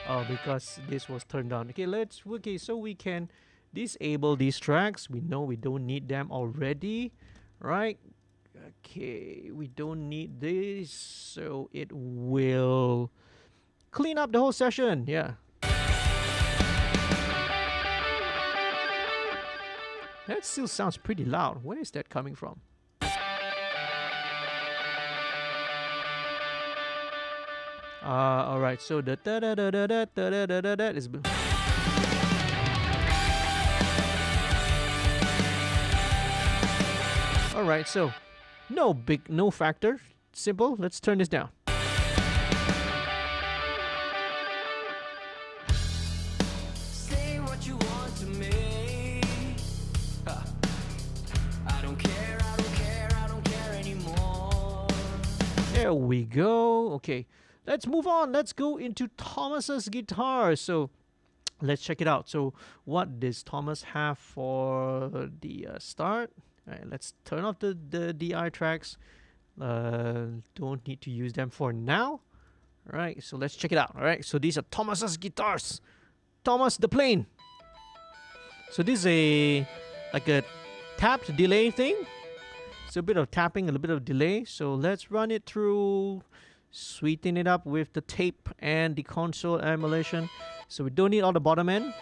Oh, because this was turned on. Okay, so we can disable these tracks. We know we don't need them already, right? Okay, we don't need this, so it will clean up the whole session. Yeah. That still sounds pretty loud. Where is that coming from? Alright, so the da da da da da da da da da is. Alright, so no factor. Simple. Let's turn this down. Say what you want to me. I don't care anymore. There we go. Okay, let's move on. Let's go into Thomas's guitar. So let's check it out. So what does Thomas have for the start? All right, let's turn off the DI tracks. Don't need to use them for now. All right, so let's check it out. All right, so these are Thomas's guitars. Thomas the Plane. So this is like a tapped delay thing. So a bit of tapping, a little bit of delay. So let's run it through, sweeten it up with the tape and the console emulation. So we don't need all the bottom end.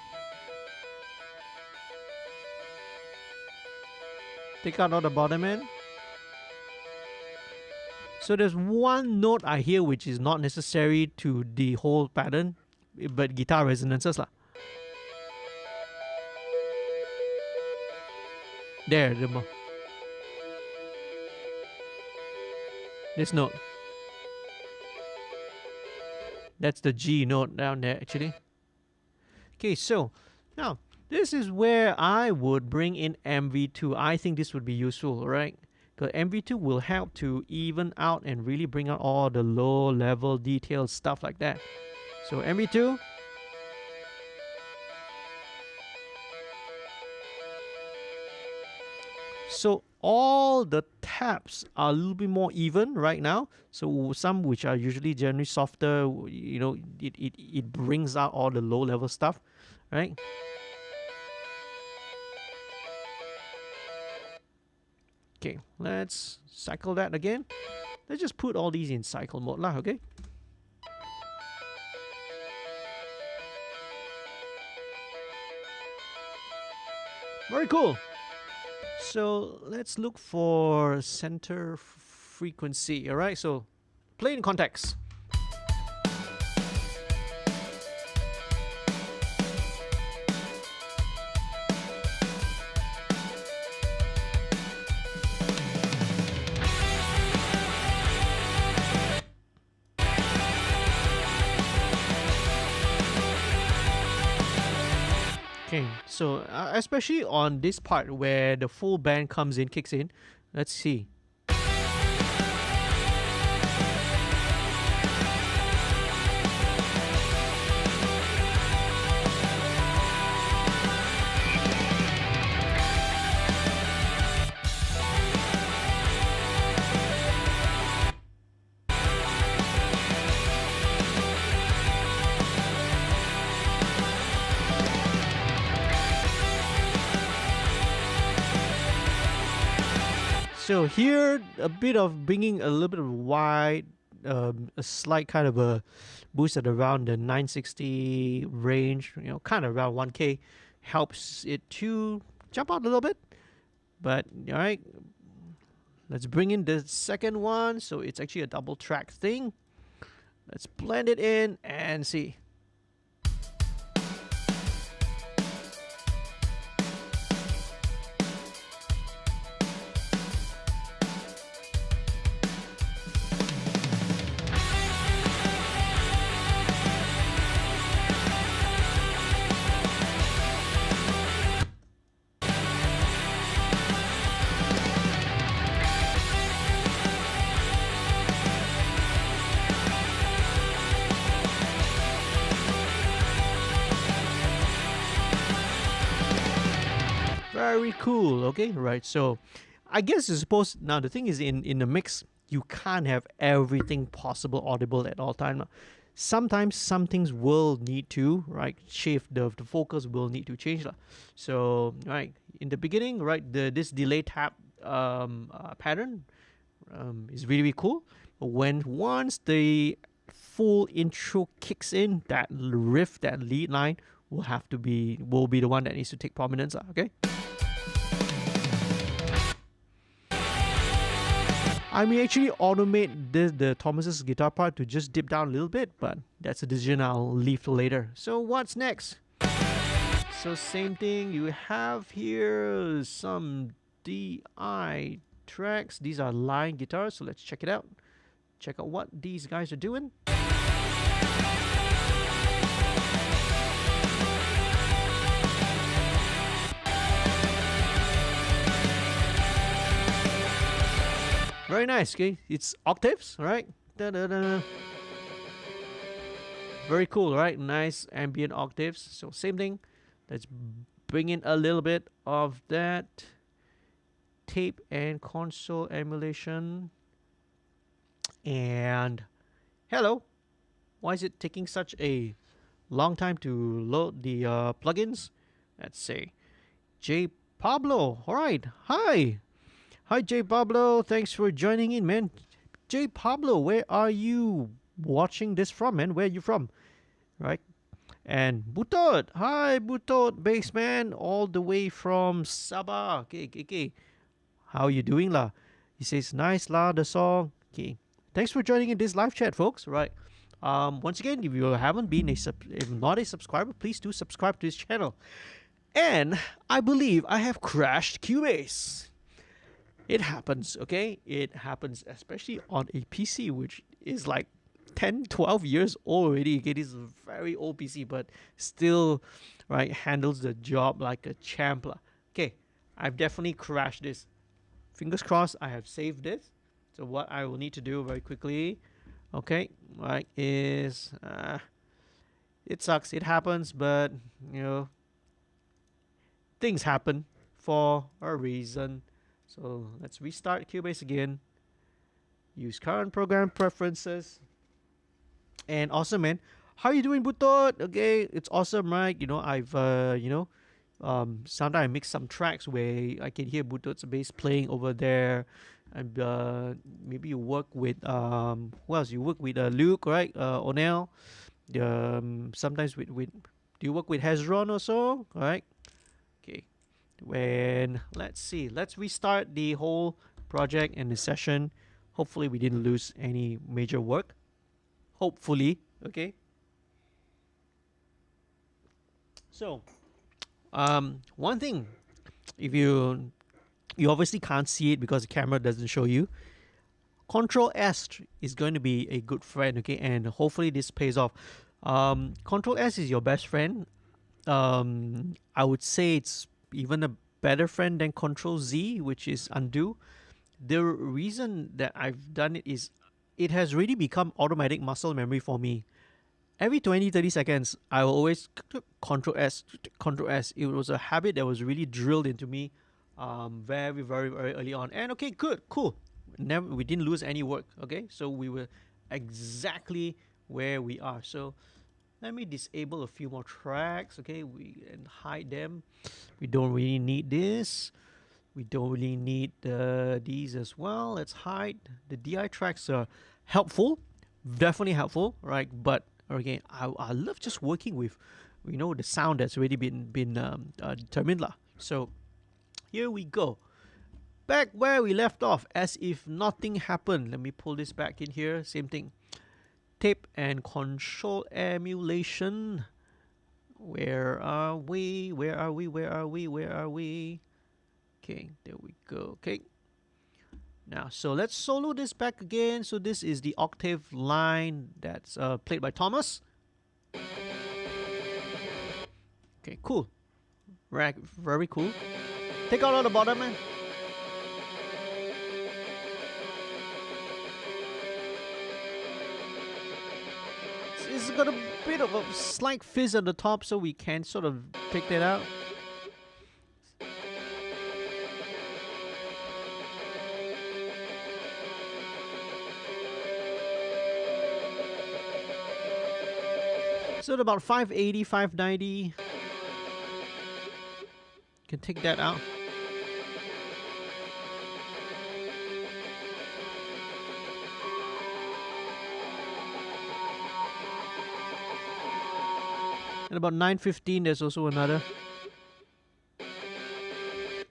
Take out all the bottom end. So there's one note I hear which is not necessary to the whole pattern, but guitar resonances lah. There, this note. That's the G note down there actually. Okay, so now this is where I would bring in MV2. I think this would be useful, right? Because MV2 will help to even out and really bring out all the low level details, stuff like that. So MV2. So all the taps are a little bit more even right now. So some which are usually generally softer, you know, it brings out all the low level stuff, right? Okay, let's cycle that again. Let's just put all these in cycle mode lah, okay? Very cool. So let's look for center frequency, all right? So play in context. Okay, so especially on this part where the full band comes in, kicks in, let's see. So here, a bit of bringing a little bit of wide, a slight kind of a boost at around the 960 range, you know, kind of around 1K, helps it to jump out a little bit. But, all right, let's bring in the second one. So it's actually a double track thing. Let's blend it in and see. very cool. Okay, right. So I guess you're supposed now. The thing is, in the mix, you can't have everything possible audible at all time. Sometimes some things will need to shift. The focus will need to change lah. So right in the beginning, right, this delay tap pattern is really, really cool. When once the full intro kicks in, that riff, that lead line will be the one that needs to take prominence. Okay. I may actually automate the Thomas's guitar part to just dip down a little bit, but that's a decision I'll leave till later. So what's next? So same thing, you have here some DI tracks. These are line guitars, so let's check it out. Check out what these guys are doing. Very nice, okay? It's octaves, right? Da-da-da. Very cool, right? Nice ambient octaves. So same thing. Let's bring in a little bit of that tape and console emulation. And hello. Why is it taking such a long time to load the plugins? Let's say J Pablo. All right. Hi. Hi, J Pablo. Thanks for joining in, man. J Pablo, where are you watching this from, man? Where are you from? Right? And Butot. Hi, Butot, bassman, all the way from Sabah. Okay. How you doing, lah? He says, nice, lah, the song. Okay. Thanks for joining in this live chat, folks. Right. Once again, if you haven't been if not a subscriber, please do subscribe to this channel. And I believe I have crashed Cubase. It happens, okay? It happens, especially on a PC, which is like 10, 12 years old already. Okay, this is a very old PC, but still, right, handles the job like a champ. Okay, I've definitely crashed this. Fingers crossed, I have saved this. So what I will need to do very quickly, okay, right, is, it sucks, it happens, but, you know, things happen for a reason. So let's restart Cubase again. Use current program preferences. And awesome, man. How you doing, Butot? Okay, it's awesome, right? You know, I've sometimes I mix some tracks where I can hear Butot's bass playing over there. And maybe you work with who else? You work with Luke, right? O'Neill. Sometimes with do you work with Hezron also? All right. Okay. When let's restart the whole project and the session. Hopefully we didn't lose any major work. Hopefully, okay. So, one thing, if you obviously can't see it because the camera doesn't show you. Control S is going to be a good friend, okay, and hopefully this pays off. Control S is your best friend. I would say it's even a better friend than Control Z, which is undo. The reason that I've done it is it has really become automatic muscle memory for me. Every 20-30 seconds, I will always Control S. It was a habit that was really drilled into me very, very, very early on. And okay, good, cool. We didn't lose any work, okay? So we were exactly where we are. So let me disable a few more tracks, okay, and hide them. We don't really need this. We don't really need these as well. Let's hide. The DI tracks are helpful, definitely helpful, right? But again, I love just working with, you know, the sound that's already been determined lah. So here we go. Back where we left off, as if nothing happened. Let me pull this back in here. Same thing. Tape and console emulation. Where are we? Where are we? Where are we? Where are we? Okay, there we go. Okay. Now, so let's solo this back again. So this is the octave line that's played by Thomas. Okay, cool. Right, very cool. Take out all the bottom, man. It's got a bit of a slight fizz at the top, so we can sort of take that out. So at about 580, 590. Can take that out. At about 915, there's also another.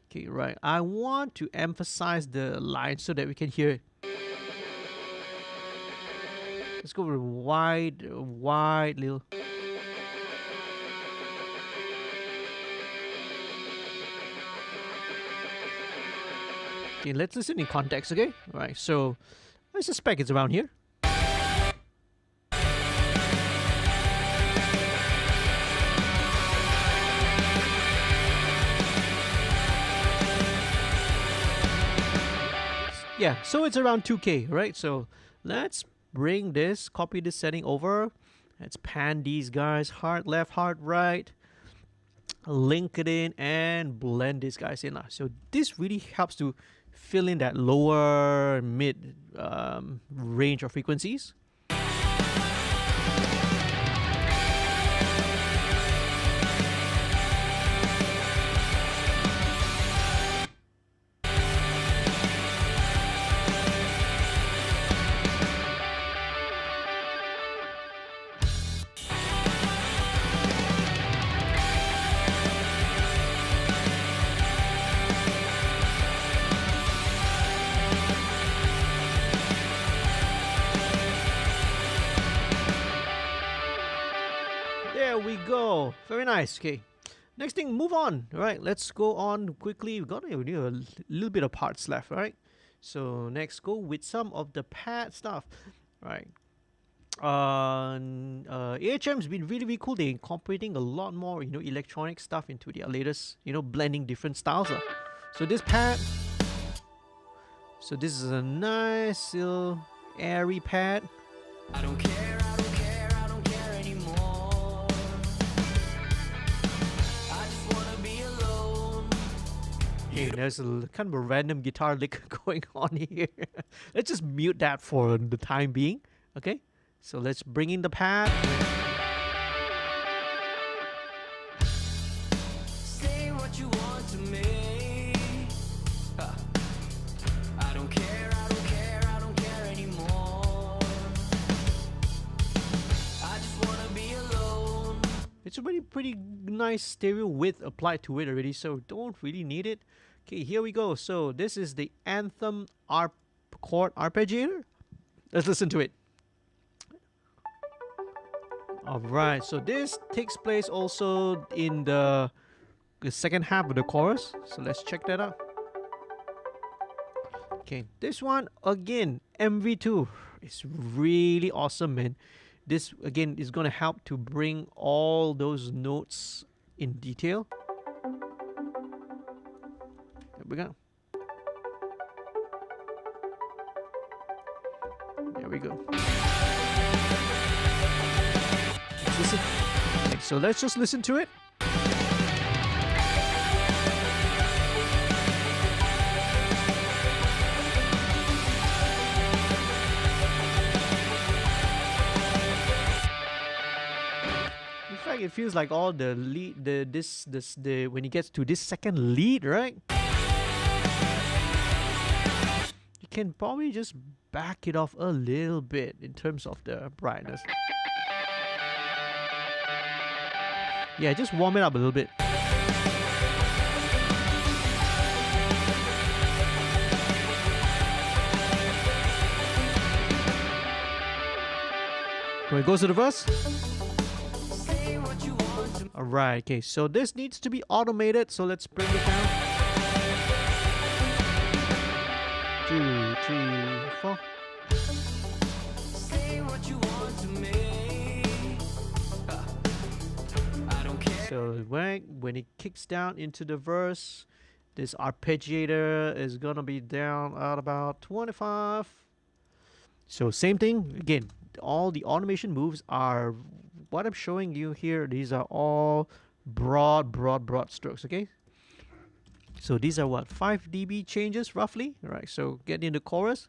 Okay, right. I want to emphasize the line so that we can hear it. Let's go with wide little. Okay, let's listen in context, okay? Alright, so I suspect it's around here. Yeah, so it's around 2K, right? So let's bring this, copy this setting over. Let's pan these guys, hard left, hard right. Link it in and blend these guys in. So this really helps to fill in that lower mid range of frequencies. There we go. Very nice. Okay. Next thing, move on. All right, let's go on quickly. We've got a little bit of parts left, right? So next, go with some of the pad stuff. All right. AHM's been really cool. They're incorporating a lot more, electronic stuff into their latest, blending different styles. So this pad. So this is a nice little airy pad. I don't care, I don't care, I don't care anymore. I just wanna be alone. Hey, there's a kind of a random guitar lick going on here. Let's just mute that for the time being. Okay, so let's bring in the pad. Say what you want to me. I don't care, I don't care, I don't care anymore. I just wanna be alone. It's already pretty nice stereo width applied to it already, so don't really need it. Okay, here we go. So this is the Anthem chord arpeggiator. Let's listen to it. Alright, so this takes place also in the second half of the chorus. So let's check that out. Okay, this one again, MV2. It's really awesome, man. This again is going to help to bring all those notes in detail. There we go. There we go. Let's listen. Okay, so let's just listen to it. In fact, it feels like all the lead, the when it gets to this second lead, right? You can probably just back it off a little bit in terms of the brightness. Yeah, just warm it up a little bit. When it goes to the verse. Alright, okay, so this needs to be automated, so let's bring it down. 2, 3, 4. So when it kicks down into the verse, this arpeggiator is gonna be down at about 25. So same thing again. All the automation moves are what I'm showing you here. These are all broad strokes. Okay. So these are what 5 dB changes roughly. All right. So get in the chorus.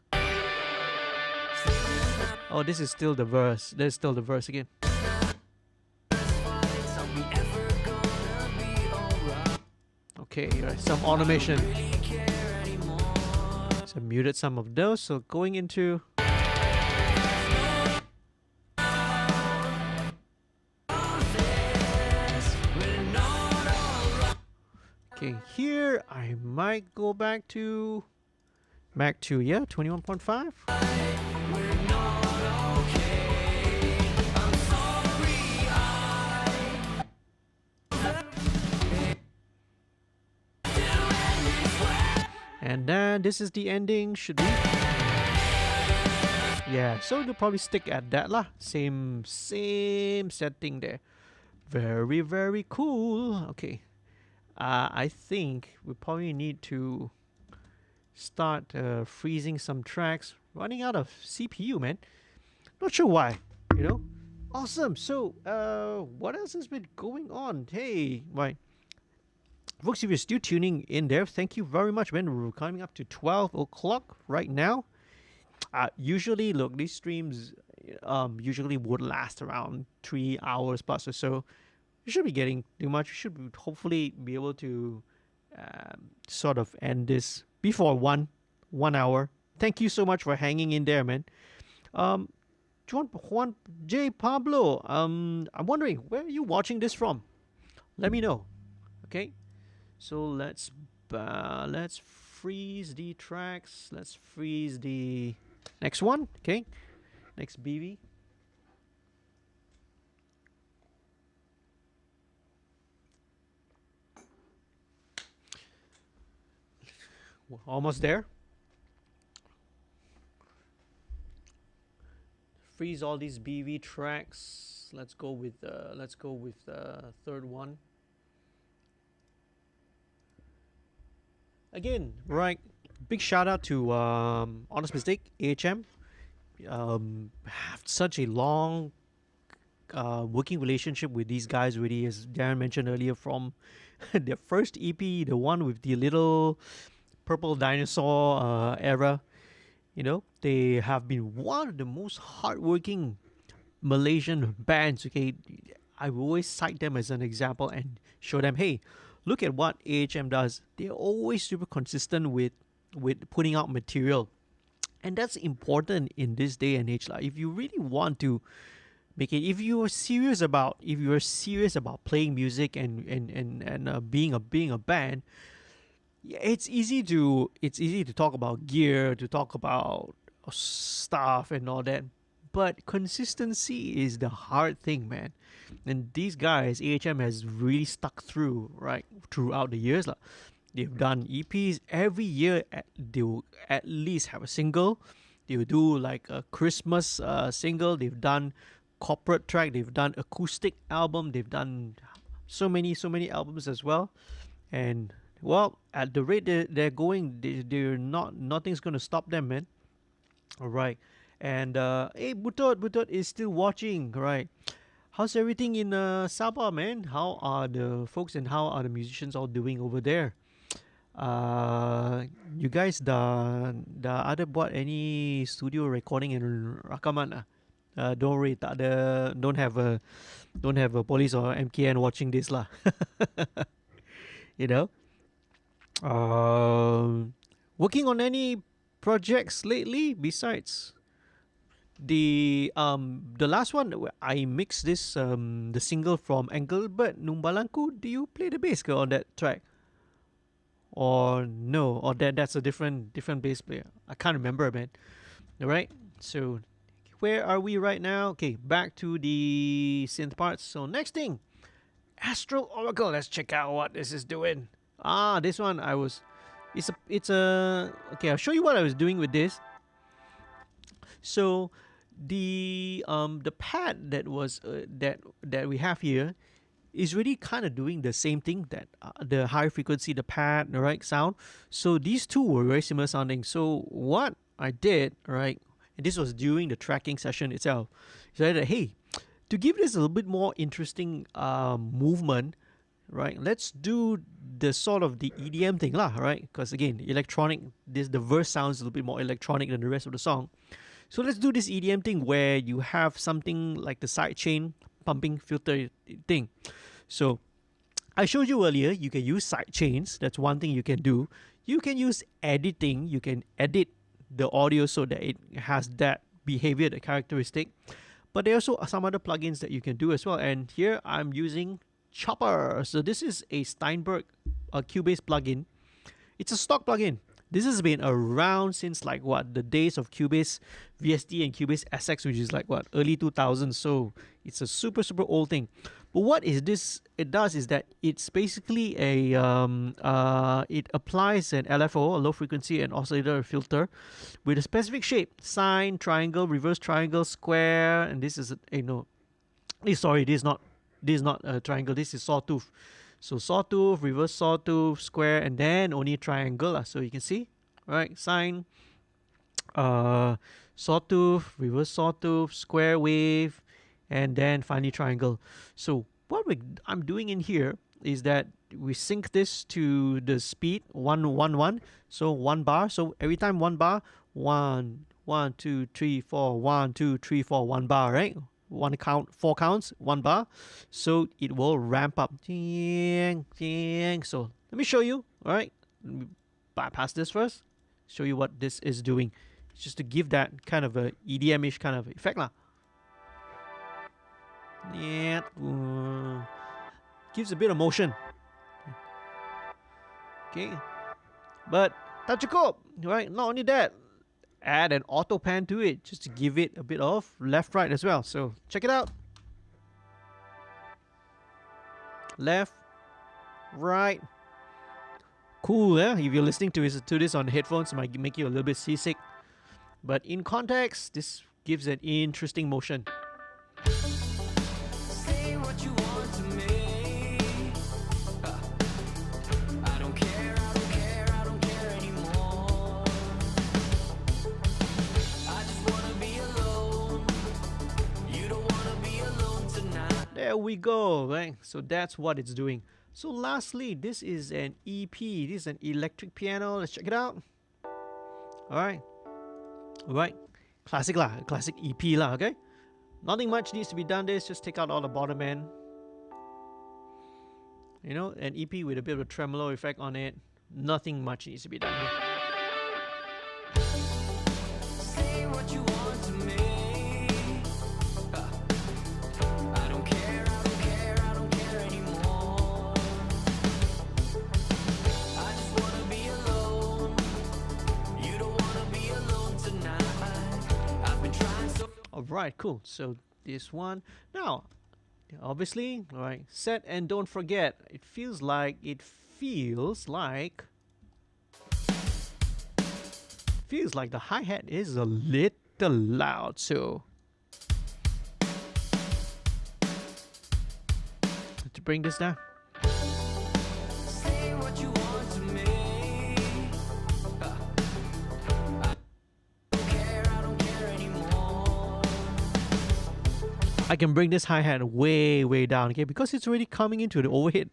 Oh, this is still the verse. There's still the verse again. Okay, some automation. So muted some of those. So going into okay, here I might go back to yeah, 21.5. And then this is the ending, should be. Yeah, so they'll probably stick at that lah. Same setting there. Very, very cool. Okay. I think we probably need to start freezing some tracks. Running out of CPU, man. Not sure why, you know. Awesome. So, what else has been going on? Hey, right. Folks, if you're still tuning in there, thank you very much, man. We're coming up to 12 o'clock right now. Usually, look, these streams usually would last around 3 hours plus or so. You should be getting too much. You should hopefully be able to sort of end this before 1 hour. Thank you so much for hanging in there, man. Juan J. Pablo, I'm wondering, where are you watching this from? Let me know. Okay. So let's freeze the tracks. Let's freeze the next one. Okay, next BV. We're almost there. Freeze all these BV tracks. Let's go with the third one. Again, right, big shout out to Honest Mistake, AHM. Have such a long working relationship with these guys already, as Darren mentioned earlier, from their first EP, the one with the little purple dinosaur era. You know, they have been one of the most hardworking Malaysian bands. Okay, I will always cite them as an example and show them, hey, look at what AHM does. They're always super consistent with putting out material. And that's important in this day and age. Like, if you really want to make it, if you are serious about playing music and being a band, yeah, it's easy to talk about gear, to talk about stuff and all that. But consistency is the hard thing, man. And these guys, AHM has really stuck through, right, throughout the years. They've done EPs every year. They'll at least have a single. They'll do like a Christmas single. They've done corporate track. They've done acoustic album. They've done so many albums as well. And well, at the rate they're going, nothing's gonna stop them, man. All right. And hey, Butot is still watching, right? How's everything in Sabah, man? How are the folks and how are the musicians all doing over there? You guys dah ada buat any studio recording and rakaman? Don't worry, don't have a police or MKN watching this lah. You know. Working on any projects lately besides the last one? I mixed this the single from Engelbert Numbalanku. Do you play the bass girl on that track? Or no? Or that's a different bass player. I can't remember, man. Alright, so where are we right now? Okay, back to the synth parts. So next thing, Astral Oracle. Let's check out what this is doing. This one it's a okay, I'll show you what I was doing with this. So the pad that was that we have here is really kind of doing the same thing, that the high frequency, the pad, the right sound. So these two were very similar sounding. So what I did, right, and this was during the tracking session itself, so I said, hey, to give this a little bit more interesting movement, right, let's do the sort of the EDM thing lah, right? Because again, electronic, the verse sounds a little bit more electronic than the rest of the song. So let's do this EDM thing where you have something like the sidechain pumping filter thing. So I showed you earlier, you can use side chains. That's one thing you can do. You can use editing. You can edit the audio so that it has that behavior, the characteristic. But there are also some other plugins that you can do as well. And here I'm using Chopper. So this is a Steinberg Cubase plugin. It's a stock plugin. This has been around since like what, the days of Cubase VST and Cubase SX, which is like what, early 2000s. So it's a super old thing. But what is this? It does is that it's basically a it applies an LFO, a low frequency and oscillator filter, with a specific shape: sine, triangle, reverse triangle, square, and this is sorry, this is not a triangle. This is sawtooth. So sawtooth, reverse sawtooth, square, and then only triangle. So you can see, right? Sine, sawtooth, reverse sawtooth, square wave, and then finally triangle. So what I'm doing in here is that we sync this to the speed 1 1 1. So 1 bar. So every time 1 bar, 1 1 2 3 4 1 2 3 4 1 bar, right? 1 count, 4 counts, 1 bar. So it will ramp up. So let me show you. All right, let me bypass this first. Show you what this is doing. It's just to give that kind of a EDM-ish kind of effect lah. Yeah, gives a bit of motion. Okay, but tak cukup, right? Not only that, add an auto pan to it just to give it a bit of left right as well. So check it out. Left, right. Cool, yeah? If you're listening to this on headphones, it might make you a little bit seasick. But in context, this gives an interesting motion. Say what you want to me. I don't care, I don't care, I don't care anymore. I just wanna be alone. You don't wanna be alone tonight. There we go, right? So that's what it's doing. So lastly, this is an EP. This is an electric piano. Let's check it out. Alright. Alright. Classic lah. Classic EP lah, okay? Nothing much needs to be done. This just take out all the bottom end. You know, an EP with a bit of a tremolo effect on it. Nothing much needs to be done here. Say what you want to me. I don't care, I don't care, I don't care anymore. I just wanna be alone. You don't wanna be alone tonight. I've been trying so. Alright, cool. So this one. Now, obviously, alright, set and don't forget. It feels like the hi-hat is a little loud, so to bring this down. Say what you want to me. I don't care anymore. I can bring this hi-hat way down, okay, because it's already coming into the overhead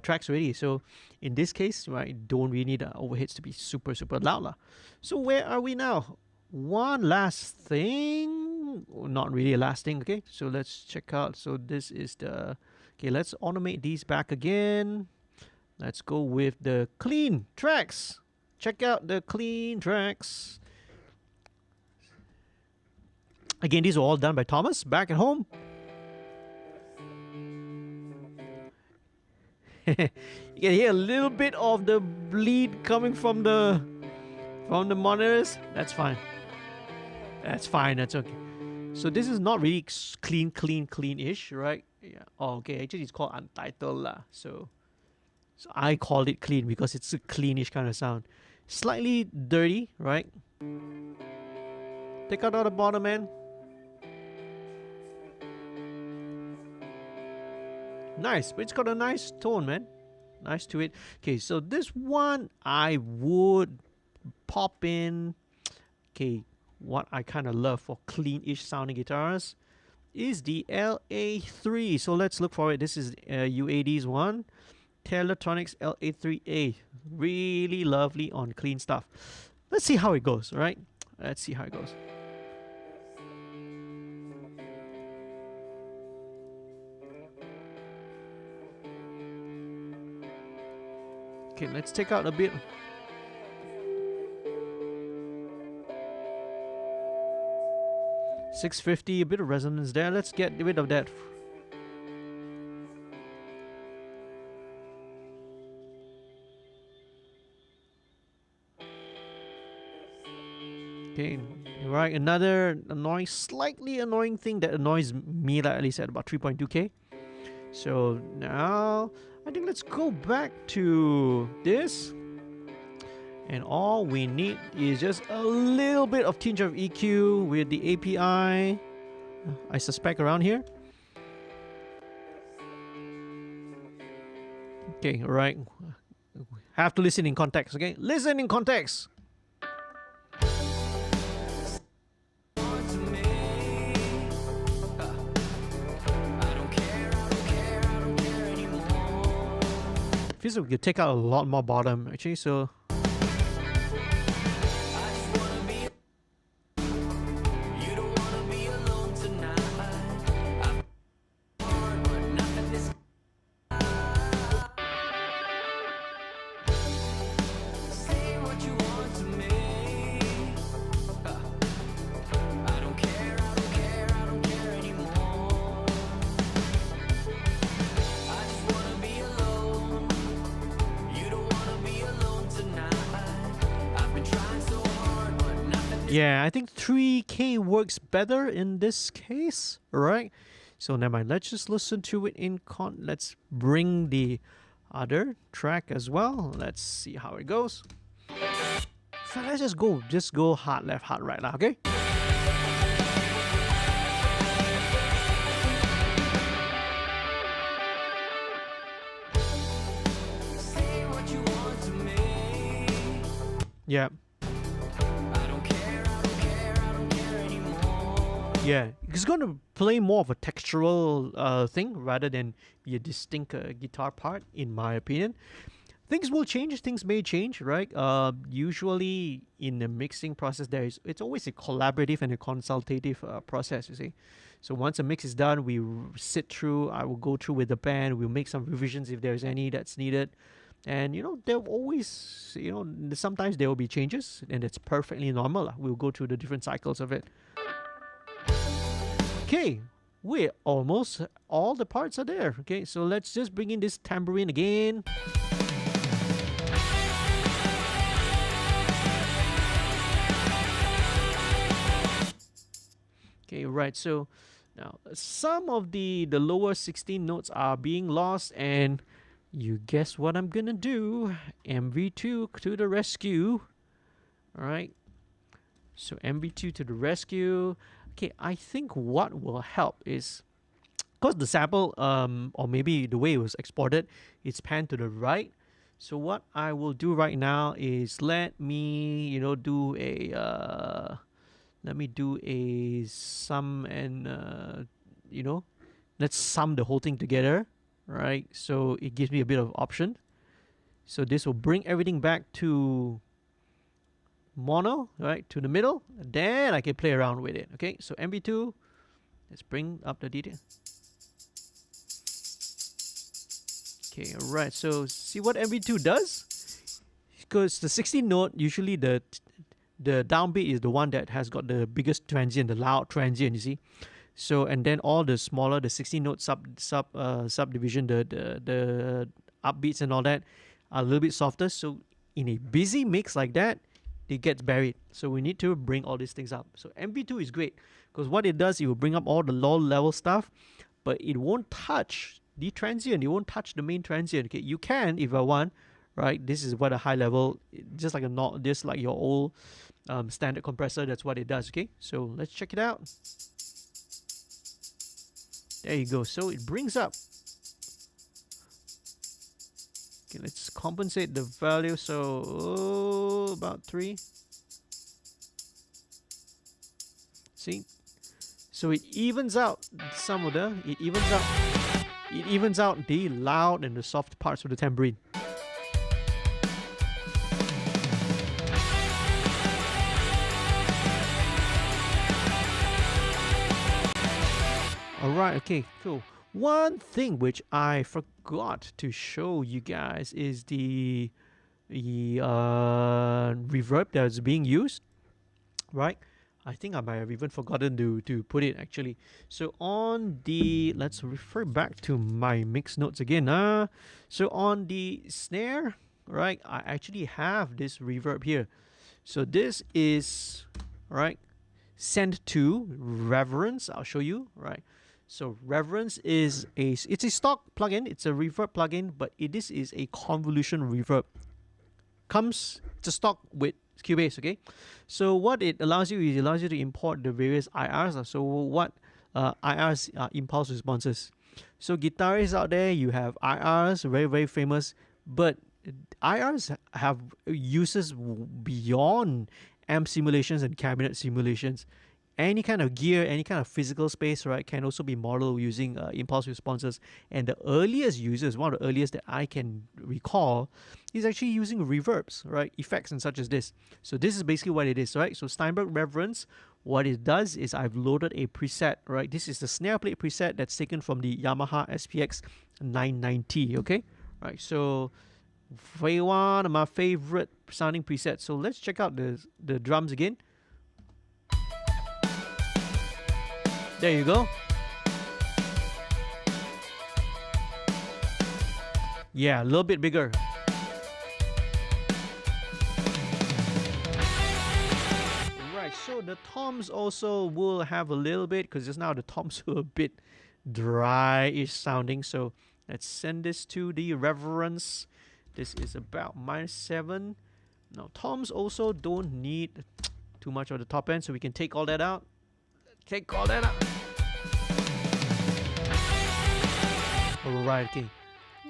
tracks already. So in this case, right, don't really need overheads to be super loud lah. So where are we now? One last thing, not really a last thing, okay? So let's check out. So this is the, okay, let's automate these back again. Let's go with the clean tracks. Check out the clean tracks. Again, these are all done by Thomas back at home. You can hear a little bit of the bleed coming from the monitors. That's fine. That's fine. That's okay. So this is not really clean-ish, right? Yeah. Oh, okay. Actually, it's called Untitled lah. So I called it clean because it's a cleanish kind of sound. Slightly dirty, right? Take out all the bottom end. Nice, but it's got a nice tone, man. Nice to it. Okay, so this one I would pop in. Okay, what I kind of love for clean-ish sounding guitars is the LA3. So let's look for it. This is U80's one. Teletronics LA3A. Really lovely on clean stuff. Let's see how it goes, right? Let's see how it goes. Okay, let's take out a bit. $650, a bit of resonance there. Let's get rid of that. Okay, right. Another annoying, slightly annoying thing that annoys me, like at least at about 3.2K. So now I think let's go back to this. And all we need is just a little bit of tinge of EQ with the API, I suspect around here. Okay, alright. Have to listen in context, okay? Listen in context! Feels like we could take out a lot more bottom, actually, so... Yeah, I think 3K works better in this case, right? So never mind, let's just listen to it in let's bring the other track as well. Let's see how it goes. So let's just go hard left, hard right, okay? Yeah. Yeah, it's going to play more of a textural thing rather than be a distinct guitar part, in my opinion. Things will change, things may change, right? Usually in the mixing process, it's always a collaborative and a consultative process, you see. So once a mix is done, we sit through, I will go through with the band, we'll make some revisions if there's any that's needed. And, you know, there will always, you know, sometimes there will be changes, and it's perfectly normal. We'll go through the different cycles of it. Okay, we're almost, all the parts are there. Okay, so let's just bring in this tambourine again. Okay, right, so now some of the lower 16 notes are being lost, and you guess what I'm gonna do? MV2 to the rescue. Alright, so MV2 to the rescue. Okay, I think what will help is, because the sample, or maybe the way it was exported, it's panned to the right. So what I will do right now is let me, you know, do a, sum and, you know, let's sum the whole thing together, right? So it gives me a bit of option. So this will bring everything back to mono, right, to the middle. Then I can play around with it. Okay, so MV2, let's bring up the detail. Okay, alright, so see what MV2 does? Because the 16 note, usually the downbeat is the one that has got the biggest transient, the loud transient, you see. So, and then all the smaller, the 16 note subdivision, the upbeats and all that are a little bit softer. So in a busy mix like that, it gets buried. So we need to bring all these things up. So MV2 is great because what it does, it will bring up all the low level stuff, but it won't touch the transient. It won't touch the main transient. Okay, you can if I want, right? This is what a high level, just like your old standard compressor. That's what it does. Okay, so let's check it out. There you go. So it brings up. Okay, let's compensate the value. So about 3. See, so it evens out some of the. It evens out the loud and the soft parts of the tambourine. Alright, okay, cool. One thing which I forgot to show you guys is the the reverb that's being used, right? I think I might have even forgotten to put it actually. So on the, let's refer back to my mix notes again. So on the snare, right, I actually have this reverb here. So this is, right, sent to Reverence. I'll show you, right? So Reverence is it's a stock plugin. It's a reverb plugin, but this is a convolution reverb. Comes to stock with Cubase, okay? So what it allows you is it allows you to import the various IRs. So what IRs are impulse responses. So guitarists out there, you have IRs, very, very famous, but IRs have uses beyond amp simulations and cabinet simulations. Any kind of gear, any kind of physical space, right, can also be modeled using impulse responses. And the earliest uses, one of the earliest that I can recall, is actually using reverbs, right, effects and such as this. So this is basically what it is, right? So Steinberg Reverence, what it does is I've loaded a preset, right? This is the snare plate preset that's taken from the Yamaha SPX 990, okay? Right, so one of my favorite sounding presets. So let's check out the drums again. There you go. Yeah, a little bit bigger. Right, so the toms also will have a little bit, because just now the toms were a bit dry-ish sounding. So let's send this to the Reverence. This is about -7. Now toms also don't need too much of the top end, so we can take all that out. Take all that out. Alright, okay.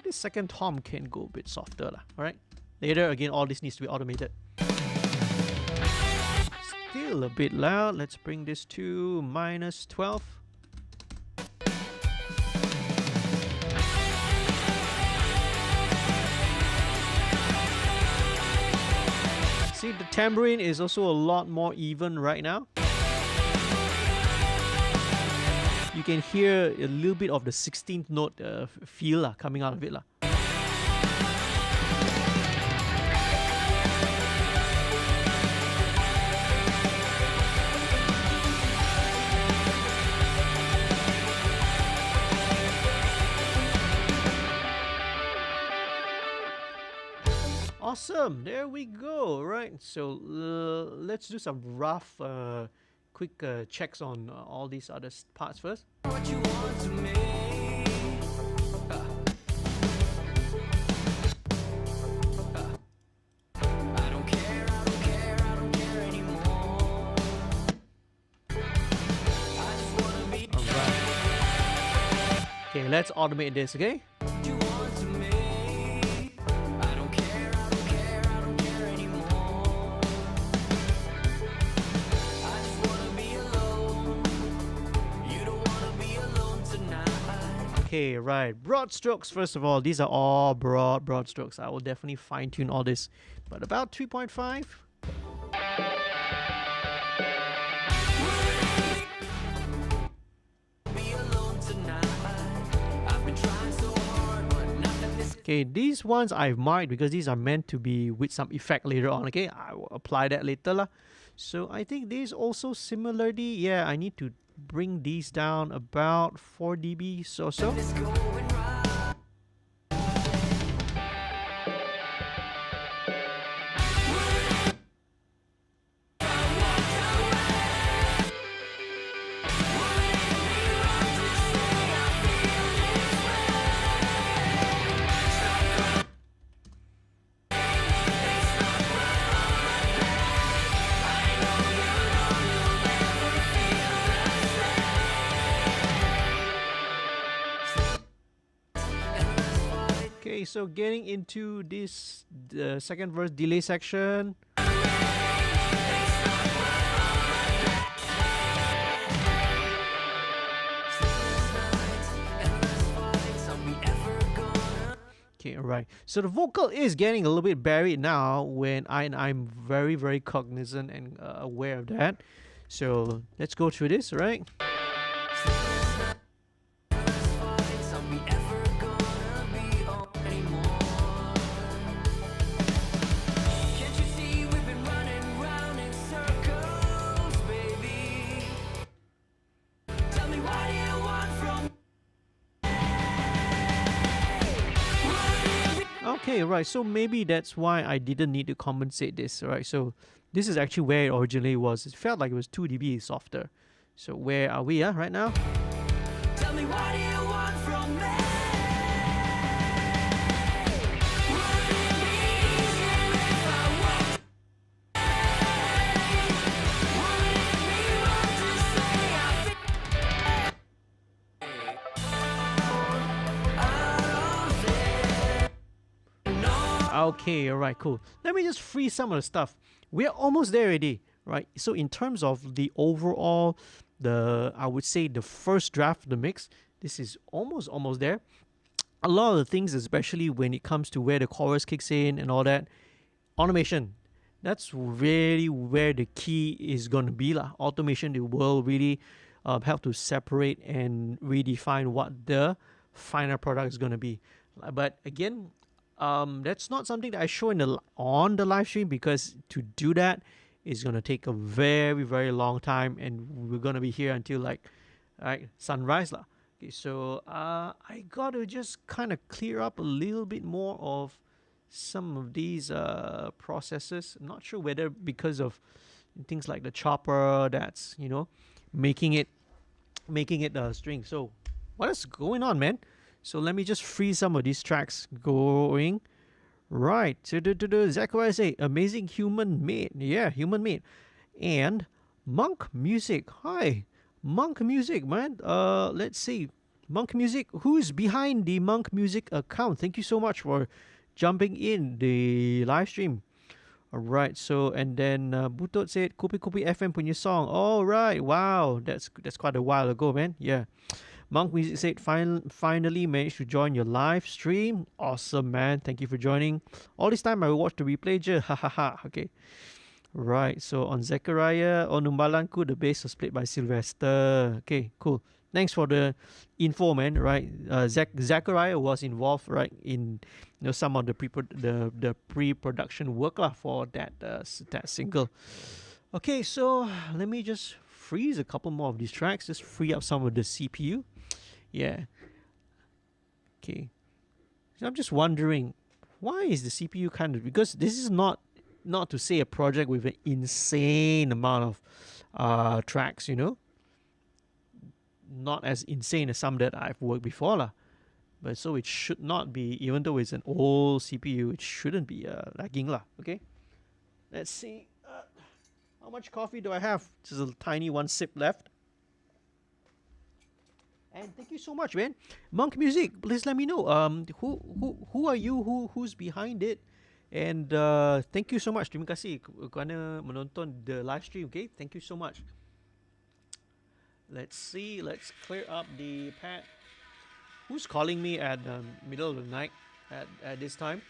The second tom can go a bit softer lah. Alright. Later again, all this needs to be automated. Still a bit loud. Let's bring this to -12. See, the tambourine is also a lot more even right now. You can hear a little bit of the 16th note feel coming out of it. Awesome, there we go. Right, so let's do some rough quick checks on all these other parts first. What you want to me? I don't care, I don't care, I don't care anymore. I just wanna be. Alright. Okay, let's automate this, okay? What you want to me? I don't care, I don't care, I don't care anymore. I just wanna be alone. You don't wanna be alone tonight. Okay, right. Broad strokes, first of all. These are all broad strokes. I will definitely fine tune all this. But about 3.5. Be alone tonight. I've been trying so hard, but nothing is. Okay, these ones I've marked because these are meant to be with some effect later on. Okay, I will apply that later lah. So I think these also similarly, yeah, I need to bring these down about 4 dB or so. It's going right. Okay, so getting into this the second verse delay section. Okay, alright. So the vocal is getting a little bit buried now when I'm very, very cognizant and aware of that. So let's go through this, right? Okay, right. So maybe that's why I didn't need to compensate this, right? So this is actually where it originally was. It felt like it was 2 dB softer. So where are we right now? Tell me what do you want from me? Would it be easier if I walked away? Would it be wrong to say I feel no? Okay, alright, cool. Let me just freeze some of the stuff. We're almost there already, right? So in terms of the overall, I would say the first draft of the mix, this is almost there. A lot of the things, especially when it comes to where the chorus kicks in and all that, automation. That's really where the key is going to be. Automation, it will really help to separate and redefine what the final product is going to be. But again, that's not something that I show on the live stream, because to do that is going to take a very, very long time, and we're going to be here until like sunrise. Okay, so I got to just kind of clear up a little bit more of some of these processes. I'm not sure whether because of things like the chopper that's, making it string. So what is going on, man? So let me just freeze some of these tracks going. Right. Zachariah say, amazing human made. Yeah, human made. And Monk Music. Hi. Monk Music, man. Let's see. Monk Music. Who's behind the Monk Music account? Thank you so much for jumping in the live stream. Alright, so and then Butot said Kopi Kopi FM punya song. All right, wow, that's quite a while ago, man. Yeah. Monk Music said finally managed to join your live stream. Awesome, man. Thank you for joining. All this time I watched the replay je. Ha ha ha. Okay. Right. So on Zachariah, on Numbalanku, the bass was played by Sylvester. Okay, cool. Thanks for the info, man. Right. Zachariah was involved, right, in some of the pre-production work for that single. Okay, so let me just freeze a couple more of these tracks. Just free up some of the CPU. Yeah. Okay. So I'm just wondering, why is the CPU because this is not to say a project with an insane amount of tracks, not as insane as some that I've worked before but so it should not be, even though it's an old CPU, it shouldn't be lagging okay. Let's see, how much coffee do I have? Just a tiny one sip left. And thank you so much, man. Monk Music, please let me know who are you, who's behind it. And thank you so much. Terima kasih kerana menonton the live stream. Okay, thank you so much. Let's see. Let's clear up the pad. Who's calling me at the middle of the night at this time?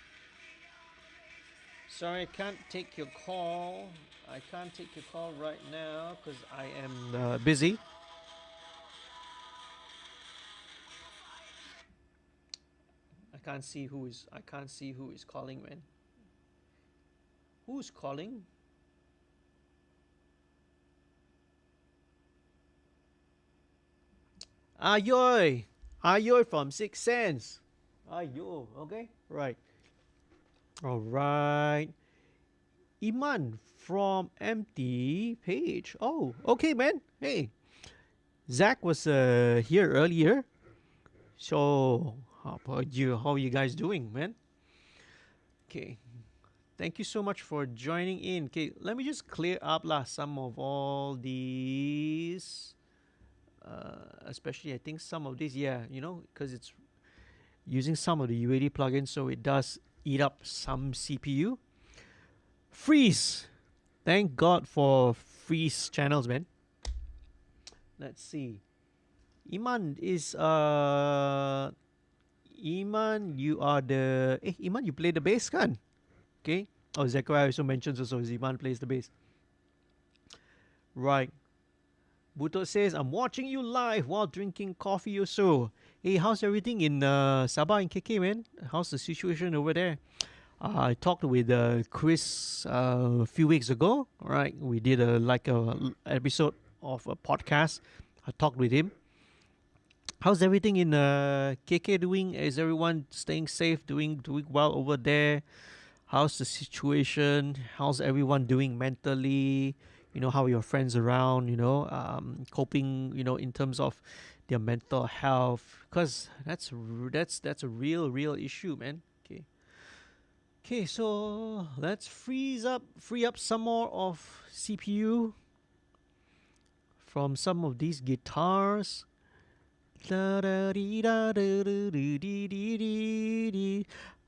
Sorry, I can't take your call. I can't take your call right now because I am busy. I can't see who is calling, man. Who's calling? Ayoy from Six Sense. Ayo, okay, right. All right. Iman from Empty Page. Oh, okay, man. Hey, Zach was here earlier. So how about you? How are you guys doing, man? Okay. Thank you so much for joining in. Okay, let me just clear up some of all these. Especially, I think some of these, because it's using some of the UAD plugins, so it does eat up some CPU. Freeze! Thank God for freeze channels, man. Let's see. Iman is Iman, you are the Iman, you play the bass, kan? Okay. Oh, Zachariah also mentions Iman plays the bass. Right. Buto says, I'm watching you live while drinking coffee or so. Hey, how's everything in Sabah and KK, man? How's the situation over there? I talked with Chris a few weeks ago. Right, we did a episode of a podcast. I talked with him. How's everything in KK doing? Is everyone staying safe, doing well over there? How's the situation? How's everyone doing mentally? How are your friends around? Coping. In terms of their mental health, because that's a real issue, man. Okay. So let's free up some more of CPU from some of these guitars. I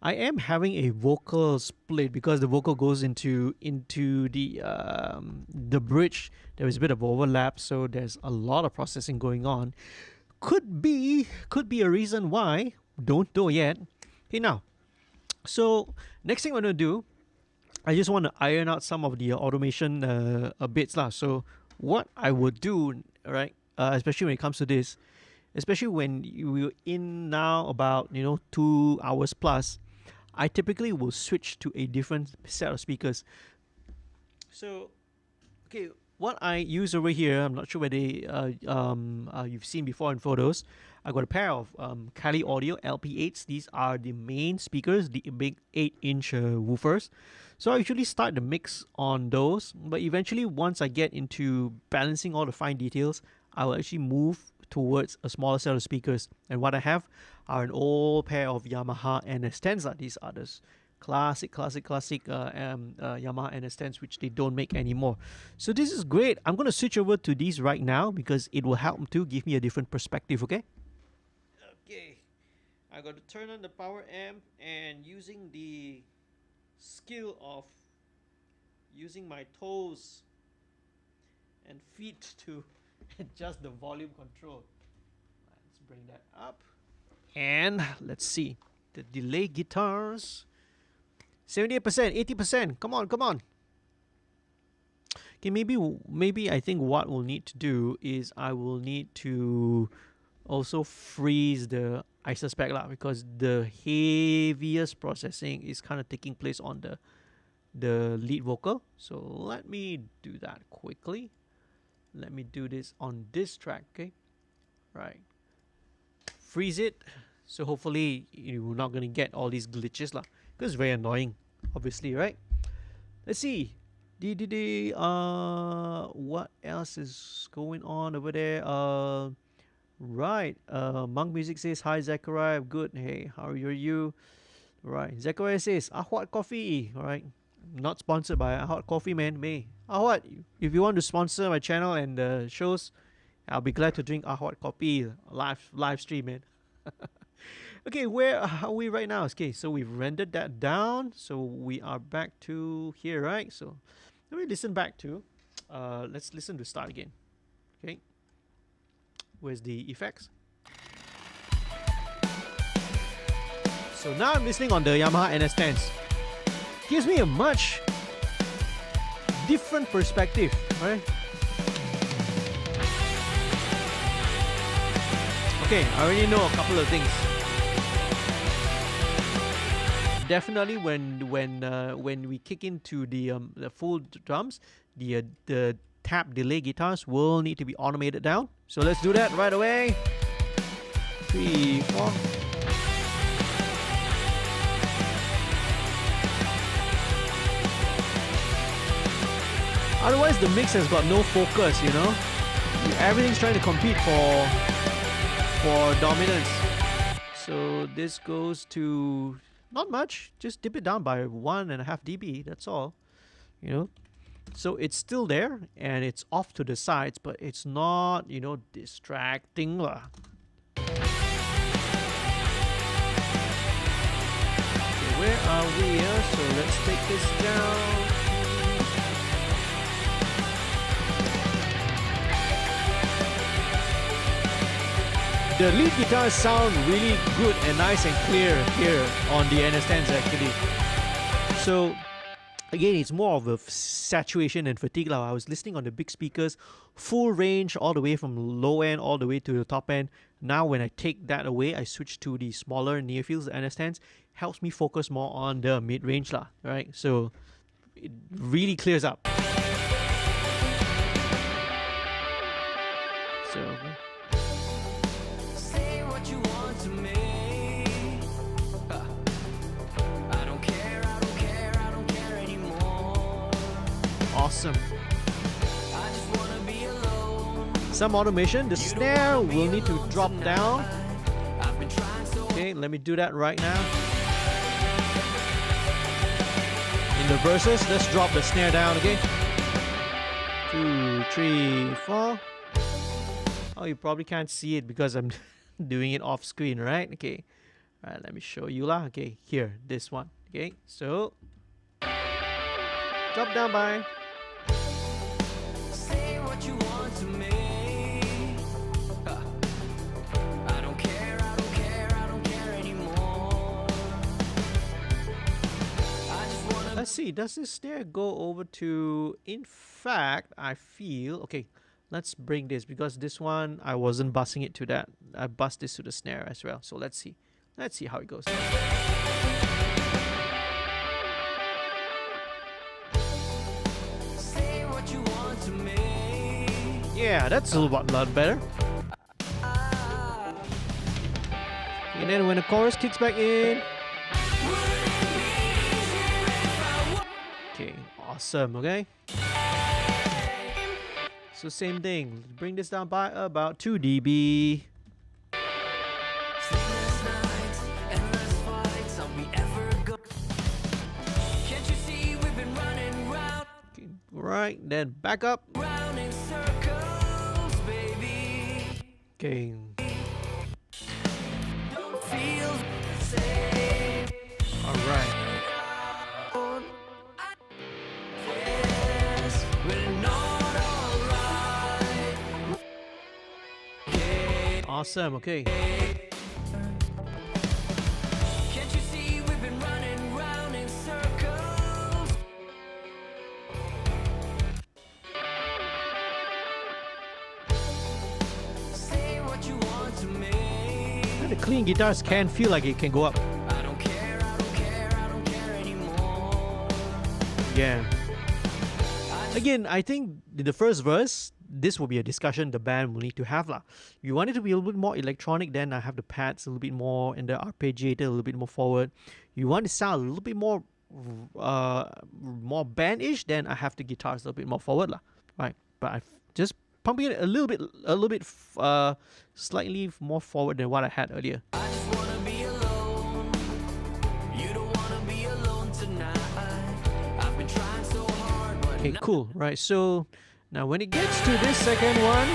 am having a vocal split because the vocal goes into the bridge. There is a bit of overlap, so there's a lot of processing going on. Could be a reason why. Don't know yet. Okay, now, so next thing I'm gonna do, I just want to iron out some of the automation bits lah. So what I would do, right, especially when it comes to this, especially when you're in now about 2 hours plus, I typically will switch to a different set of speakers. So, okay, what I use over here, I'm not sure whether you've seen before in photos. I got a pair of Cali Audio LP8s. These are the main speakers, the big 8-inch woofers. So I usually start the mix on those, but eventually once I get into balancing all the fine details, I will actually move towards a smaller set of speakers. And what I have are an old pair of Yamaha NS10s. These are the classic Yamaha NS10s, which they don't make anymore. So this is great. I'm going to switch over to these right now because it will help to give me a different perspective, okay? Okay. I got to turn on the power amp, and using the skill of using my toes and feet to adjust the volume control. Let's bring that up. And let's see. The delay guitars. 78%, 80%. Come on. Okay, maybe I think what we'll need to do is I will need to also freeze the isospec lah, because the heaviest processing is kind of taking place on the lead vocal. So let me do that quickly. Let me do this on this track, okay? Right. Freeze it. So hopefully you're not going to get all these glitches lah, because it's very annoying, obviously, right? Let's see. What else is going on over there? Right. Monk Music says, hi Zachariah, I'm good. Hey, how are you? Right. Zachariah says, Ahwat Coffee. All right. Not sponsored by Ahwat Coffee, man. May Ahwat, if you want to sponsor my channel and shows, I'll be glad to drink Ahwat Coffee live stream, man. Okay, where are we right now? Okay, so we've rendered that down. So we are back to here, right? So let me listen back to. Let's listen to start again. Okay. Where's the effects? So now I'm listening on the Yamaha NS10s. Gives me a much different perspective, right? Okay, I already know a couple of things. Definitely, when we kick into the full drums, the tap delay guitars will need to be automated down. So let's do that right away. 3, 4. Otherwise, the mix has got no focus, you know. Everything's trying to compete for dominance. So this goes to not much. Just dip it down by 1.5 dB. That's all, you know. So it's still there and it's off to the sides, but it's not, you know, distracting lah. Okay, where are we? So let's take this down. The lead guitars sound really good and nice and clear here on the NS10s actually. So again, it's more of a saturation and fatigue. I was listening on the big speakers, full range all the way from low end all the way to the top end. Now when I take that away, I switch to the smaller near fields, the NS10s. Helps me focus more on the mid-range lah, right? So it really clears up. So Awesome. I just wanna be alone. Some automation. The snare will need to drop down. I've been trying so Okay, let me do that right now. In the verses, let's drop the snare down, okay? 2, 3, 4. Oh, you probably can't see it because I'm doing it off screen, right? Okay. Alright, let me show you lah. Okay, here, this one. Okay, so drop down by. say what you want to me. I don't care, I don't care, I don't care anymore. I just wanna Let's see, does this snare go over to, in fact, I feel, okay, let's bring this because this one, I wasn't bussing it to that. I bust this to the snare as well. So let's see. Let's see how it goes. say what you want to me. Yeah, that's a lot better. And then when the chorus kicks back in. Okay, awesome, okay? So same thing, bring this down by about 2 dB. Sleepless nights, endless fights, are we ever go? Can't you see we've been running round, Okay, right, then back up. round in circles, baby? Okay, Don't feel the same. alright. Yes, we're not alright. Awesome, okay. Can't you see we've been running round in circles? Say what you want to me. The clean guitars can feel like it can go up. I don't care, I don't care, I don't care anymore. Yeah. Again, I think in the first verse, this will be a discussion the band will need to have lah. You want it to be a little bit more electronic, then I have the pads a little bit more and the arpeggiator a little bit more forward. You want to sound a little bit more band-ish, then I have the guitars a little bit more forward lah. Right, but I've just pumping it a little bit slightly more forward than what I had earlier. I just wanna be alone. You don't wanna be alone tonight. I've been trying so hard, but Okay, cool. Right, so now when it gets to this second one,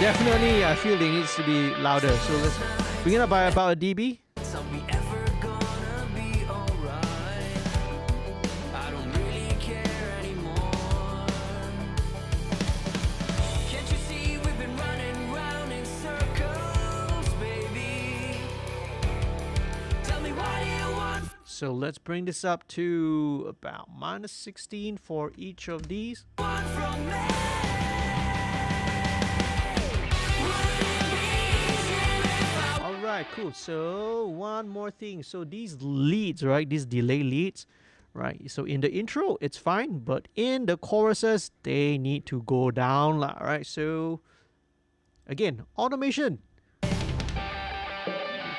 definitely I feel it needs to be louder. So let's bring it up by about a dB. are we ever gonna be alright? I don't really care anymore. Can't you see we've been running round in circles, baby? Tell me why do you want So let's bring this up to about -16 for each of these. one from me? Alright, cool. So one more thing. So these leads, right? These delay leads, right? So in the intro, it's fine, but in the choruses, they need to go down, lah, right? So again, automation.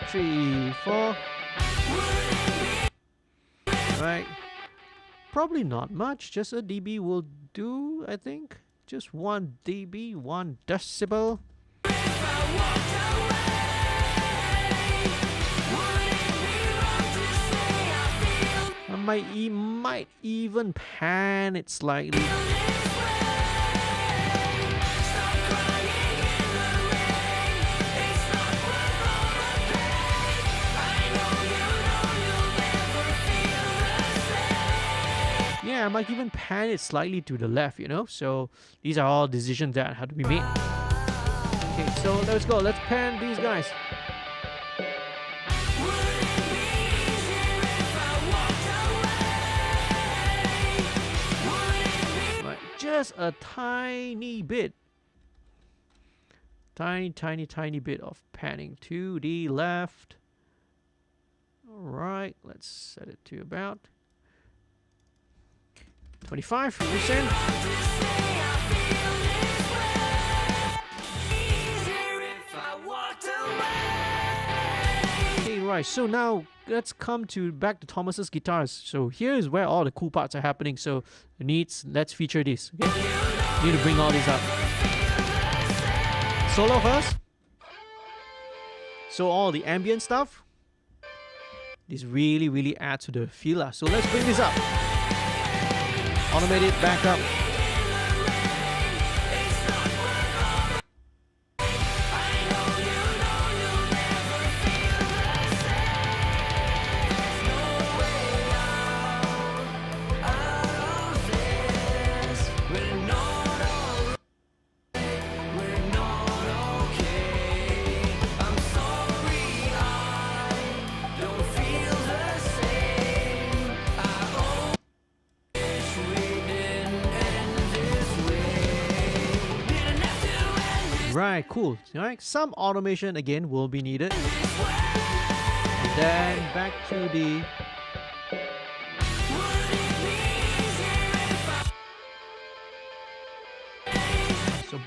3, 4. Right. Probably not much. Just a dB will do, I think. Just 1 dB, 1 decibel. I might even pan it slightly. Yeah, I might even pan it slightly to the left, you know? So these are all decisions that have to be made. Okay, so let's go. Let's pan these guys. Right, just a tiny bit. Tiny bit of panning to the left. Alright, let's set it to about 25%. Okay, right. So now let's come to back to Thomas's guitars. So here is where all the cool parts are happening. So let's feature this. Okay? Need to bring all these up. Solo first. So all the ambient stuff. This really adds to the feel. So let's bring this up. Automate it back up. Right, cool. All right, some automation again will be needed. And then back to the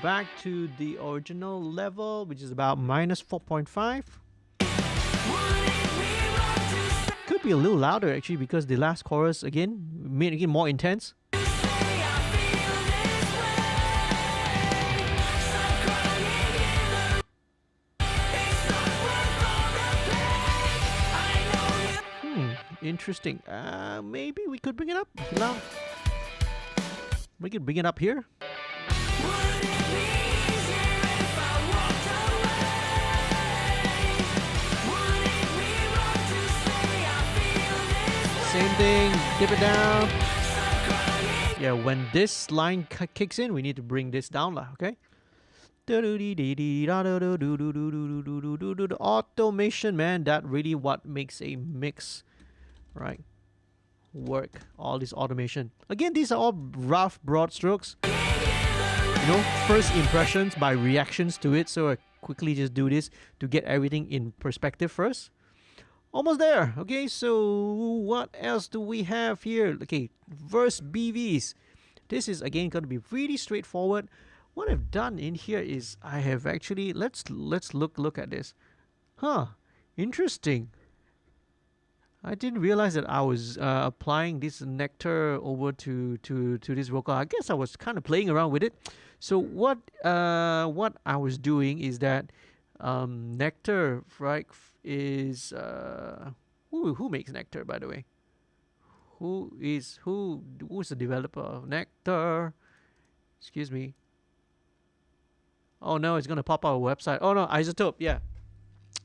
back to the original level, which is about minus 4.5. Could be a little louder actually because the last chorus again made it more intense. Interesting. Maybe we could bring it up. Loud. We could bring it up here. Same thing. Dip it down. Yeah, when this line kicks in, we need to bring this down, okay? Automation, man, that really what makes a mix, right, work. All this automation. Again, these are all rough, broad strokes. You know, first impressions by reactions to it. So I quickly just do this to get everything in perspective first. Almost there. Okay, so what else do we have here? Okay, verse BVs. This is again going to be really straightforward. What I've done in here is I have actually let's look at this. Huh, interesting. I didn't realize that I was applying this nectar over to this vocal. I guess I was kind of playing around with it. So what I was doing is that nectar, right, is who makes nectar, by the way? Who's the developer of nectar? Excuse me. Oh no, it's gonna pop our website. Oh no, Isotope. Yeah,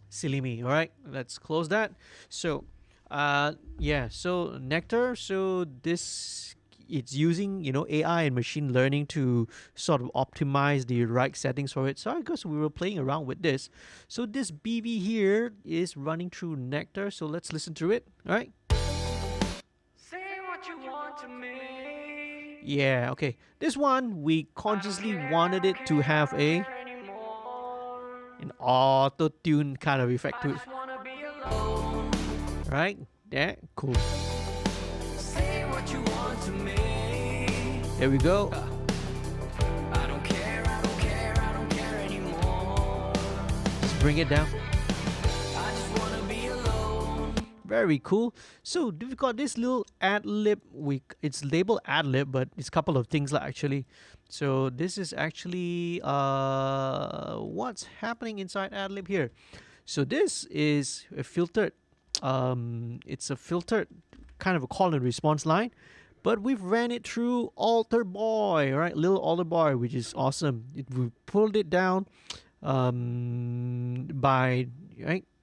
silly me. All right, let's close that. So yeah, so nectar. So this, it's using, you know, AI and machine learning to sort of optimize the right settings for it. So I guess we were playing around with this. So this BV here is running through nectar. So let's listen to it. All right. Say what you want to me. Yeah. Okay. This one we consciously wanted it to have an auto-tune kind of effect to it. Right? Yeah. Cool. Say what you want to me. There we go. I don't care anymore. Just bring it down. I just wanna be alone. Very cool. So we've got this little ad-lib. It's labeled ad-lib, but it's a couple of things actually. So this is actually what's happening inside ad-lib here. So this is a filtered. It's a filtered kind of a call and response line, but we've ran it through Alter Boy, right? Little Alter Boy, which is awesome. We pulled it down by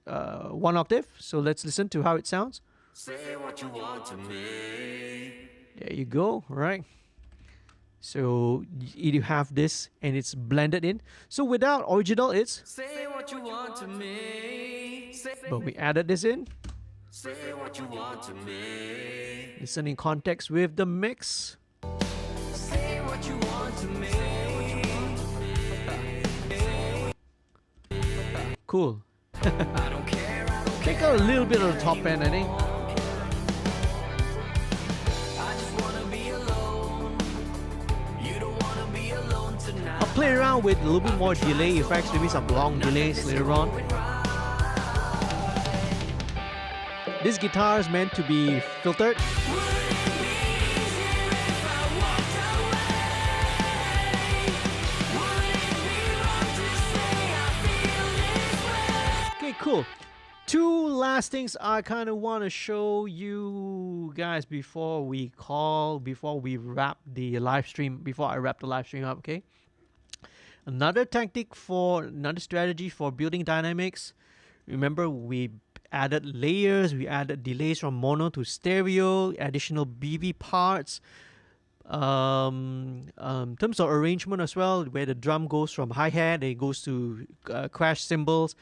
one octave. So let's listen to how it sounds. Say what you want to me. There you go, right? So you have this and it's blended in. So without original, it's say what you want to me. But we added this in. Say what you want to me. Listen in context with the mix. Say what you want to me. Cool. I don't care. Take out a little bit of the top end, I think. I'll play around with a little bit more delay effects, maybe some long delays later on. This guitar is meant to be filtered. Okay, cool. Two last things I kind of want to show you guys before we wrap the live stream, before I wrap the live stream up, okay? Another strategy for building dynamics. Remember, we added layers, we added delays from mono to stereo, additional BB parts. In terms of arrangement as well, where the drum goes from hi-hat, it goes to crash cymbals.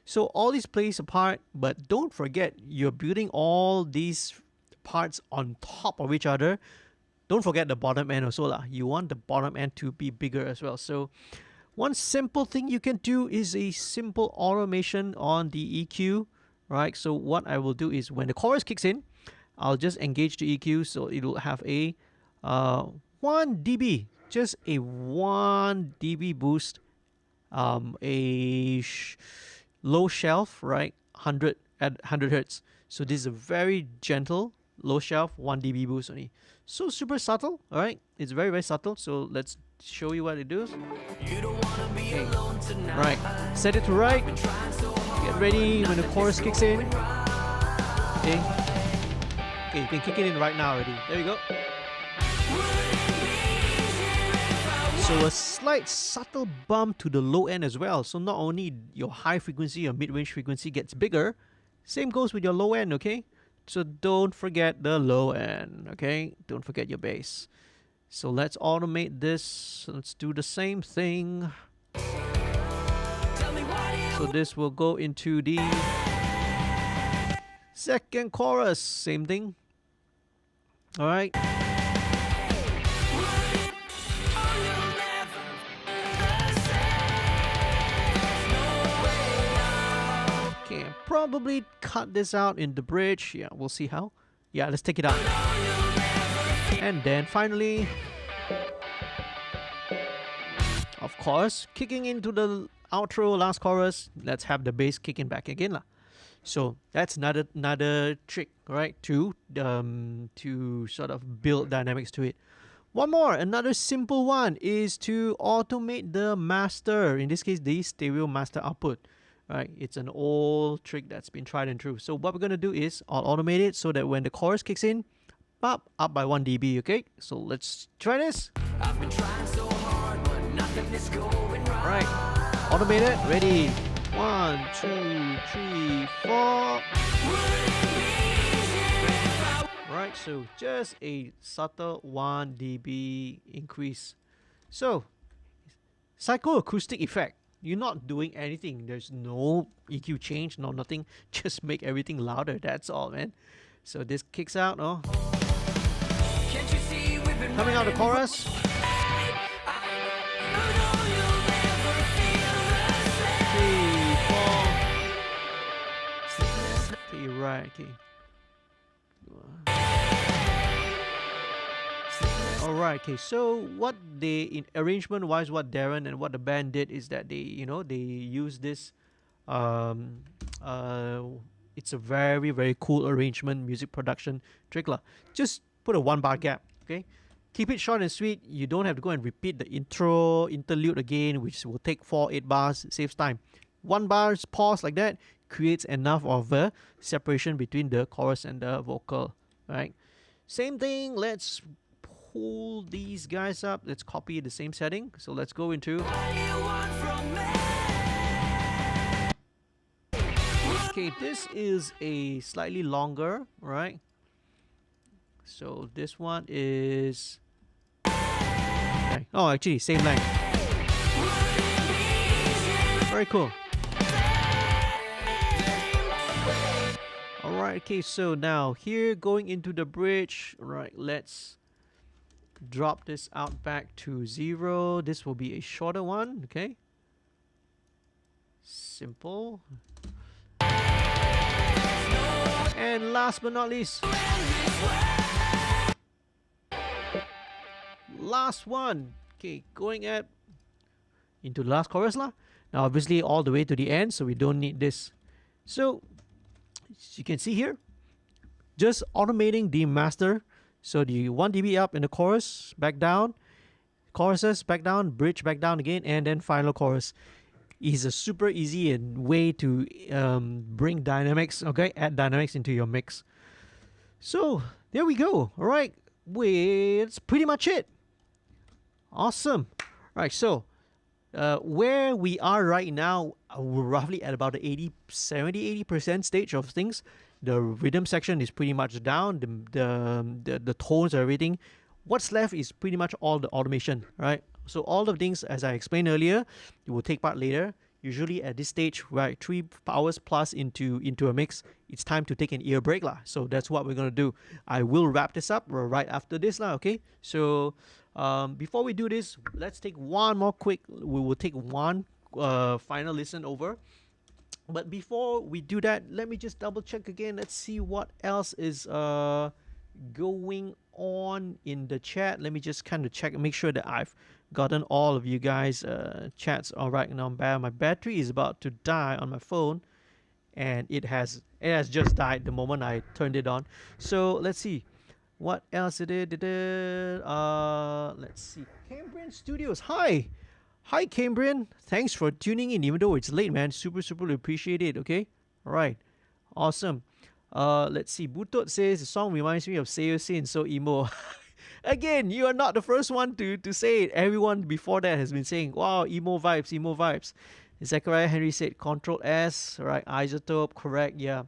So all these plays a part, but don't forget, you're building all these parts on top of each other. Don't forget the bottom end also lah. You want the bottom end to be bigger as well. So one simple thing you can do is a simple automation on the EQ, right? So what I will do is when the chorus kicks in, I'll just engage the EQ, so it will have a 1 dB, just a 1 dB boost, low shelf, right? 100 at 100 hertz. So this is a very gentle low shelf 1 dB boost only. So super subtle, all right? It's very, very subtle. So let's show you what it does. Okay. Right, set it to right. Get ready when the chorus kicks in. Okay. Okay, you can kick it in right now already. There you go. So a slight subtle bump to the low end as well. So not only your high frequency or mid-range frequency gets bigger, same goes with your low end, okay? So don't forget the low end, okay? Don't forget your bass. So let's automate this. Let's do the same thing. So this will go into the second chorus. Same thing. All right. Probably cut this out in the bridge. Yeah, we'll see how. Yeah, let's take it out. And then finally, of course, kicking into the outro last chorus, let's have the bass kicking back again lah. So that's another trick, right? To sort of build dynamics to it. One more, another simple one is to automate the master. In this case, the stereo master output. Right, it's an old trick that's been tried and true. So what we're gonna do is I'll automate it so that when the chorus kicks in, pop up by 1 dB. Okay, so let's try this. I've been trying so hard, but nothing is going right. All right, automate it. Ready? 1, 2, 3, 4. Right, so just a subtle 1 dB increase. So psychoacoustic effect. You're not doing anything. There's no EQ change, no nothing. Just make everything louder. That's all, man. So this kicks out, oh. Coming out the chorus. Okay, right, okay. Alright, okay, so what they, in arrangement wise, what Darren and what the band did is that they use this, it's a very, very cool arrangement, music production trick lah. Just put a 1 bar gap, okay? Keep it short and sweet. You don't have to go and repeat the interlude again, which will take 4-8 bars, saves time. 1 bar's pause like that creates enough of a separation between the chorus and the vocal, right? Same thing, let's pull these guys up. Let's copy the same setting. So let's go into. Okay, this is a slightly longer, right? So this one is. Okay. Oh, actually, same length. Very cool. Alright, okay, so now here going into the bridge. Right, let's drop this out back to 0. This will be a shorter one, okay? Simple. And last but not least, last one. Okay, going into the last chorus lah. Now obviously all the way to the end, so we don't need this. So as you can see here, just automating the master. So the 1 dB up in the chorus, back down, choruses back down, bridge back down again, and then final chorus. Is a super easy and way to bring dynamics, okay, add dynamics into your mix. So there we go. All right, it's pretty much it. Awesome. All right, so where we are right now, we're roughly at about the 80% stage of things. The rhythm section is pretty much down. The tones and everything. What's left is pretty much all the automation, right? So all the things, as I explained earlier, you will take part later. Usually at this stage, right, 3 hours plus into a mix, it's time to take an ear break lah. So that's what we're gonna do. I will wrap this up right after this lah. Okay. So before we do this, let's take one more quick. We will take one final listen over. But before we do that, let me just double check again. Let's see what else is going on in the chat. Let me just kind of check and make sure that I've gotten all of you guys chats. All right, now my battery is about to die on my phone, and it has just died the moment I turned it on. So let's see what else it is. Let's see. Cambrian Studios. Hi Cambrian. Thanks for tuning in, even though it's late, man. Super appreciate it. Okay, all right, awesome. Let's see. Butot says the song reminds me of Sayo Sin, so emo. Again, you are not the first one to say it. Everyone before that has been saying, wow, emo vibes. Zachariah Henry said Control S, right? Isotope, correct, yeah.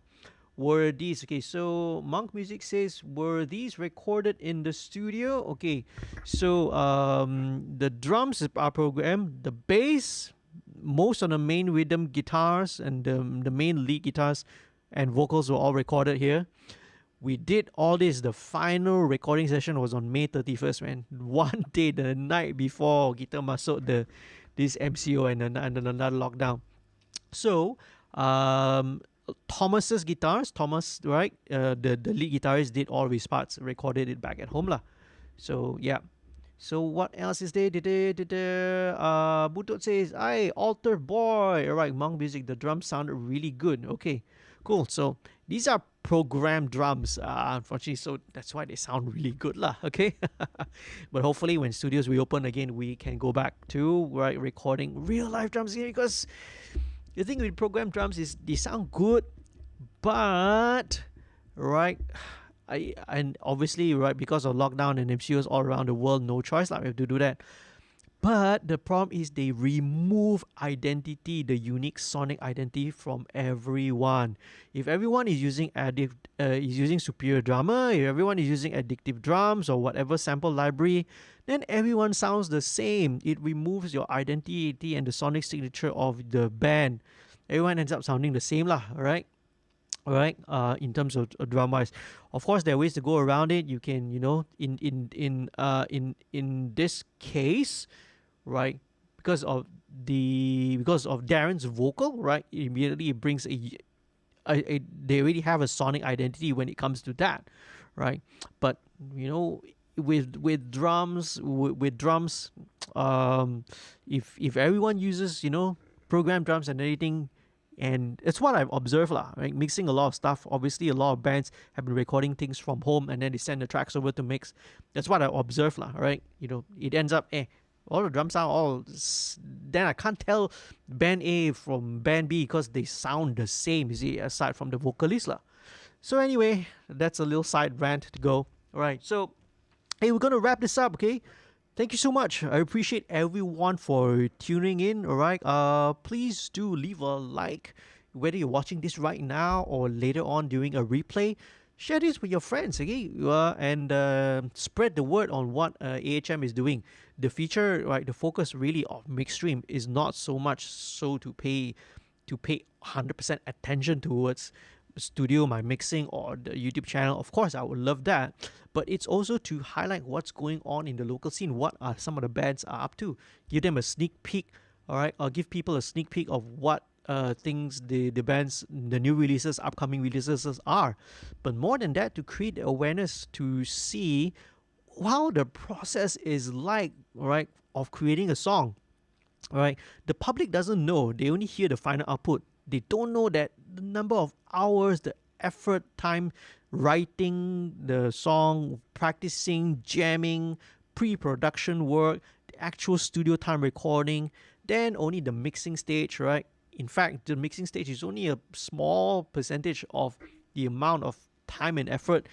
Were these, okay, so Monk Music says, were these recorded in the studio? Okay, so the drums are programmed, the bass, most of the main rhythm guitars and the main lead guitars and vocals were all recorded here. We did all this. The final recording session was on May 31st, man. One day, the night before kita masuk this MCO and another lockdown. So, Thomas's guitars, right? The lead guitarist did all his parts, recorded it back at home lah. So yeah. So what else is there? Butot says, "Aye, altar boy." All right, Monk Music. The drums sounded really good. Okay, cool. So these are programmed drums, unfortunately, so that's why they sound really good lah. Okay, but hopefully when studios reopen again, we can go back to recording real live drums again, because the thing with programmed drums is they sound good, but and obviously because of lockdown and MCOs all around the world, no choice lah, we have to do that. But the problem is they remove identity, the unique sonic identity from everyone. If everyone is using Superior Drummer, if everyone is using Addictive Drums or whatever sample library, then everyone sounds the same. It removes your identity and the sonic signature of the band. Everyone ends up sounding the same lah, right? Alright, in terms of drum wise, of course there are ways to go around it. You can, in this case, right, because of Darren's vocal, right, immediately it brings they already have a sonic identity when it comes to that, right? But with drums, if everyone uses programmed drums and everything. And it's what I've observed lah, right? Mixing a lot of stuff. Obviously, a lot of bands have been recording things from home and then they send the tracks over to mix. That's what I observed lah, right? It ends up, all the drums sound all... Then I can't tell band A from band B because they sound the same, you see, aside from the vocalist lah. So anyway, that's a little side rant to go. All right, so, hey, we're going to wrap this up, okay? Thank you so much. I appreciate everyone for tuning in. All right. Please do leave a like, whether you're watching this right now or later on during a replay. Share this with your friends, okay? And spread the word on what AHM is doing. The feature, right? The focus really of MixStream is not so much so to pay 100% attention towards studio, my mixing, or the YouTube channel. Of course, I would love that, but it's also to highlight what's going on in the local scene. What are some of the bands are up to? Give them a sneak peek, all right, or give people a sneak peek of what things the bands, the new releases, upcoming releases are. But more than that, to create awareness, to see how the process is like, all right, of creating a song. All right, the public doesn't know. They only hear the final output. They don't know that the number of hours, the effort, time writing the song, practicing, jamming, pre-production work, the actual studio time recording, then only the mixing stage, right? In fact, the mixing stage is only a small percentage of the amount of time and effort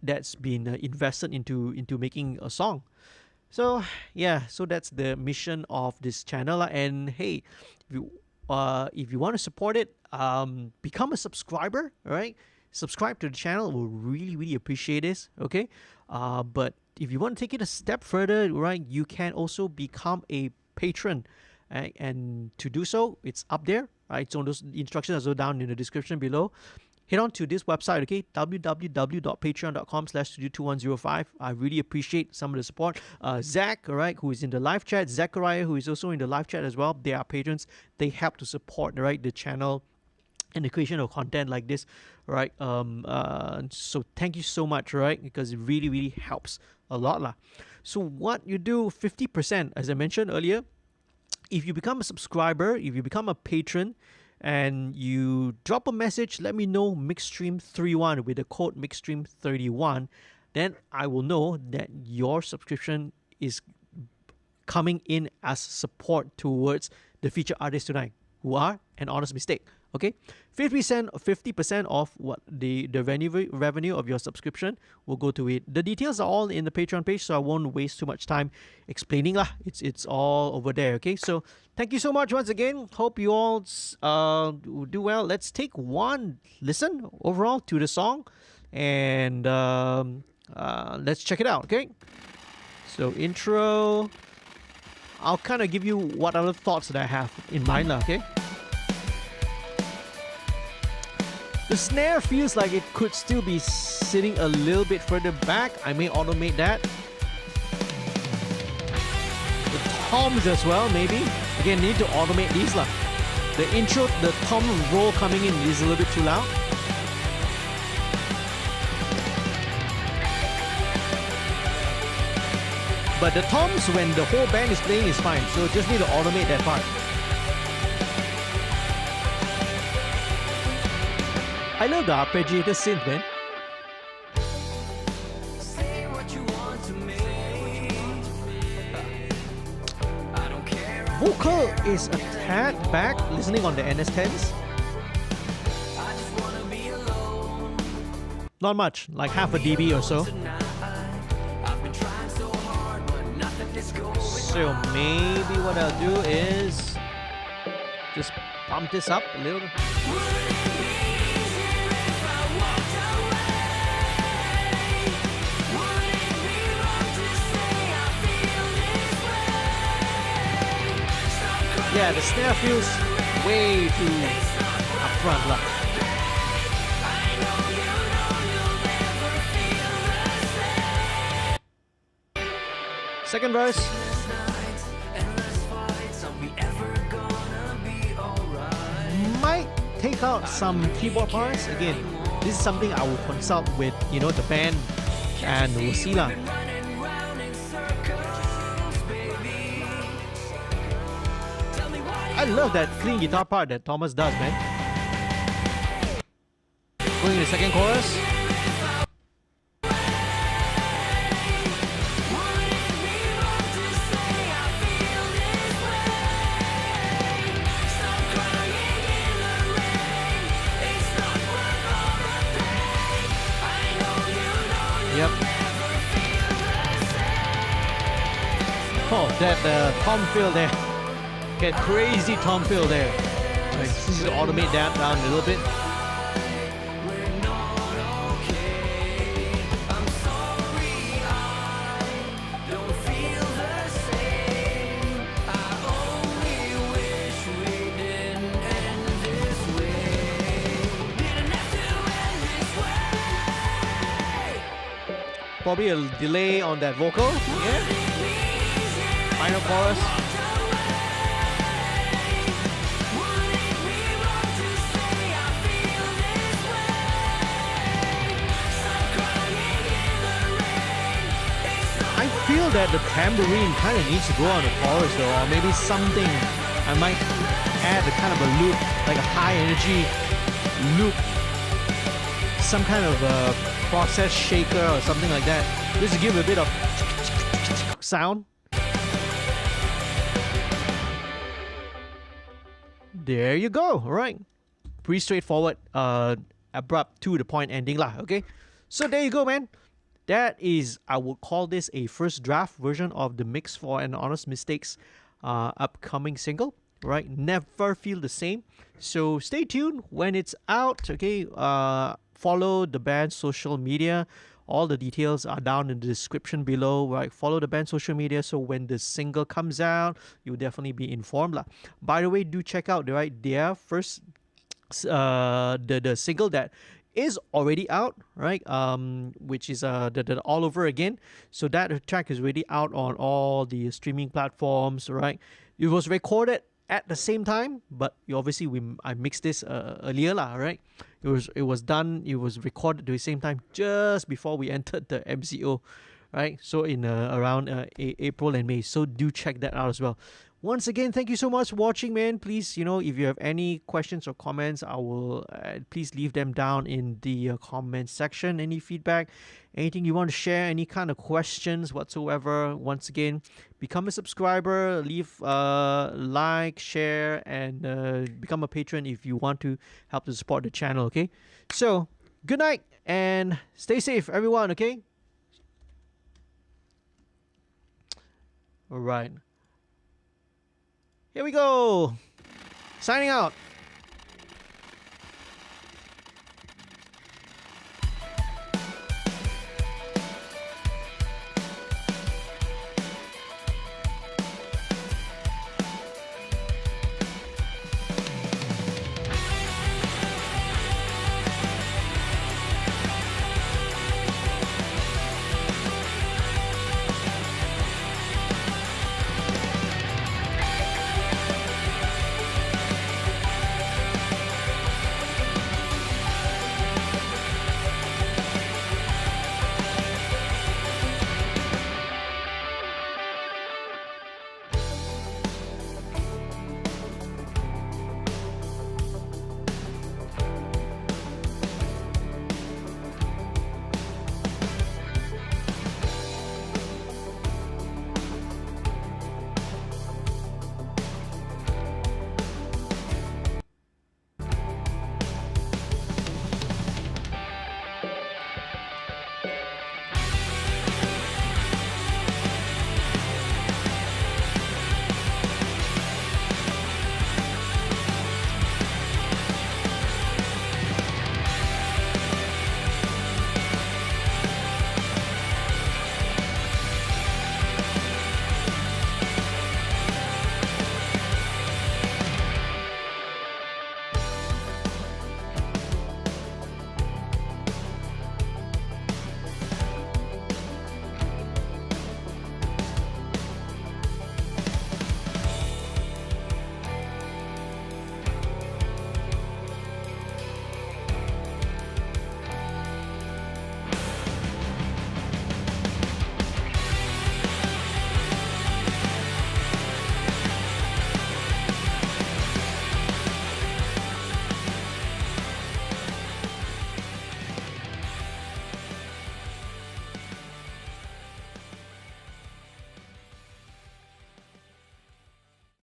that's been invested into making a song. So yeah, so that's the mission of this channel. And hey, if you want to support it, become a subscriber, right? Subscribe to the channel. We'll really appreciate this, okay? But if you want to take it a step further, right, you can also become a patron. And to do so, it's up there, right? So those instructions are also down in the description below. Head on to this website, okay? www.patreon.com/studio2105. I really appreciate some of the support. Zach, all right, who is in the live chat. Zachariah, who is also in the live chat as well. They are patrons. They help to support, right, the channel and the creation of content like this, right? So thank you so much, right? Because it really helps a lot lah. So what you do, 50%, as I mentioned earlier, if you become a subscriber, if you become a patron, and you drop a message, let me know MixStream31 with the code MixStream31, then I will know that your subscription is coming in as support towards the featured artists tonight, who are an honest mistake. Okay, 50% of what the revenue of your subscription will go to it. The details are all in the Patreon page, so I won't waste too much time explaining lah. It's all over there. Okay, so thank you so much once again. Hope you all do well. Let's take one listen overall to the song, and let's check it out. Okay, so intro. I'll kind of give you what other thoughts that I have in mind lah. Okay. The snare feels like it could still be sitting a little bit further back. I may automate that. The toms as well, maybe. Again, need to automate these lah. The intro, the tom roll coming in is a little bit too loud. But the toms, when the whole band is playing, is fine. So just need to automate that part. I love the arpeggiator synth, man. Vocal is a tad back, listening on the NS10s. Not much, like half a dB or so. So maybe what I'll do is just pump this up a little. Yeah, the snare feels way too upfront lah. Second verse. Might take out some keyboard parts. Again, this is something I will consult with, you know, the band, and we'll see lah. I love that clean guitar part that Thomas does, man. Going to the second chorus. Yep. Oh, that tom fill there. Get crazy tom fill there. Right, just need to automate that down a little bit. Probably a delay on that vocal. Yeah. Final chorus. I feel that the tambourine kind of needs to go on the chorus though, or maybe something. I might add a kind of a loop, like a high energy loop some kind of process shaker or something like that, just to give a bit of sound. There you go. All right, pretty straightforward, abrupt, to the point ending lah. Okay, so there you go, man. That is, I would call this a first draft version of the Mix for an Honest Mistakes upcoming single. Right, never feel the same. So stay tuned when it's out. Okay, follow the band's social media. All the details are down in the description below. Right, follow the band's social media, so when the single comes out, you'll definitely be informed lah. By the way, do check out their first the single that is already out, right? Which is the All Over Again. So that track is already out on all the streaming platforms, right? It was recorded at the same time, but I mixed this earlier lah, right? It was recorded at the same time just before we entered the MCO, right? So in around April and May. So do check that out as well. Once again, thank you so much for watching, man. Please, if you have any questions or comments, I will please leave them down in the comment section. Any feedback, anything you want to share, any kind of questions whatsoever. Once again, become a subscriber, leave like, share, and become a patron if you want to help to support the channel. Okay, so good night and stay safe, everyone. Okay, all right. Here we go. Signing out.